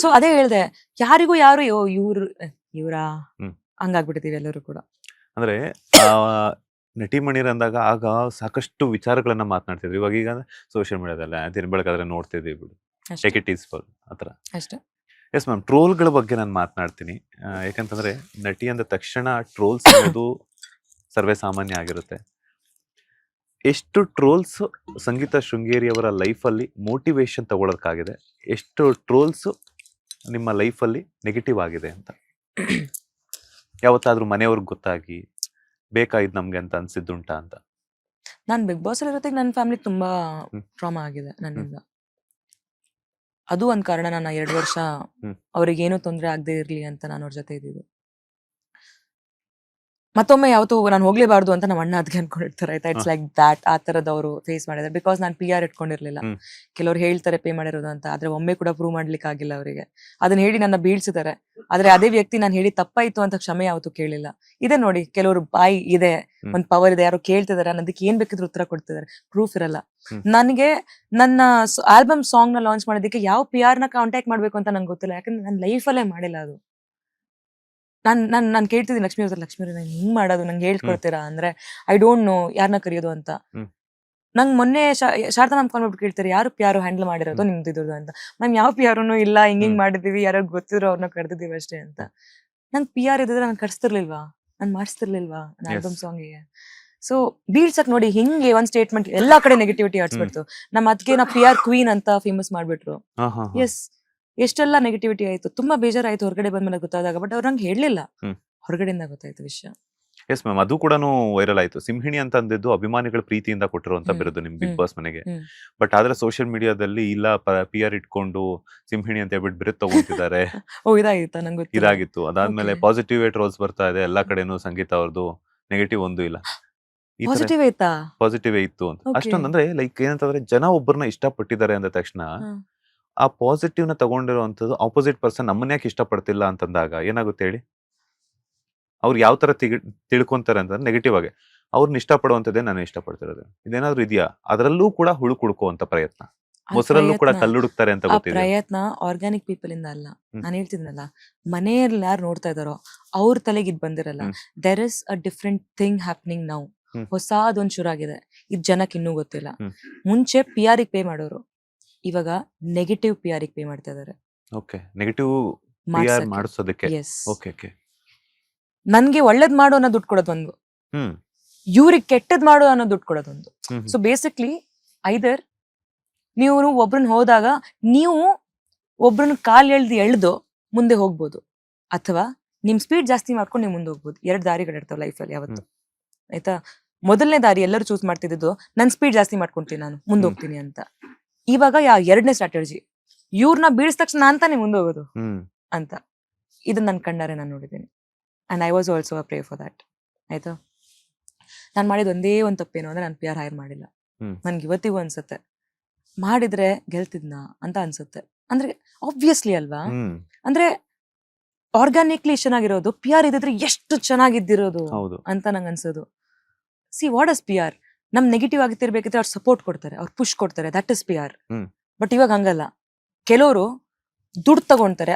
ಸೊ ಅದೇ ಹೇಳ್ದೆ, ಯಾರಿಗೂ ಯಾರು ಇವ್ರಾ ಹಂಗಾಗ್ಬಿಟ್ಟಿದೀವಿ ಎಲ್ಲರೂ ಕೂಡ. ಅಂದ್ರೆ ನಟಿ ಮಣಿರ್ ಅಂದಾಗ ಆಗ ಸಾಕಷ್ಟು ವಿಚಾರಗಳನ್ನ ಮಾತನಾಡ್ತಿದ್ರು. ಇವಾಗ ಈಗ ಸೋಷಿಯಲ್ ಮೀಡಿಯಾದಲ್ಲ ತಿನ್ಬೆಳಕಾದ್ರೆ ನೋಡ್ತಿದ್ವಿ ಬಿಡು, ಟೇಕ್ ಇಟ್ ಈಸ್ ಫಾರ್ ಆತರ ಅಷ್ಟೇ. ಎಸ್ ಮ್ಯಾಮ್, ಟ್ರೋಲ್ಗಳ ಬಗ್ಗೆ ನಾನು ಮಾತನಾಡ್ತೀನಿ. ಯಾಕಂತಂದ್ರೆ ನಟಿ ಅಂದ ತಕ್ಷಣ ಟ್ರೋಲ್ಸ್ ಅನ್ನೋದು ಸರ್ವೇ ಸಾಮಾನ್ಯ ಆಗಿರುತ್ತೆ. ಎಷ್ಟು ಟ್ರೋಲ್ಸ್ ಸಂಗೀತ ಶೃಂಗೇರಿ ಅವರ ಲೈಫಲ್ಲಿ ಮೋಟಿವೇಶನ್ ತಗೊಳೋದಕ್ಕಾಗಿದೆ, ಎಷ್ಟು ಟ್ರೋಲ್ಸ್ ನಿಮ್ಮ ಲೈಫಲ್ಲಿ ನೆಗೆಟಿವ್ ಆಗಿದೆ ಅಂತ ಯಾವತ್ತಾದ್ರೂ ಮನೆಯವ್ರಿಗೆ ಗೊತ್ತಾಗಿ ಬೇಕಾಯ್ತು ನಮ್ಗೆ ಅಂತ ಅನ್ಸಿದ್ದುಂಟಾ ಅಂತ? ನಾನ್ ಬಿಗ್ ಬಾಸ್ ಅಲ್ಲಿ ನನ್ನ ಫ್ಯಾಮಿಲಿ ತುಂಬಾ ಟ್ರಾಮಾ ಆಗಿದೆ ನನ್ನಿಂದ. ಅದು ಒಂದ್ ಕಾರಣ, ನಾನು 2 ವರ್ಷ ಅವ್ರಿಗೆ ಏನೂ ತೊಂದರೆ ಆಗದೆ ಇರ್ಲಿ ಅಂತ ನಾನು ಅವ್ರ ಜೊತೆ ಇದ್ದಿದ್ದು. ಮತ್ತೊಮ್ಮೆ ಯಾವತ್ತೂ ನಾನು ಹೋಗ್ಲೇಬಾರ್ದು ಅಂತ ನಮ್ಮ ಅಣ್ಣ ಅದಕ್ಕೆ ಅನ್ಕೊಂಡಿರ್ತಾರೆ ಆಯ್ತಾ. ಇಟ್ಸ್ ಲೈಕ್ ದಾಟ್, ಆ ತರದವರು ಫೇಸ್ ಮಾಡಿದ್ದಾರೆ. ಬಿಕಾಸ್ ನಾನು PR ಇಟ್ಕೊಂಡಿರ್ಲಿಲ್ಲ. ಕೆಲವ್ರು ಹೇಳ್ತಾರೆ ಪೇ ಮಾಡಿರೋದು ಅಂತ, ಆದ್ರೆ ಒಮ್ಮೆ ಕೂಡ ಪ್ರೂವ್ ಮಾಡ್ಲಿಕ್ಕೆ ಆಗಿಲ್ಲ ಅವರಿಗೆ. ಅದನ್ನ ಹೇಳಿ ನನ್ನ ಬೀಳ್ಸಿದ್ದಾರೆ. ಆದ್ರೆ ಅದೇ ವ್ಯಕ್ತಿ ನಾನು ಹೇಳಿ ತಪ್ಪಾಯ್ತು ಅಂತ ಕ್ಷಮೆ ಯಾವತ್ತೂ ಕೇಳಿಲ್ಲ. ಇದೆ ನೋಡಿ, ಕೆಲವರು ಬಾಯಿ ಇದೆ, ಒಂದ್ ಪವರ್ ಇದೆ, ಯಾರು ಕೇಳ್ತಿದಾರೆ ಅನ್ನೋದಕ್ಕೆ ಏನ್ ಬೇಕಿದ್ರು ಉತ್ತರ ಕೊಡ್ತಿದ್ದಾರೆ, ಪ್ರೂಫ್ ಇರಲ್ಲ. ನನಗೆ ನನ್ನ ಆಲ್ಬಮ್ ಸಾಂಗ್ ನ ಲಾಂಚ್ ಮಾಡೋದಕ್ಕೆ ಯಾವ PR ನ ಕಾಂಟ್ಯಾಕ್ಟ್ ಮಾಡ್ಬೇಕು ಅಂತ ನಂಗೆ ಗೊತ್ತಿಲ್ಲ. ಯಾಕಂದ್ರೆ ನನ್ನ ಲೈಫಲ್ಲೇ ಮಾಡಿಲ್ಲ ಅದು. ನಾನು ಕೇಳ್ತಿದ್ದೀನಿ ಲಕ್ಷ್ಮಿ ನಾನು ಹಿಂಗ್ ಮಾಡೋದು ನಂಗೆ ಹೇಳ್ಕೊಡ್ತೀರಾ ಅಂದ್ರೆ, ಐ ಡೋಂಟ್ ನೋ ಯಾರನ್ನ ಕರೆಯೋದು ಅಂತ. ನಂಗೆ ಮೊನ್ನೆ ಶಾರದಾ ಮ್ಯಾಮ್ ಕಾಲ್ ಮಾಡ್ಬಿಟ್ಟು ಕೇಳ್ತಾರೆ, ಯಾರು PR ಹ್ಯಾಂಡಲ್ ಮಾಡಿರೋದು ನಿಮ್ದು ಇದ್ರದ್ದು ಅಂತ. ಮ್ಯಾಮ್ ಯಾವ PR ಇಲ್ಲ, ಹಿಂಗ್ ಮಾಡಿದೀವಿ, ಯಾರೋ ಗೊತ್ತಿದ್ರು ಅವ್ರನ್ನ ಕರೆದಿದ್ದೀವಿ ಅಷ್ಟೇ ಅಂತ. ನಂಗೆ PR ಇದ್ರೆ ನಾನು ಕರ್ಸ್ತಿರ್ಲಿಲ್ವಾ, ನಾನು ಮಾಡಿಸ್ತಿರ್ಲಿಲ್ವಾ ನನ್ನ ಆಲ್ಬಮ್ ಸಾಂಗಿಗೆ? ಸೊ ಬೀಳ್ಸಕ್ ನೋಡಿ ಹಿಂಗೆ ಒಂದ್ ಸ್ಟೇಟ್ಮೆಂಟ್ ಎಲ್ಲಾ ಕಡೆ ನೆಗೆಟಿವಿಟಿ ಆಡ್ಸ್ಬಿಡ್ತು. ನಮ್ಮ ಅದಕ್ಕೆ ನಾ PR ಕ್ವೀನ್ ಅಂತ ಫೇಮಸ್ ಮಾಡ್ಬಿಟ್ರು. ಎಸ್, ಎಷ್ಟೆಲ್ಲ ನೆಗೆಟಿವಿಟಿ ಆಯ್ತು, ತುಂಬಾ ಬೇಜಾರಾಯ್ತು ಹೊರಗಡೆ ಬಂದ್ಮೇಲೆ ಗೊತ್ತಾದಾಗ. ಬಟ್ ಅವ್ರು ನಂಗೆ ಹೇಳಲಿಲ್ಲ, ಹೊರಗಡೆಯಿಂದ ಗೊತ್ತಾಯ್ತು ವಿಷಯ. ಎಸ್ ಮ್ಯಾಮ್, ಅದು ಕೂಡ ವೈರಲ್ ಆಯ್ತು. ಸಿಂಹಿಣಿ ಅಂತ ಅಂದಿದ್ದು ಅಭಿಮಾನಿಗಳ ಪ್ರೀತಿಯಿಂದ ಕೊಟ್ಟಿರುವಂತ ಬಿರುದು ನಿಮ್ ಬಿಗ್ ಬಾಸ್ ಮನೆಗೆ. ಬಟ್ ಆದ್ರೆ ಸೋಷಿಯಲ್ ಮೀಡಿಯಾದಲ್ಲಿ ಇಲ್ಲ PR ಇಟ್ಕೊಂಡು ಸಿಂಹಿಣಿ ಅಂತ ಹೇಳ್ಬಿಟ್ಟು ಬಿರುದು ತಗೊಂತಿದ್ದಾರೆ. ಇದಾಗಿತ್ತು, ನಂಗೆ ಇದಾಗಿತ್ತು. ಅದಾದ್ಮೇಲೆ ಪಾಸಿಟಿವ್ ಟ್ರೋಲ್ಸ್ ಬರ್ತಾ ಇದೆ ಎಲ್ಲ ಕಡೆನೂ. ಸಂಗೀತ ಅವ್ರದ್ದು ನೆಗೆಟಿವ್ ಒಂದು ಇಲ್ಲ, ಪಾಸಿಟಿವ್ ಇತ್ತು ಅಂತ. ಅಷ್ಟೊಂದು ಅಂದ್ರೆ ಲೈಕ್ ಏನಂತಂದ್ರೆ ಜನ ಒಬ್ಬರನ್ನ ಇಷ್ಟಪಟ್ಟಿದ್ದಾರೆ ಅಂದ ತಕ್ಷಣ ಆ ಪಾಸಿಟಿವ್ ನ ತಗೊಂಡಿರುವಂತದ್ದು ಆಪೋಸಿಟ್ ಪರ್ಸನ್ ನಮ್ಮನ್ನ ಯಾಕೆ ಇಷ್ಟಪಡ್ತಿಲ್ಲ ಅಂತಂದಾಗ ಏನಾಗುತ್ತೆ ಹೇಳಿ? ಅವ್ರು ಯಾವ ತರ ತಿಳ್ಕೊಂತಾರೆ ಅಂತಂದ್ರೆ ನೆಗೆಟಿವ್ ಆಗಿ ಅವ್ರನ್ನ ಇಷ್ಟಪಡುವಂತದ್ದೇ ನಾನು ಇಷ್ಟಪಡ್ತಿರೋದು. ಇದೇನಾದ್ರು ಇದೆಯಾ? ಅದರಲ್ಲೂ ಕೂಡ ಹುಳು ಕುಡ್ಕುವಂತ ಪ್ರಯತ್ನ, ಮೊಸರಲ್ಲೂ ಕೂಡ ಕಲ್ಲುಡುಕ್ತಾರೆ ಅಂತ ಗೊತ್ತಿದೆ. ಪ್ರಯತ್ನ ಆರ್ಗ್ಯಾನಿಕ್ ಪೀಪಲ್ ಇಂದ ಅಲ್ಲ. ನಾನು ಹೇಳ್ತಿದ್ನಲ್ಲ, ಮನೆಯಲ್ಲಿ ಯಾರು ನೋಡ್ತಾ ಇದಾರೋ ಅವ್ರ ತಲೆಗೆ ಇದ್ ಬಂದಿರಲ್ಲ. There is a different thing happening now. ಹೊಸದೊಂದು ಶುರು ಆಗಿದೆ, ಇದು ಜನಕ್ಕೆ ಇನ್ನೂ ಗೊತ್ತಿಲ್ಲ. ಮುಂಚೆ PR ಪೇ ಮಾಡೋರು, ಇವಾಗ ನೆಗೆಟಿವ್ PR ಪೇ ಮಾಡ್ತಾ ಇದಾರೆ. ಓಕೆ, ನೆಗೆಟಿವ್ PR ಮಾಡಿಸೋದಕ್ಕೆ. ಓಕೆ ಓಕೆ, ನನ್ಗೆ ಒಳ್ಳೇದ್ ಮಾಡು ಅನ್ನೋ ದುಡ್ಡು ಕೊಡೋದು ಒಂದು, ಇವ್ರಿಗೆ ಕೆಟ್ಟದ್ ಮಾಡು ಅನ್ನೋ ದುಡ್ಡು ಕೊಡೋದು ಒಂದು. ಸೊ ಬೇಸಿಕ್ಲಿ ಐದರ್ ನೀವು ಒಬ್ರನ್ನ ಹೋದಾಗ ನೀವು ಒಬ್ರನ್ನ ಕಾಲ್ ಎಳ್ದು ಮುಂದೆ ಹೋಗ್ಬೋದು, ಅಥವಾ ನಿಮ್ ಸ್ಪೀಡ್ ಜಾಸ್ತಿ ಮಾಡ್ಕೊಂಡು ನೀವು ಮುಂದೆ ಹೋಗ್ಬೋದು. 2 ದಾರಿಗಳಿರ್ತಾವ ಲೈಫಲ್ಲಿ ಯಾವತ್ತು, ಆಯ್ತಾ? ಮೊದಲನೇ ದಾರಿ ಎಲ್ಲರೂ ಚೂಸ್ ಮಾಡ್ತಿದ್ದು, ನನ್ ಸ್ಪೀಡ್ ಜಾಸ್ತಿ ಮಾಡ್ಕೊಂತೀನಿ, ನಾನು ಮುಂದೆ ಹೋಗ್ತೀನಿ ಅಂತ. ಇವಾಗ 2ನೇ ಸ್ಟ್ರಾಟಜಿ, ಇವ್ರನ್ನ ಬೀಳ್ಸ ತಕ್ಷಣ ಅಂತಾನೆ ಮುಂದೆ ಹೋಗೋದು ಅಂತ. ಇದನ್ನ ನನ್ ಕಣ್ಣಾರೆ ನಾನು ನೋಡಿದ್ದೀನಿ. And I was also pray for that. ಆಯ್ತಾ? ನಾನು ಮಾಡಿದ ಒಂದೇ ಒಂದು ತಪ್ಪೇನು ಅಂದ್ರೆ ನಾನು PR ಹೈರ್ ಮಾಡಿಲ್ಲ. ನನ್ಗೆ ಇವತ್ತಿಗೂ ಅನ್ಸುತ್ತೆ, ಮಾಡಿದ್ರೆ ಗೆಲ್ತಿದ್ನಾ ಅಂತ ಅನ್ಸುತ್ತೆ. ಅಂದ್ರೆ ಆಬ್ವಿಯಸ್ಲಿ ಅಲ್ವಾ, ಅಂದ್ರೆ ಆರ್ಗ್ಯಾನಿಕ್ಲಿ ಚೆನ್ನಾಗಿರೋದು, PR ಇದ್ರೆ ಎಷ್ಟು ಚೆನ್ನಾಗಿದ್ದಿರೋದು ಅಂತ ನಂಗೆ ಅನ್ಸೋದು. See what is PR? ನಮ್ ನೆಗೆಟಿವ್ ಆಗಿರ್ಬೇಕಿದ್ರೆ ಅವ್ರು ಸಪೋರ್ಟ್ ಕೊಡ್ತಾರೆ, ಅವ್ರು ಪುಷ್ ಕೊಡ್ತಾರೆ, ದಟ್ ಇಸ್ PR. ಬಟ್ ಇವಾಗ ಹಂಗಲ್ಲ. ಕೆಲವರು ದುಡ್ಡು ತಗೊಂತಾರೆ.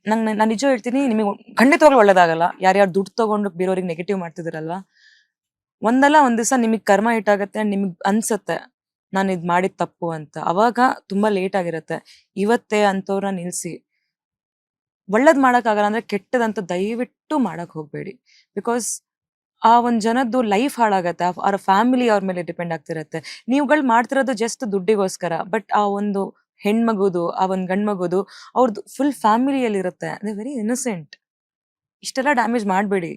ನಾನು ನಿಜ ಹೇಳ್ತೀನಿ, ನಿಮಗೆ ಖಂಡಿತವಾಗ್ಲೂ ಒಳ್ಳೇದಾಗಲ್ಲ. ಯಾರ್ಯಾರು ದುಡ್ಡು ತಗೊಂಡು ಬೇರೆಯವ್ರಿಗೆ ನೆಗೆಟಿವ್ ಮಾಡ್ತಿದಿರಲ್ವಾ, ಒಂದಲ್ಲ ಒಂದ್ ದಿವಸ ನಿಮಗ್ ಕರ್ಮ ಇಟ್ಟಾಗತ್ತೆ, ನಿಮಗ್ ಅನ್ಸತ್ತೆ ನಾನು ಇದ್ ಮಾಡಿದ್ ತಪ್ಪು ಅಂತ. ಅವಾಗ ತುಂಬಾ ಲೇಟ್ ಆಗಿರತ್ತೆ. ಇವತ್ತೇ ಅಂತವ್ರನ್ನ ನಿಲ್ಸಿ ಒಳ್ಳೇದ್ ಮಾಡಕ್ಕಾಗಲ್ಲ ಅಂದ್ರೆ ಕೆಟ್ಟದಂತ ದಯವಿಟ್ಟು ಮಾಡಕ್ ಹೋಗ್ಬೇಡಿ. ಬಿಕಾಸ್ ಆ ಒಂದ್ ಜನದ್ದು ಲೈಫ್ ಹಾಳಾಗತ್ತೆ, ಅವ್ರ ಫ್ಯಾಮಿಲಿ ಅವ್ರ ಮೇಲೆ ಡಿಪೆಂಡ್ ಆಗ್ತಿರತ್ತೆ. ನೀವುಗಳು ಮಾಡ್ತಿರೋದು ಜಸ್ಟ್ ದುಡ್ಡಿಗೋಸ್ಕರ, ಬಟ್ ಆ ಒಂದು ಹೆಣ್ಮಗುದು, ಆ ಒಂದ್ ಗಂಡ್ಮಗುದು ಅವ್ರದ್ದು ಫುಲ್ ಫ್ಯಾಮಿಲಿಯಲ್ಲಿ ಇರುತ್ತೆ. They very innocent. ಇಷ್ಟೆಲ್ಲ ಡ್ಯಾಮೇಜ್ ಮಾಡಬೇಡಿ.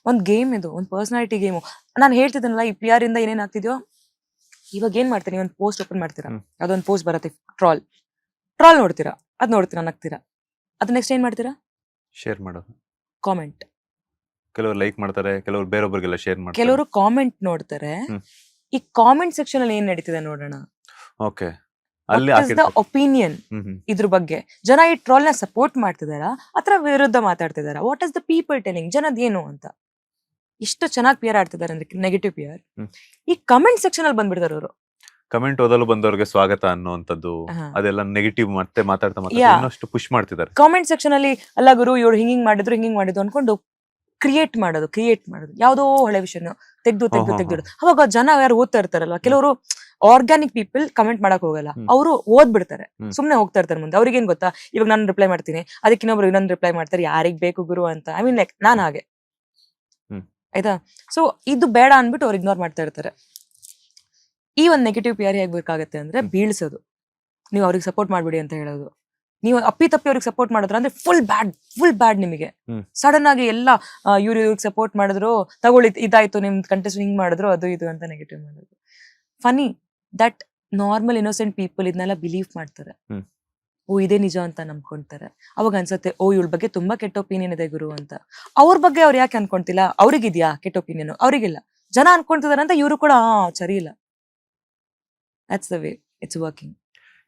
ಒಂದ್ ಗೇಮ್ ಇದು, ಒಂದ್ ಪರ್ಸನಾಲಿಟಿ ಗೇಮು. ನಾನು ಹೇಳ್ತಿದ್ದನಲ್ಲ, ಈ PR ಇಂದ ಏನೇನ್ ಆಗ್ತಿದ್ಯೋ, ಇವಾಗ ಏನ್ ಮಾಡ್ತೀನಿ, ಒಂದ್ ಪೋಸ್ಟ್ ಓಪನ್ ಮಾಡ್ತೀರಾ, ಯಾವ್ದೊಂದ್ ಪೋಸ್ಟ್ ಬರುತ್ತೆ, ಟ್ರಾಲ್ ನೋಡ್ತೀರಾ, ಅದ್ ನೋಡ್ತೀರಾ, ನಗ್ತೀರಾ, ಅದ್ ನೆಕ್ಸ್ಟ್ ಏನ್ ಮಾಡ್ತೀರಾ, ಶೇರ್ ಮಾಡೋದು. ಕಾಮೆಂಟ್. ಕೆಲವರು ಲೈಕ್ ಮಾಡ್ತಾರೆ, ಕೆಲವರು ಬೇರೊಬ್ಬರಿಗೆಲ್ಲ ಶೇರ್ ಮಾಡ್ತಾರೆ. ಕೆಲವರು ಕಾಮೆಂಟ್ ನೋಡ್ತಾರೆ. ಈ ಕಾಮೆಂಟ್ ಸೆಕ್ಷನ್ ಅಲ್ಲಿ ಏನ್ ನಡೀತಿದೆ ನೋಡೋಣ. ಓಕೆ, ಅಲ್ಲಿ ಒಪಿನಿಯನ್ ಇದ್ರ ಬಗ್ಗೆ ಜನ ಈ ಟ್ರಾಲ್ ನ ಸಪೋರ್ಟ್ ಮಾಡ್ತಿದಾರಾ ಅಥವಾ ವಿರುದ್ಧ ಮಾತಾಡ್ತಿದಾರಾ? What is the people telling? ಜನದ್ ಏನು ಅಂತ ಇಷ್ಟು ಚೆನ್ನಾಗಿ PR ಆಡ್ತಿದಾರೆ ಅಂದ್ರೆ, ನೆಗೆಟಿವ್ PR. ಈ ಕಮೆಂಟ್ ಸೆಕ್ಷನ್ ಅಲ್ಲಿ ಬಂದ್ಬಿಡ್ತಾರೆ ಅವರು. ಕಮೆಂಟ್ ಓದಲು ಬಂದವರಿಗೆ ಸ್ವಾಗತ ಅನ್ನುವಂಥದ್ದು, ಅದೆಲ್ಲ ನೆಗೆಟಿವ್ ಮತ್ತೆ ಮಾತಾಡ್ತಾ ಇನ್ನಷ್ಟು ಪುಷ್ ಮಾಡ್ತಿದ್ದಾರೆ. ಕಾಮೆಂಟ್ ಸೆಕ್ಷನ್ ಅಲ್ಲಿ ಅಲ್ಲ ಗುರು ಇವ್ರು ಹಿಂಗಿಂಗ್ ಮಾಡಿದ್ರು ಅನ್ಕೊಂಡು ಕ್ರಿಯೇಟ್ ಮಾಡೋದು, ಯಾವ್ದೋ ಹಳೆ ವಿಷಯ ತೆಗ್ದು ಅವಾಗ ಜನ ಯಾರು ಓದ್ತಾ ಇರ್ತಾರಲ್ವಾ, ಕೆಲವರು ಆರ್ಗ್ಯಾನಿಕ್ ಪೀಪಲ್ ಕಮೆಂಟ್ ಮಾಡಕ್ ಹೋಗಲ್ಲ, ಅವರು ಓದ್ಬಿಡ್ತಾರೆ, ಸುಮ್ನೆ ಹೋಗ್ತಾ ಇರ್ತಾರೆ ಮುಂದೆ. ಅವ್ರಿಗೇನ್ ಗೊತ್ತಾ, ಇವಾಗ ನಾನು ರಿಪ್ಲೈ ಮಾಡ್ತೀನಿ, ಅದಕ್ಕೆ ಇನ್ನೊಬ್ರು ಇನ್ನೊಂದು ರಿಪ್ಲೈ ಮಾಡ್ತಾರೆ, ಯಾರಿಗ್ ಬೇಕು ಗುರು ಅಂತ. ಐ ಮೀನ್ ಲೈಕ್ ನಾನ್ ಹಾಗೆ, ಆಯ್ತಾ? ಸೊ ಇದು ಬೇಡ ಅನ್ಬಿಟ್ಟು ಅವ್ರು ಇಗ್ನೋರ್ ಮಾಡ್ತಾ ಇರ್ತಾರೆ. ಈ ಒಂದು ನೆಗೆಟಿವ್ PR ಹೇಗ್ ಬೇಕಾಗತ್ತೆ ಅಂದ್ರೆ, ಬೀಳ್ಸೋದು. ನೀವು ಅವ್ರಿಗೆ ಸಪೋರ್ಟ್ ಮಾಡ್ಬಿಡಿ ಅಂತ ಹೇಳೋದು. ನೀವು ಅಪ್ಪಿ ಅವ್ರಿಗೆ ಸಪೋರ್ಟ್ ಮಾಡಿದ್ರ ಅಂದ್ರೆ ಫುಲ್ ಬ್ಯಾಡ್ ನಿಮಗೆ. ಸಡನ್ ಆಗಿ ಎಲ್ಲ ಇವ್ರಿಗೆ ಸಪೋರ್ಟ್ ಮಾಡಿದ್ರು, ತಗೊಳ್ಳಿ ಇದಾಯ್ತು ನಿಮ್ ಕಂಟೆಸ್ಟ್ ಹಿಂಗ್ ಮಾಡಿದ್ರು, ಅದು ಇದು ಅಂತ ನೆಗೆಟಿವ್ ಮಾಡೋದು. Funny that normal innocent people ಇದನ್ನೆಲ್ಲ ಬಿಲೀವ್ ಮಾಡ್ತಾರೆ. ಓ ಇದೇ ನಿಜ ಅಂತ ನಂಬ್ಕೊಂತಾರೆ. ಅವಾಗ ಅನ್ಸತ್ತೆ, ಓ ಇವಳ ಬಗ್ಗೆ ತುಂಬಾ ಕೆಟ್ಟ ಒಪಿನಿಯನ್ ಇದೆ ಗುರು ಅಂತ. ಅವ್ರ ಬಗ್ಗೆ ಅವ್ರು ಯಾಕೆ ಅನ್ಕೊಂತಿಲ್ಲ? ಅವ್ರಿಗಿದ್ಯಾ ಕೆಟ್ಟ ಒಪಿನಿಯನ್? ಅವ್ರಿಗಿಲ್ಲ. ಜನ ಅನ್ಕೊಂತಿದಾರೆ ಅಂತ ಇವರು ಕೂಡ ಸರಿ ಇಲ್ಲ. That's the way it's working.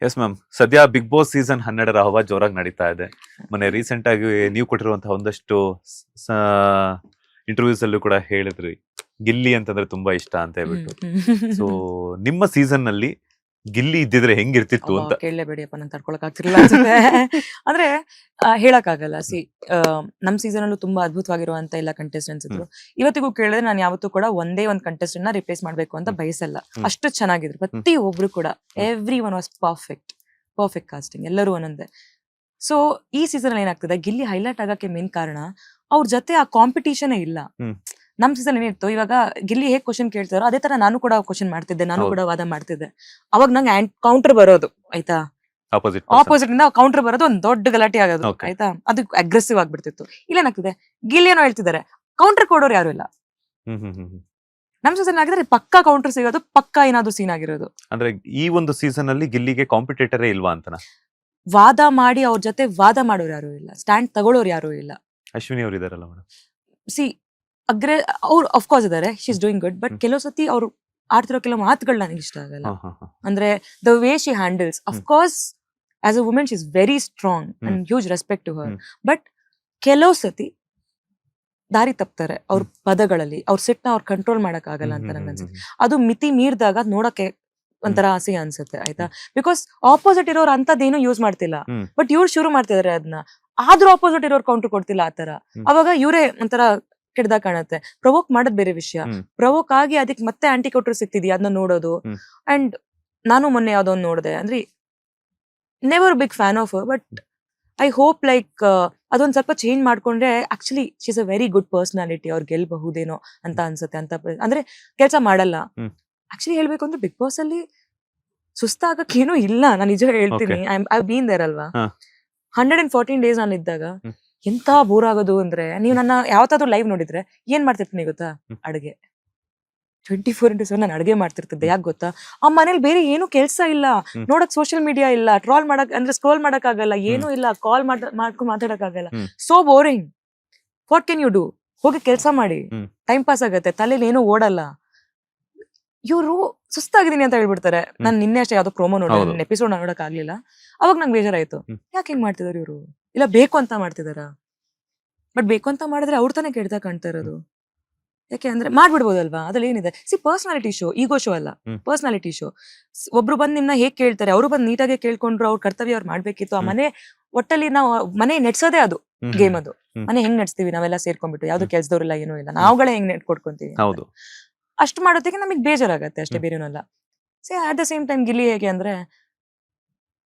Yes ma'am, ಸದ್ಯ ಬಿಗ್ ಬಾಸ್ ಸೀಸನ್ 12 ಹವಾ ಜೋರಾಗಿ ನಡೀತಾ ಇದೆ. ಮೊನ್ನೆ ರೀಸೆಂಟ್ ಆಗಿ ನೀವು ಕೊಟ್ಟಿರುವಂತಹ ಒಂದಷ್ಟು ಇಂಟರ್ವ್ಯೂಸ್ ಅಲ್ಲೂ ಕೂಡ ಹೇಳಿದ್ರಿ, ಗಿಲ್ಲಿ ಅಂತಂದ್ರೆ ತುಂಬಾ ಇಷ್ಟ ಅಂತ ಹೇಳ್ಬಿಟ್ಟು. ಸೊ ನಿಮ್ಮ ಸೀಸನ್ ನಲ್ಲಿ ಗಿಲ್ಲಿ ಇದ್ದಿದ್ರೆ ಹೆಂಗಿರ್ತಿತ್ತು ಅಂತ. ಕೇಳಲೇಬೇಡಿಯಪ್ಪ, ನಾನು ತಡ್ಕೊಳಕ್ ಆಗ್ತಿರ್ಲಿಲ್ಲ ಅನ್ಸುತ್ತೆ. ಅಂದ್ರೆ ಹೇಳಕ್ ಆಗಲ್ಲ. ನಮ್ ಸೀಸನ್ ಅಲ್ಲೂ ತುಂಬಾ ಅದ್ಭುತವಾಗಿರುವಂತ ಎಲ್ಲ ಕಂಟೆಸ್ಟೆಂಟ್ಸ್ ಇದ್ರು. ಇವತ್ತಿಗೂ ಕೇಳಿದ್ರೆ ನಾನು ಯಾವತ್ತೂ ಕೂಡ ಒಂದೇ ಒಂದ್ ಕಂಟೆಸ್ಟೆಂಟ್ ನ ರಿಪ್ಲೇಸ್ ಮಾಡ್ಬೇಕು ಅಂತ ಬಯಸಲ್ಲ. ಅಷ್ಟು ಚೆನ್ನಾಗಿದ್ರು ಪ್ರತಿ ಒಬ್ರು ಕೂಡ. Every one was perfect casting, ಎಲ್ಲರೂ ಒಂದೊಂದೇ. ಸೊ ಈ ಸೀಸನ್ ಏನಾಗ್ತದೆ, ಗಿಲ್ಲಿ ಹೈಲೈಟ್ ಆಗಕ್ಕೆ ಮೇನ್ ಕಾರಣ ಅವ್ರ ಜೊತೆ ಆ ಕಾಂಪಿಟೇಷನ್ ಇಲ್ಲ. ನಮ್ ಸೀಸನ್ ಏನಿತ್ತು, ಇವಾಗ ಗಿಲ್ಲಿ ಹೇಗ್ ಕ್ವಶನ್ ಕೇಳ್ತಾರೋ ಅದೇ ತರ ನಾನು ಕೂಡ ಕ್ವಶನ್ ಮಾಡ್ತಿದ್ದೆ, ನಾನು ಕೂಡ ವಾದ ಮಾಡ್ತಿದ್ದೆ. ಅವಾಗ ನಂಗೆ ಕೌಂಟರ್ ಬರೋದು, ಆಯ್ತಾ, ಆಪೋಸಿಟ್ ಇಂದ ಕೌಂಟರ್ ಬರೋದು, ಒಂದ್ ದೊಡ್ಡ ಗಲಾಟೆ ಆಗೋದು, ಆಯ್ತಾ, ಅದು ಅಗ್ರೆಸಿವ್ ಆಗ್ಬಿಡ್ತಿತ್ತು. ಇಲ್ಲೇನಾಗ್ತಿದೆ, ಗಿಲ್ಲಿ ಏನೋ ಹೇಳ್ತಿದ್ದಾರೆ, ಕೌಂಟರ್ ಕೊಡೋರು ಯಾರು ಇಲ್ಲ. ನಮ್ ಸೀಸನ್ ಆಗಿದ್ರೆ ಪಕ್ಕಾ ಕೌಂಟರ್ ಸಿಗೋದು, ಪಕ್ಕಾ ಏನಾದ್ರು ಸೀನ್ ಆಗಿರೋದು. ಅಂದ್ರೆ ಈ ಒಂದು ಸೀಸನ್ ಅಲ್ಲಿ ಗಿಲ್ಲಿಗೆ ಕಾಂಪಿಟೇಟರೇ ಇಲ್ವಾ ಅಂತನಾ? ವಾದ ಮಾಡಿ ಅವ್ರ ಜೊತೆ ವಾದ ಮಾಡೋರು ಯಾರು ಇಲ್ಲ, ಸ್ಟ್ಯಾಂಡ್ ತಗೊಳ್ಳೋರು ಯಾರು ಇಲ್ಲ. ಅಶ್ವಿನಿ ಅವ್ರು ಇದಾರಲ್ಲ ಮೇಡಮ್, ಅವ್ರು ಅಫ್ಕೋರ್ಸ್ ಇದಾರೆ, she is doing good. But ಕೆಲವು ಸತಿ ಅವ್ರು ಆಡ್ತಿರೋ ಕೆಲವು ಮಾತುಗಳು ನನಗೆ ಇಷ್ಟ ಆಗಲ್ಲ. ಅಂದ್ರೆ the way she handles, of course as a women she is very strong and huge respect to her. But ಕೆಲವು ಸತಿ ದಾರಿ ತಪ್ತಾರೆ ಅವ್ರ ಪದಗಳಲ್ಲಿ. ಅವ್ರ ಸಿಟ್ನ ಅವ್ರು ಕಂಟ್ರೋಲ್ ಮಾಡಕ್ ಆಗಲ್ಲ ಅಂತ ನಂಗೆ ಅನ್ಸುತ್ತೆ. ಅದು ಮಿತಿ ಮೀರಿದಾಗ ನೋಡಕ್ಕೆ ಒಂಥರ ಆಸೆ ಅನ್ಸುತ್ತೆ, ಆಯ್ತಾ. ಬಿಕಾಸ್ ಆಪೋಸಿಟ್ ಇರೋರು ಅಂತದೇನು ಯೂಸ್ ಮಾಡ್ತಿಲ್ಲ, ಬಟ್ ಇವ್ರು ಶುರು ಮಾಡ್ತಿದಾರೆ ಅದನ್ನ. ಆದ್ರೂ ಆಪೋಸಿಟ್ ಇರೋರು ಕೌಂಟರ್ ಕೊಡ್ತಿಲ್ಲ ಆತರ. ಅವಾಗ ಇವರೇ ಒಂಥರ ಕೆಡ್ದಾಗ ಕಾಣುತ್ತೆ. ಪ್ರವೋಕ್ ಮಾಡೋದ್ ಬೇರೆ ವಿಷಯ, ಪ್ರವೋಕ್ ಆಗಿ ಅದಕ್ಕೆ ಮತ್ತೆ ಆಂಟಿ ಕೌಂಟರ್ ಸಿಗ್ತಿದ್ಯಾ ಅದನ್ನ ನೋಡೋದು. ಅಂಡ್ ನಾನು ಮೊನ್ನೆ ಯಾವ್ದೋ ಒಂದು ನೋಡಿದೆ, ಅಂದ್ರೆ never big fan of, but I hope like ಅದೊಂದ್ ಸ್ವಲ್ಪ ಚೇಂಜ್ ಮಾಡ್ಕೊಂಡ್ರೆ actually she is a very good personality, ಅವ್ರು ಗೆಲ್ಬಹುದೇನೋ ಅಂತ ಅನ್ಸುತ್ತೆ. ಅಂತ ಅಂದ್ರೆ ಕೆಲ್ಸ ಮಾಡಲ್ಲ. ಆಕ್ಚುಲಿ ಹೇಳ್ಬೇಕು ಅಂದ್ರೆ ಬಿಗ್ ಬಾಸ್ ಅಲ್ಲಿ ಸುಸ್ತಾಗಕ್ಕೆ ಏನೂ ಇಲ್ಲ, ನಾನು ನಿಜ ಹೇಳ್ತೀನಿ. ಐ ಬೀನ್ ದೇರ್ ಅಲ್ವಾ. 114 days ನಾನು ಇದ್ದಾಗ ಎಂತ ಬೋರ್ ಆಗೋದು ಅಂದ್ರೆ, ನೀವು ನನ್ನ ಯಾವತ್ತಾದ್ರೂ ಲೈವ್ ನೋಡಿದ್ರೆ ಏನ್ ಮಾಡ್ತಿರ್ತೀನಿ ಗೊತ್ತಾ, ಅಡುಗೆ 24/7 ನಾನು ಅಡುಗೆ ಮಾಡ್ತಿರ್ತಿದ್ದೆ. ಯಾಕೆ ಗೊತ್ತಾ, ಆ ಮನೇಲಿ ಬೇರೆ ಏನು ಕೆಲ್ಸ ಇಲ್ಲ, ನೋಡಕ್ ಸೋಷಿಯಲ್ ಮೀಡಿಯಾ ಇಲ್ಲ, ಟ್ರಾಲ್ ಮಾಡಕ್ ಅಂದ್ರೆ ಸ್ಕ್ರೋಲ್ ಮಾಡಕ್ ಆಗಲ್ಲ, ಏನೂ ಇಲ್ಲ, ಕಾಲ್ ಮಾಡ್ಕೊಂಡು ಮಾತಾಡಕ್ ಆಗಲ್ಲ. So boring. What can you do? ಹೋಗಿ ಕೆಲ್ಸ ಮಾಡಿ, ಟೈಮ್ ಪಾಸ್ ಆಗತ್ತೆ, ತಲೆಯಲ್ಲಿ ಏನೂ ಓಡಲ್ಲ. ಇವರು ಸುಸ್ತಾಗಿದ್ದೀನಿ ಅಂತ ಹೇಳ್ಬಿಡ್ತಾರೆ. ನಾನು ನಿನ್ನೆ ಅಷ್ಟೇ ಯಾವ್ದೋ ಪ್ರೋಮೋ ನೋಡಿದೆ, ಎಪಿಸೋಡ್ ನೋಡಕ್ ಆಗ್ಲಿಲ್ಲ. ಅವಾಗ ನಂಗೆ ಬೇಜಾರಾಯ್ತು, ಯಾಕೆ ಹಿಂಗ್ ಮಾಡ್ತಿದಾರೆ ಇವರು? ಇಲ್ಲ ಬೇಕು ಅಂತ ಮಾಡ್ತಿದಾರ? ಬಟ್ ಬೇಕು ಅಂತ ಮಾಡಿದ್ರೆ ಅವ್ರ ತಾನೇ ಕೆಡ್ತಾ ಕಾಣ್ತಾ ಇರೋದು. ಯಾಕೆ ಅಂದ್ರೆ ಮಾಡ್ಬಿಡ್ಬೋದಲ್ವಾ, ಅದ್ರಲ್ಲಿ ಏನಿದೆ. ಪರ್ಸನಾಲಿಟಿ ಶೋ, ಈಗೋ ಶೋ ಅಲ್ಲ, ಪರ್ಸನಾಲಿಟಿ ಶೋ. ಒಬ್ರು ಬಂದ್ ನಿಮ್ನ ಹೇಗ್ ಕೇಳ್ತಾರೆ, ಅವರು ಬಂದ್ ನೀಟಾಗಿ ಕೇಳ್ಕೊಂಡ್ರು, ಅವ್ರ ಕರ್ತವ್ಯ ಅವ್ರು ಮಾಡ್ಬೇಕಿತ್ತು. ಆ ಮನೆ ಒಟ್ಟಲ್ಲಿ ನಾವು ಮನೆ ನೆಡ್ಸೋದೇ ಅದು ಗೇಮ್. ಅದು ಮನೆ ಹೆಂಗ್ ನಡ್ಸ್ತೀವಿ ನಾವೆಲ್ಲ ಸೇರ್ಕೊಂಡ್ಬಿಟ್ಟು, ಯಾವ್ದು ಕೆಲ್ಸದವ್ರಿಲ್ಲ ಏನೂ ಇಲ್ಲ, ನಾವುಗಳೇ ಹೆಂಗ್ ನೆಟ್ಕೊಡ್ಕೊಂತೀವಿ. ಅಷ್ಟು ಮಾಡೋದಕ್ಕೆ ನಮಗ್ ಬೇಜಾರಾಗತ್ತೆ ಅಷ್ಟೇ, ಬೇರೆನಲ್ಲ. At the same time Gilli ಹೇಗೆ ಅಂದ್ರೆ,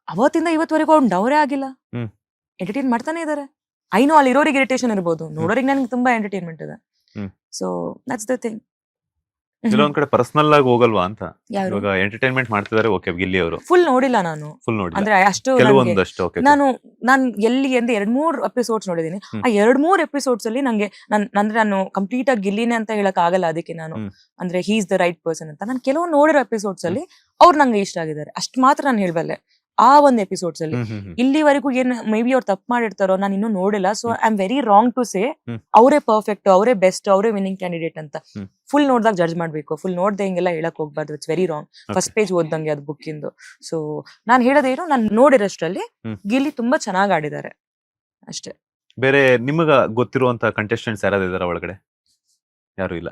ಅವತ್ತಿಂದ ಇವತ್ತವರೆಗೂ ಅವ್ನು ಡೌರೇ ಆಗಿಲ್ಲ, ಎಂಟರ್ಟೈನ್ ಮಾಡ್ತಾನೆ ಇದಾರೆ. ಐ ನೋ ಅಲ್ಲಿ ಇರೋರಿಗೆ ಇರಿಟೇಷನ್ ಇರ್ಬೋದು, ನೋಡೋರಿಗೆ ನನಗೆ ತುಂಬಾ ಎಂಟರ್ಟೈನ್ಮೆಂಟ್ ಇದೆ. Hmm. So that's the thing. ಕೆಲವೊಂದ್ ಕಡೆ ಪರ್ಸನಲ್ ಆಗಿ ಹೋಗಲ್ವಾ ಅಂತ, ಯಾರು ಇವಾಗ ಎಂಟರ್ಟೈನ್ಮೆಂಟ್ ಮಾಡ್ತಿದ್ದಾರೆ, ಓಕೆ ಗಿಲ್ಲಿ ಅವರು ಫುಲ್ ನೋಡಿಲ್ಲ ನಾನು, ಫುಲ್ ನೋಡಿ, ಅಂದ್ರೆ ಅಷ್ಟು ನನ್ಗೆ ಕೆಲವೊಂದಷ್ಟು ಓಕೆ. ನಾನು ಎಲ್ಲಿ ಅಂದ್ರೆ 2-3 ಎಪಿಸೋಡ್ಸ್ ನೋಡಿದೀನಿ. ಆ 2-3 ಎಪಿಸೋಡ್ಸ್ ಅಲ್ಲಿ ನಂಗೆ ಅಂದ್ರೆ ನಾನು ಕಂಪ್ಲೀಟ್ ಆಗಿ ಗಿಲ್ಲಿನೇ ಅಂತ ಹೇಳಕ್ ಆಗಲ್ಲ, ಅದಕ್ಕೆ ನಾನು ಅಂದ್ರೆ he is the right person ಅಂತ. ನಾನು ಕೆಲವು ನೋಡಿರೋ ಎಪಿಸೋಡ್ಸ್ ಅಲ್ಲಿ ಅವ್ರು ನಂಗೆ ಇಷ್ಟ ಆಗಿದ್ದಾರೆ, ಅಷ್ಟ್ ಮಾತ್ರ ನಾನು ಹೇಳ್ಬಲ್ಲೆ. ಆ ಒಂದು ಎಪಿಸೋಡ್ಸ್ ಅಲ್ಲಿ ಇಲ್ಲಿವರೆಗೂ ಏನ್ ಮೇ ಬಿ ಅವ್ರು ತಪ್ಪು ಮಾಡಿರ್ತಾರೋ ನಾನು ಇನ್ನೂ ನೋಡಿಲ್ಲ. So I am very wrong to say ಅವರೇ ಪರ್ಫೆಕ್ಟ್, ಅವರೇ ಬೆಸ್ಟ್, ಅವರೇ ವಿನ್ನಿಂಗ್ ಕ್ಯಾಂಡಿಡೇಟ್ ಅಂತ. ಫುಲ್ ನೋಡ್ದಾಗ ಜಡ್ಜ್ ಮಾಡ್ಬೇಕು, ಫುಲ್ ನೋಡ್ದೆ ಹಿಂಗೆಲ್ಲ ಹೇಳಕ್ ಹೋಗ್ಬಾರ್ದು. It's very wrong. First page ಓದ್ದಂಗೆ ಅದು ಬುಕ್ಕಿಂದು. ಸೊ ನಾನು ಹೇಳೋದೇನು, ನಾನು ನೋಡಿರೋಷ್ಟರಲ್ಲಿ ಗಿಲ್ಲಿ ತುಂಬಾ ಚೆನ್ನಾಗಿ ಆಡಿದ್ದಾರೆ ಅಷ್ಟೇ. ಬೇರೆ ನಿಮಗ ಗೊತ್ತಿರುವಂತ ಕಂಟೆಸ್ಟೆಂಟ್ಸ್ ಯಾರಾದ್ರೂ ಇದಾರ ಒಳಗಡೆ? ಯಾರು ಇಲ್ಲ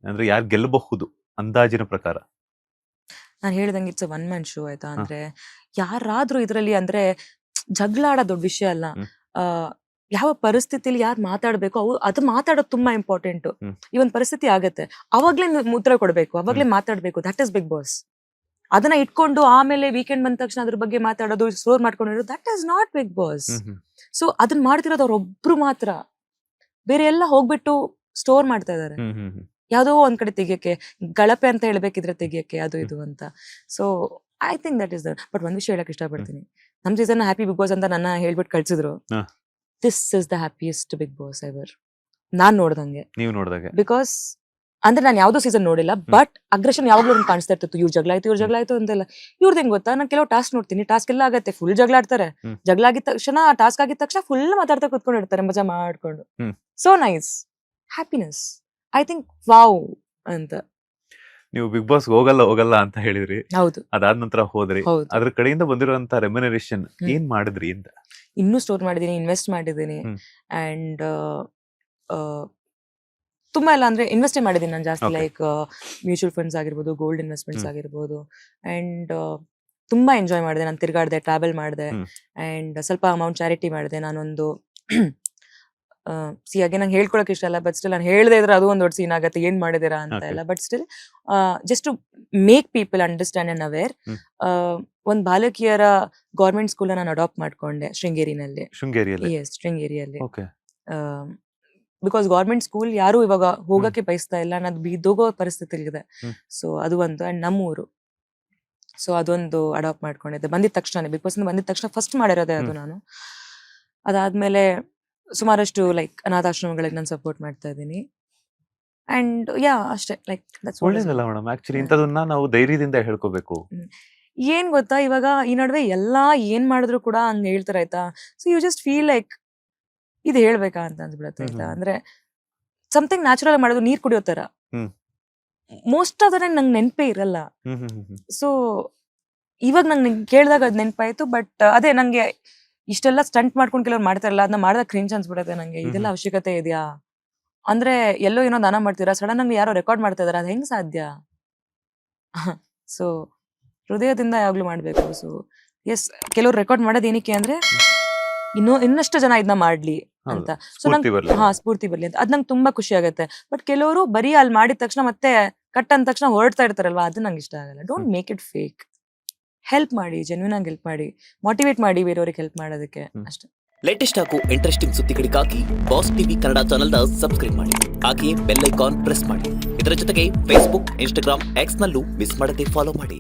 ಅಂದ್ರೆ ಯಾರು ಗೆಲ್ಲಬಹುದು ಅಂದಾಜಿನ ಪ್ರಕಾರ? ನಾನು ಹೇಳ್ದಂಗೆ ಇಟ್ಸ್ ಒನ್ ಮ್ಯಾನ್ ಶೋ ಆಯ್ತಾ. ಅಂದ್ರೆ ಯಾರಾದ್ರೂ ಇದ್ರಲ್ಲಿ ಅಂದ್ರೆ ಜಗಳ ಆಡೋ ದೊಡ್ಡ ವಿಷಯ ಅಲ್ಲ. ಯಾವ ಪರಿಸ್ಥಿತಿಲಿ ಯಾರು ಮಾತಾಡ್ಬೇಕು ಅದು ಮಾತಾಡೋದು ತುಂಬಾ ಇಂಪಾರ್ಟೆಂಟ್. ಈ ಒಂದು ಪರಿಸ್ಥಿತಿ ಆಗತ್ತೆ, ಅವಾಗ್ಲೇ ಉತ್ತರ ಕೊಡ್ಬೇಕು, ಅವಾಗ್ಲೇ ಮಾತಾಡ್ಬೇಕು. That is big boss. ಅದನ್ನ ಇಟ್ಕೊಂಡು ಆಮೇಲೆ ವೀಕೆಂಡ್ ಬಂದ ತಕ್ಷಣ ಅದ್ರ ಬಗ್ಗೆ ಮಾತಾಡೋದು, ಸ್ಟೋರ್ ಮಾಡ್ಕೊಂಡಿರೋದು, that is not Bigg Boss. So ಅದನ್ನ ಮಾಡ್ತಿರೋದು ಅವ್ರೊಬ್ರು ಮಾತ್ರ. ಬೇರೆ ಎಲ್ಲ ಹೋಗ್ಬಿಟ್ಟು ಸ್ಟೋರ್ ಮಾಡ್ತಾ ಇದಾರೆ, ಯಾವ್ದೋ ಒಂದ್ ಕಡೆ ತೆಗಿಯಕ್ಕೆ, ಗಳಪೆ ಅಂತ ಹೇಳ್ಬೇಕಿದ್ರೆ ತೆಗಿಯಕ್ಕೆ, ಅದು ಇದು ಅಂತ. So I think that is the. But ಒಂದ್ ವಿಷಯ ಹೇಳಕ್ ಇಷ್ಟಪಡ್ತೀನಿ, ನಮ್ ಸೀಸನ್ ಹ್ಯಾಪಿ ಬಿಗ್ ಬಾಸ್ ಅಂತ ನನ್ನ ಹೇಳ್ಬಿಟ್ಟು ಕಳ್ಸಿದ್ರು. This is the happiest Bigg Boss ever ನಾನ್ ನೋಡ್ದಂಗೆ. ನೀವು ನೋಡ್ದಂಗೆ? ಬಿಕಾಸ್ ಅಂದ್ರೆ ನಾನು ಯಾವ್ದೋ ಸೀಸನ್ ನೋಡಿಲ್ಲ, ಬಟ್ ಅಗ್ರೆಷನ್ ಯಾವಾಗ್ಲೂ ಕಾಣಿಸ್ತಾ ಇರ್ತಿತ್ತು. ಇವ್ರ ಜಗಳ ಆಯ್ತು ಅಂತೆಲ್ಲ. ಇವ್ರದ್ದು ಹೆಂಗ್ ಗೊತ್ತಾ, ನಾನು ಕೆಲವು ಟಾಸ್ಕ್ ನೋಡ್ತೀನಿ, ಟಾಸ್ಕ್ ಎಲ್ಲ ಆಗತ್ತೆ, ಫುಲ್ ಜಗಳ ಆಡ್ತಾರೆ. ಜಗಳ ಆಗಿದ ತಕ್ಷಣ, ಟಾಸ್ಕ್ ಆಗಿದ ತಕ್ಷಣ ಫುಲ್ ಮಾತಾಡ್ತಾ ಕುತ್ಕೊಂಡಿರ್ತಾರೆ, ಮಜಾ ಮಾಡ್ಕೊಂಡು. So nice, happiness. I think wow ಅಂತ. ನೀವು ಬಿಗ್ ಬಾಸ್ ಹೋಗಲ್ಲ ಅಂತ ಹೇಳಿದ್ರಿ. ಹೌದು. ಅದಾದ ನಂತರ ಹೋದ್ರಿ. ಅದ್ರ ಕಡೆಯಿಂದ ಬಂದಿರುವಂತ ರೆಮ್ಯುನರೇಷನ್ ಏನ್ ಮಾಡಿದ್ರಿ ಅಂತ? ಇನ್ನೂ ಸ್ಟೋರ್ ಮಾಡಿದೀನಿ, ಇನ್ವೆಸ್ಟ್ ಮಾಡಿದೀನಿ. ಅಂಡ್ ತುಂಬಾ ಎಲ್ಲ ಅಂದ್ರೆ ಇನ್ವೆಸ್ಟ್ ಮಾಡಿದೀನಿ ನಾನು ಜಾಸ್ತಿ. ಲೈಕ್ ಮ್ಯೂಚುವಲ್ ಫಂಡ್ಸ್ ಆಗಿರ್ಬೋದು, ಗೋಲ್ಡ್ ಇನ್ವೆಸ್ಟ್ಮೆಂಟ್ಸ್ ಆಗಿರ್ಬೋದು. ಅಂಡ್ ತುಂಬಾ ಎಂಜಾಯ್ ಮಾಡಿದೆ. ನಾನು ತಿರ್ಗಾಡ್ದೆ, ಟ್ರಾವೆಲ್ ಮಾಡಿದೆ, ಅಂಡ್ ಸ್ವಲ್ಪ ಅಮೌಂಟ್ ಚಾರಿಟಿ ಮಾಡಿದೆ. ನಾನೊಂದು ಹಾಗೆ ನಂಗೆ ಹೇಳ್ಕೊಳಕ್ ಇಷ್ಟ ಅಲ್ಲ, ಬಟ್ ಸ್ಟಿಲ್ ನಾನು ಹೇಳ್ದೆ ಇದ್ರೆ ಅದು ಒಂದು ದೊಡ್ಡ ಸೀನ್ ಆಗತ್ತೆ, ಏನ್ ಮಾಡಿದಿರಾ ಅಂತ ಎಲ್ಲ. But still just to make people understand and aware. ಒಂದ್ ಬಾಲಕಿಯರ ಗೌರ್ಮೆಂಟ್ ಸ್ಕೂಲ್ ನಾನು ಅಡಾಪ್ಟ್ ಮಾಡ್ಕೊಂಡೆ ಶೃಂಗೇರಿಯಲ್ಲಿ. ಶೃಂಗೇರಿಯಲ್ಲಿ. ಬಿಕಾಸ್ ಗೌರ್ಮೆಂಟ್ ಸ್ಕೂಲ್ ಯಾರು ಇವಾಗ ಹೋಗಕ್ಕೆ ಬಯಸ್ತಾ ಇಲ್ಲ, ಅನ್ನೋದು ಬಿದ್ದೋಗೋ ಪರಿಸ್ಥಿತಿ ಇದೆ. ಸೊ ಅದು ಒಂದು. ಅಂಡ್ ನಮ್ಮೂರು. ಸೊ ಅದೊಂದು ಅಡಾಪ್ಟ್ ಮಾಡ್ಕೊಂಡಿದ್ದೆ ಬಂದಿದ ತಕ್ಷಣ. ಬಿಗ್ ಬಾಸ್ ಬಂದಿದ ತಕ್ಷಣ ಫಸ್ಟ್ ಮಾಡಿರೋದೇ ಅದು ನಾನು. ಅದಾದ್ಮೇಲೆ ಸುಮಾರಷ್ಟು ಲೈಕ್ ಅನಾಥಾಶ್ರಮಗಳಿಗೆ ನಾನು ಸಪೋರ್ಟ್ ಮಾಡ್ತಾ ಇದ್ದೀನಿ. ಅಂಡ್ ಅಷ್ಟೇ. ಲೈಕ್ ಒಳ್ಳೇದಲ್ಲ ಮೇಡಮ್, ಆಕ್ಚುಲಿ ಇಂಥದನ್ನ ನಾವು ಧೈರ್ಯದಿಂದ ಹೇಳ್ಕೋಬೇಕು. ಏನ್ ಗೊತ್ತಾ, ಇವಾಗ ಈ ನಡುವೆ ಎಲ್ಲಾ ಏನ್ ಮಾಡಿದ್ರು ಕೂಡ ಹಂಗ ಹೇಳ್ತಾರ ಆಯ್ತಾ. So you just feel like ಇದು ಹೇಳ್ಬೇಕಾ ಅಂತ ಅನ್ಸ್ಬಿಡತ್ತೆ ಆಯ್ತಾ. ಅಂದ್ರೆ ಸಮಥಿಂಗ್ ನ್ಯಾಚುರಲ್ ಮಾಡೋದು, ನೀರ್ ಕುಡಿಯೋ ತರ. ಮೋಸ್ಟ್ ಆಫ್ ದ ಟೈಮ್ ನಂಗೆ ನೆನಪೇ ಇರಲ್ಲ. ಸೊ ಇವಾಗ ನಂಗೆ ಕೇಳಿದಾಗ ಅದ್ ನೆನಪಾಯ್ತು. ಬಟ್ ಅದೇ ನಂಗೆ ಇಷ್ಟೆಲ್ಲ ಸ್ಟಂಟ್ ಮಾಡ್ಕೊಂಡು ಕೆಲವ್ರು ಮಾಡ್ತಾರಲ್ಲ, ಅದನ್ನ ಮಾಡಿದಾಗ ಕ್ರಿಂಜ್ ಅನ್ಸ್ಬಿಡತ್ತೆ ನಂಗೆ. ಇದೆಲ್ಲ ಅವಶ್ಯಕತೆ ಇದೆಯಾ ಅಂದ್ರೆ, ಎಲ್ಲೋ ಏನೋ ದಾನ ಮಾಡ್ತೀರಾ, ಸಡನ್ ಆಗಿ ಯಾರೋ ರೆಕಾರ್ಡ್ ಮಾಡ್ತಾ ಇದಾರೆ, ಅದ್ ಹೆಂಗ್ ಸಾಧ್ಯ? ಸೊ ಹೃದಯದಿಂದ ಯಾವಾಗ್ಲೂ ಮಾಡ್ಬೇಕು. ಸೊ ಎಸ್, ಕೆಲವ್ರು ರೆಕಾರ್ಡ್ ಮಾಡೋದ್ ಏನಕ್ಕೆ ಅಂದ್ರೆ ಇನ್ನಷ್ಟು ಜನ ಇದನ್ನ ಮಾಡ್ಲಿ ಅಂತ. ಸೊ ನಂಗೆ ಸ್ಫೂರ್ತಿ ಬರ್ಲಿ ಅಂತ. ಅದ್ ನಂಗೆ ತುಂಬಾ ಖುಷಿ ಆಗತ್ತೆ. ಬಟ್ ಕೆಲವರು ಬರೀ ಅಲ್ಲಿ ಮಾಡಿದ ತಕ್ಷಣ ಮತ್ತೆ ಕಟ್ ಅಂದ ತಕ್ಷಣ ಹೊರಡ್ತಾ ಇರ್ತಾರಲ್ವಾ, ಅದು ನಂಗೆ ಇಷ್ಟ ಆಗಲ್ಲ. Don't make it fake. Help ಮಾಡಿ, ಜೆನ್ಯೂನ್ ಆಗಿ ಹೆಲ್ಪ್ ಮಾಡಿ, ಮೋಟಿವೇಟ್ ಮಾಡಿ ಬೇರೆಯವ್ರಿಗೆ ಹೆಲ್ಪ್ ಮಾಡೋದಕ್ಕೆ ಅಷ್ಟೇ. ಲೇಟೆಸ್ಟ್ ಹಾಗೂ ಇಂಟ್ರೆಸ್ಟಿಂಗ್ ಸುದ್ದಿಗಳಿಗಾಗಿ ಬಾಸ್ ಟಿವಿ ಕನ್ನಡ ಚಾನೆಲ್ನ ಸಬ್ಸ್ಕ್ರೈಬ್ ಮಾಡಿ, ಹಾಗೆಯೇ ಬೆಲ್ ಐಕಾನ್ ಪ್ರೆಸ್ ಮಾಡಿ. ಇದರ ಜೊತೆಗೆ ಫೇಸ್ಬುಕ್, ಇನ್ಸ್ಟಾಗ್ರಾಮ್, ಎಕ್ಸ್ ನಲ್ಲೂ ಮಿಸ್ ಮಾಡದೆ ಫಾಲೋ ಮಾಡಿ.